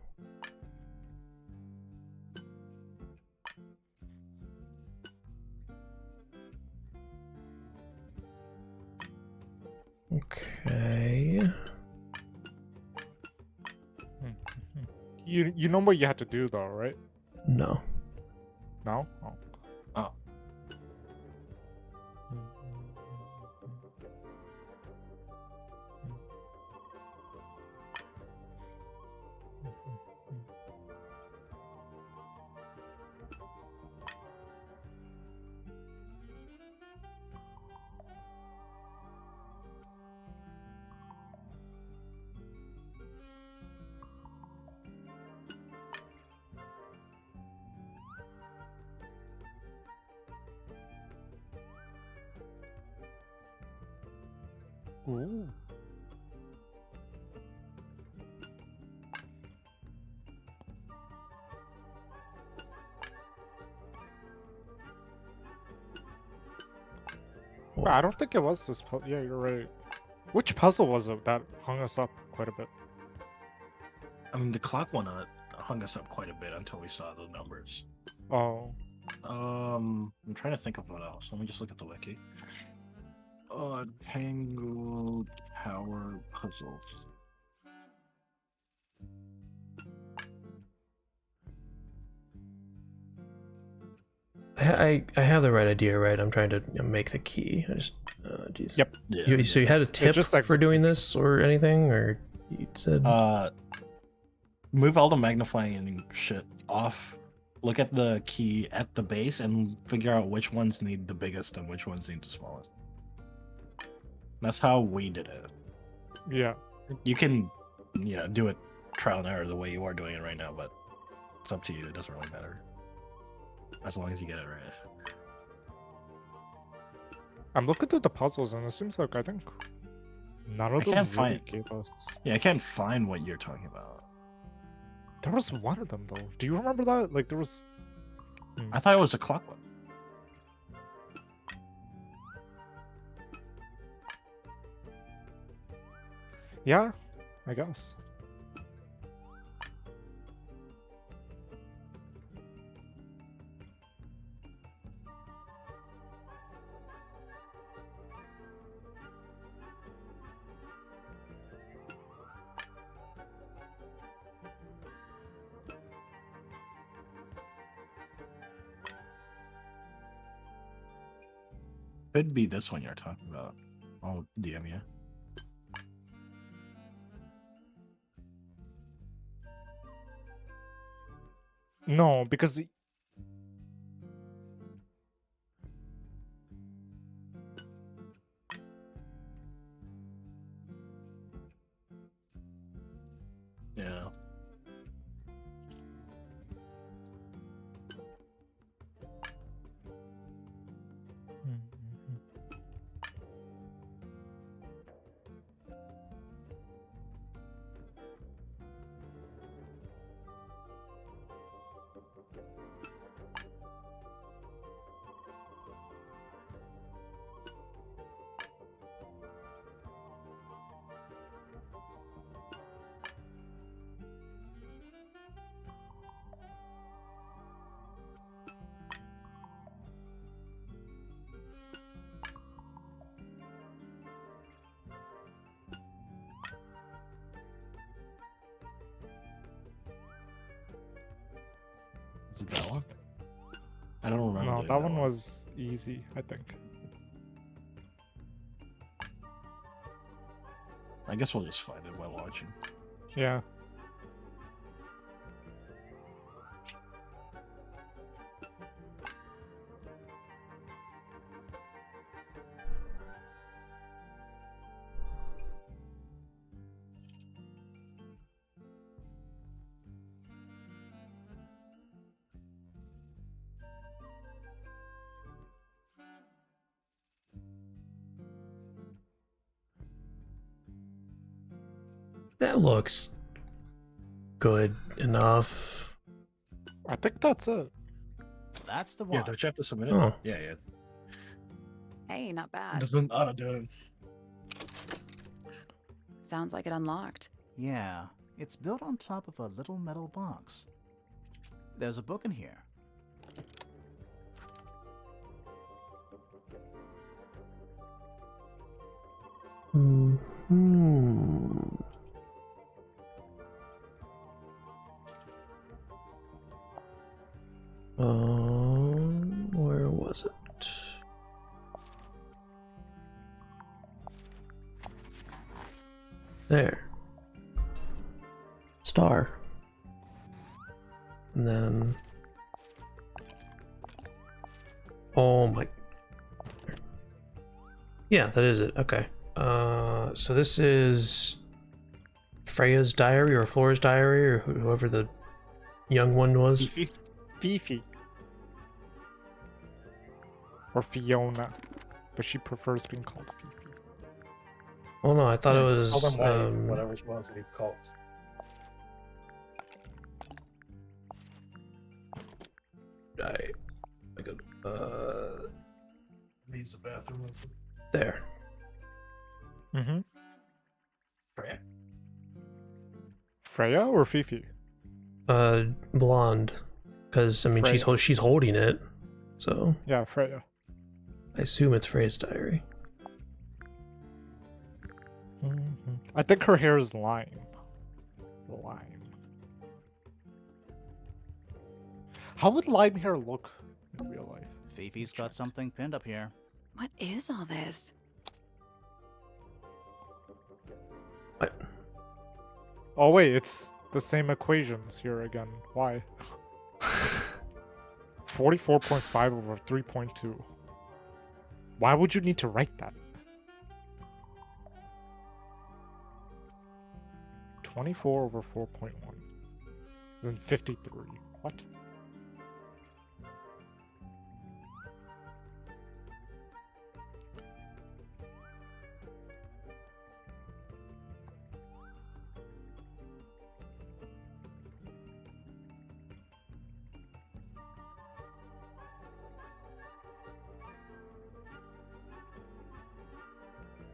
Okay. You know what you had to do though, right? No. No? Oh. Oh. Ooh. Well, I don't think it was this puzzle. Yeah, you're right. Which puzzle was it that hung us up quite a bit? I mean, the clock one hung us up quite a bit until we saw the numbers. Oh. I'm trying to think of what else. Let me just look at the wiki. Tangled Tower puzzles. I have the right idea, right? I'm trying to make the key. I just, geez. Yep. Yeah. So you had a tip just for doing this or anything, or you said? Move all the magnifying shit off. Look at the key at the base and figure out which ones need the biggest and which ones need the smallest. That's how we did it. Yeah. You can, do it trial and error the way you are doing it right now, but it's up to you. It doesn't really matter. As long as you get it right. I'm looking through the puzzles and it seems like I think none of I them can't really find- gave us. Yeah, I can't find what you're talking about. There was one of them though. Do you remember that? Like there was. I thought it was the clock one. Yeah, I guess. Could be this one you're talking about. I'll DM you. No, because Yeah. Is it that one? I don't remember. no, doing that one was easy, I think. I guess we'll just find it while watching. Yeah. That looks good enough. I think that's it. That's the Yeah, one. don't you have to submit it? Oh. Yeah. Hey, not It bad. doesn't auto do it. Sounds like it unlocked. Yeah, it's built on top of a little metal box. There's a book in here. Hmm. Where was it? There. Star. And then... Oh my... Yeah, that is it. Okay. So this is Freya's diary or Flora's diary or whoever the young one was. Fifi. Or Fiona. But she prefers being called Fifi. Oh no, I thought it was Tell them whatever she wants to be called. Needs the bathroom. There. Mm-hmm. Freya? Freya or Fifi? Blonde. Because I mean Freya. she's holding it. So Yeah, Freya. I assume it's Freya's diary. I think her hair is lime. Lime. How would lime hair look in real life? Fifi's got something pinned up here. What is all this? What? Oh wait, it's the same equations here again. Why? 44.5 over 3.2. Why would you need to write that? 24 over 4.1. Then 53. What?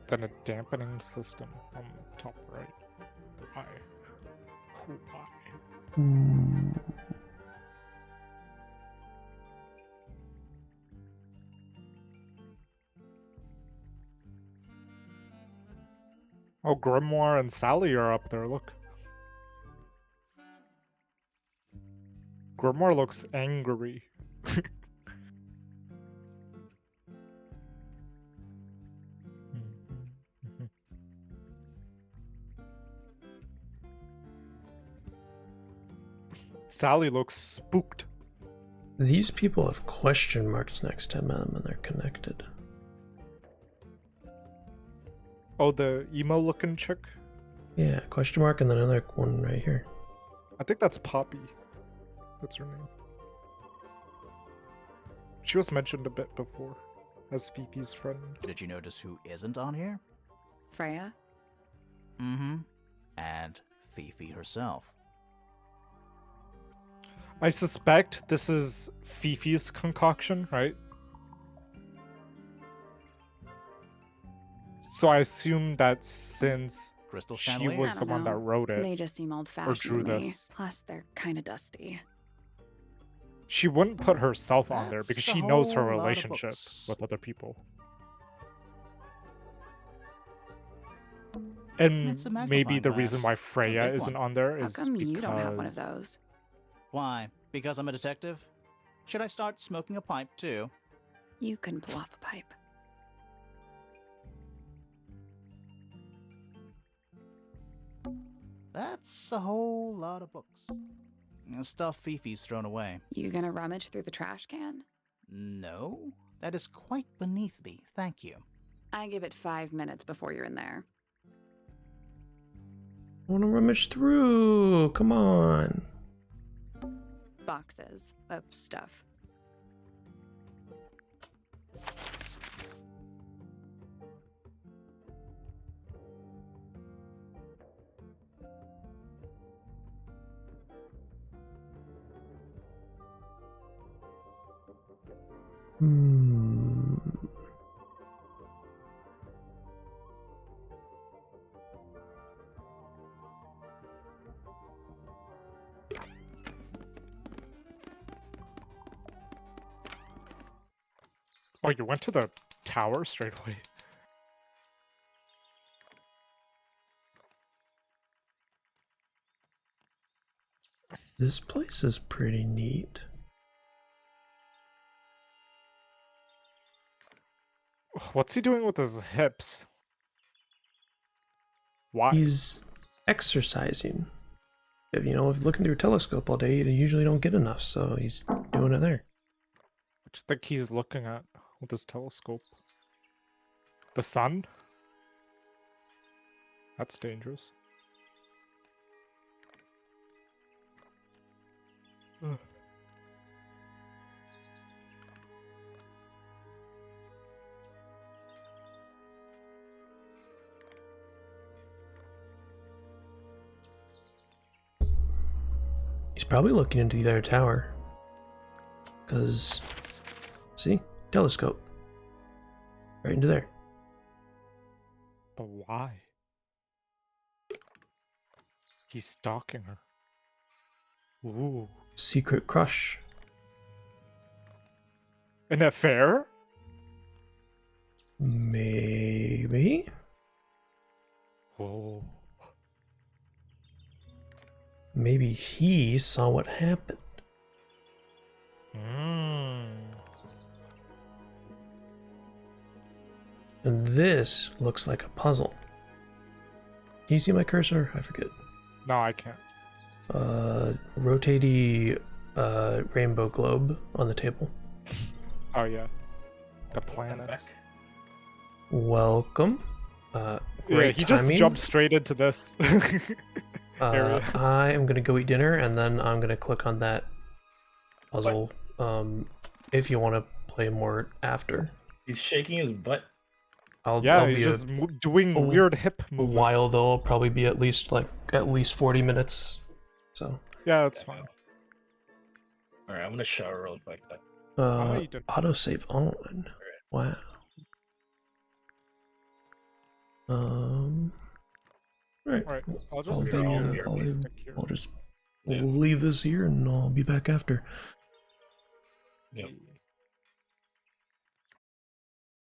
Then a dampening system on the top right. Why? Why? Oh, Grimoire and Sally are up there, look. Grimoire looks angry. Sally looks spooked. These people have question marks next to them and they're connected. Oh, the emo looking chick? Yeah, question mark and then another one right here. I think that's Poppy. That's her name. She was mentioned a bit before as Fifi's friend. Did you notice who isn't on here? Freya? Mm-hmm. And Fifi herself. I suspect this is Fifi's concoction, right? So I assume that since Crystal she chandelier? was I the don't one that know. wrote it, They just seem or old-fashioned drew to me. this, Plus, they're kind of dusty. she wouldn't put herself on there because That's a she knows her whole lot of relationship books. with other people. And It's a maybe magnifying the reason glass. why A Freya big isn't one. on there How is come because you don't have one of those? Why? Because I'm a detective? Should I start smoking a pipe too? You can pull off a pipe. That's a whole lot of books. Stuff Fifi's thrown away. You gonna rummage through the trash can? No, that is quite beneath me, thank you. I give it 5 minutes before you're in there. I want to rummage through. Come on. Boxes of stuff. Oh, you went to the tower straight away. This place is pretty neat. What's he doing with his hips? Why? He's exercising. If you know, if looking through a telescope all day, you usually don't get enough, so he's doing it there. What do you think he's looking at with his telescope? The sun? That's dangerous. Ugh. He's probably looking into the other tower. Because, see? Telescope. Right into there. But why? He's stalking her. Ooh. Secret crush. An affair? Maybe? Whoa. Maybe he saw what happened. And this looks like a puzzle. Can you see my cursor? I forget. No, I can't. Rotatey rainbow globe on the table. Oh yeah. The planets. Welcome. Great he timing. just jumped straight into this area. I am gonna go eat dinner and then I'm gonna click on that puzzle. If you want to play more after. He's shaking his butt. I'll he's be just doing weird hip a movements. while though. I'll probably be at least 40 minutes. So yeah, that's fine. All right, I'm gonna shower real quick. Autosave on. Wow. Alright, I'll just stay here. I'll just leave this here and I'll be back after. Yep.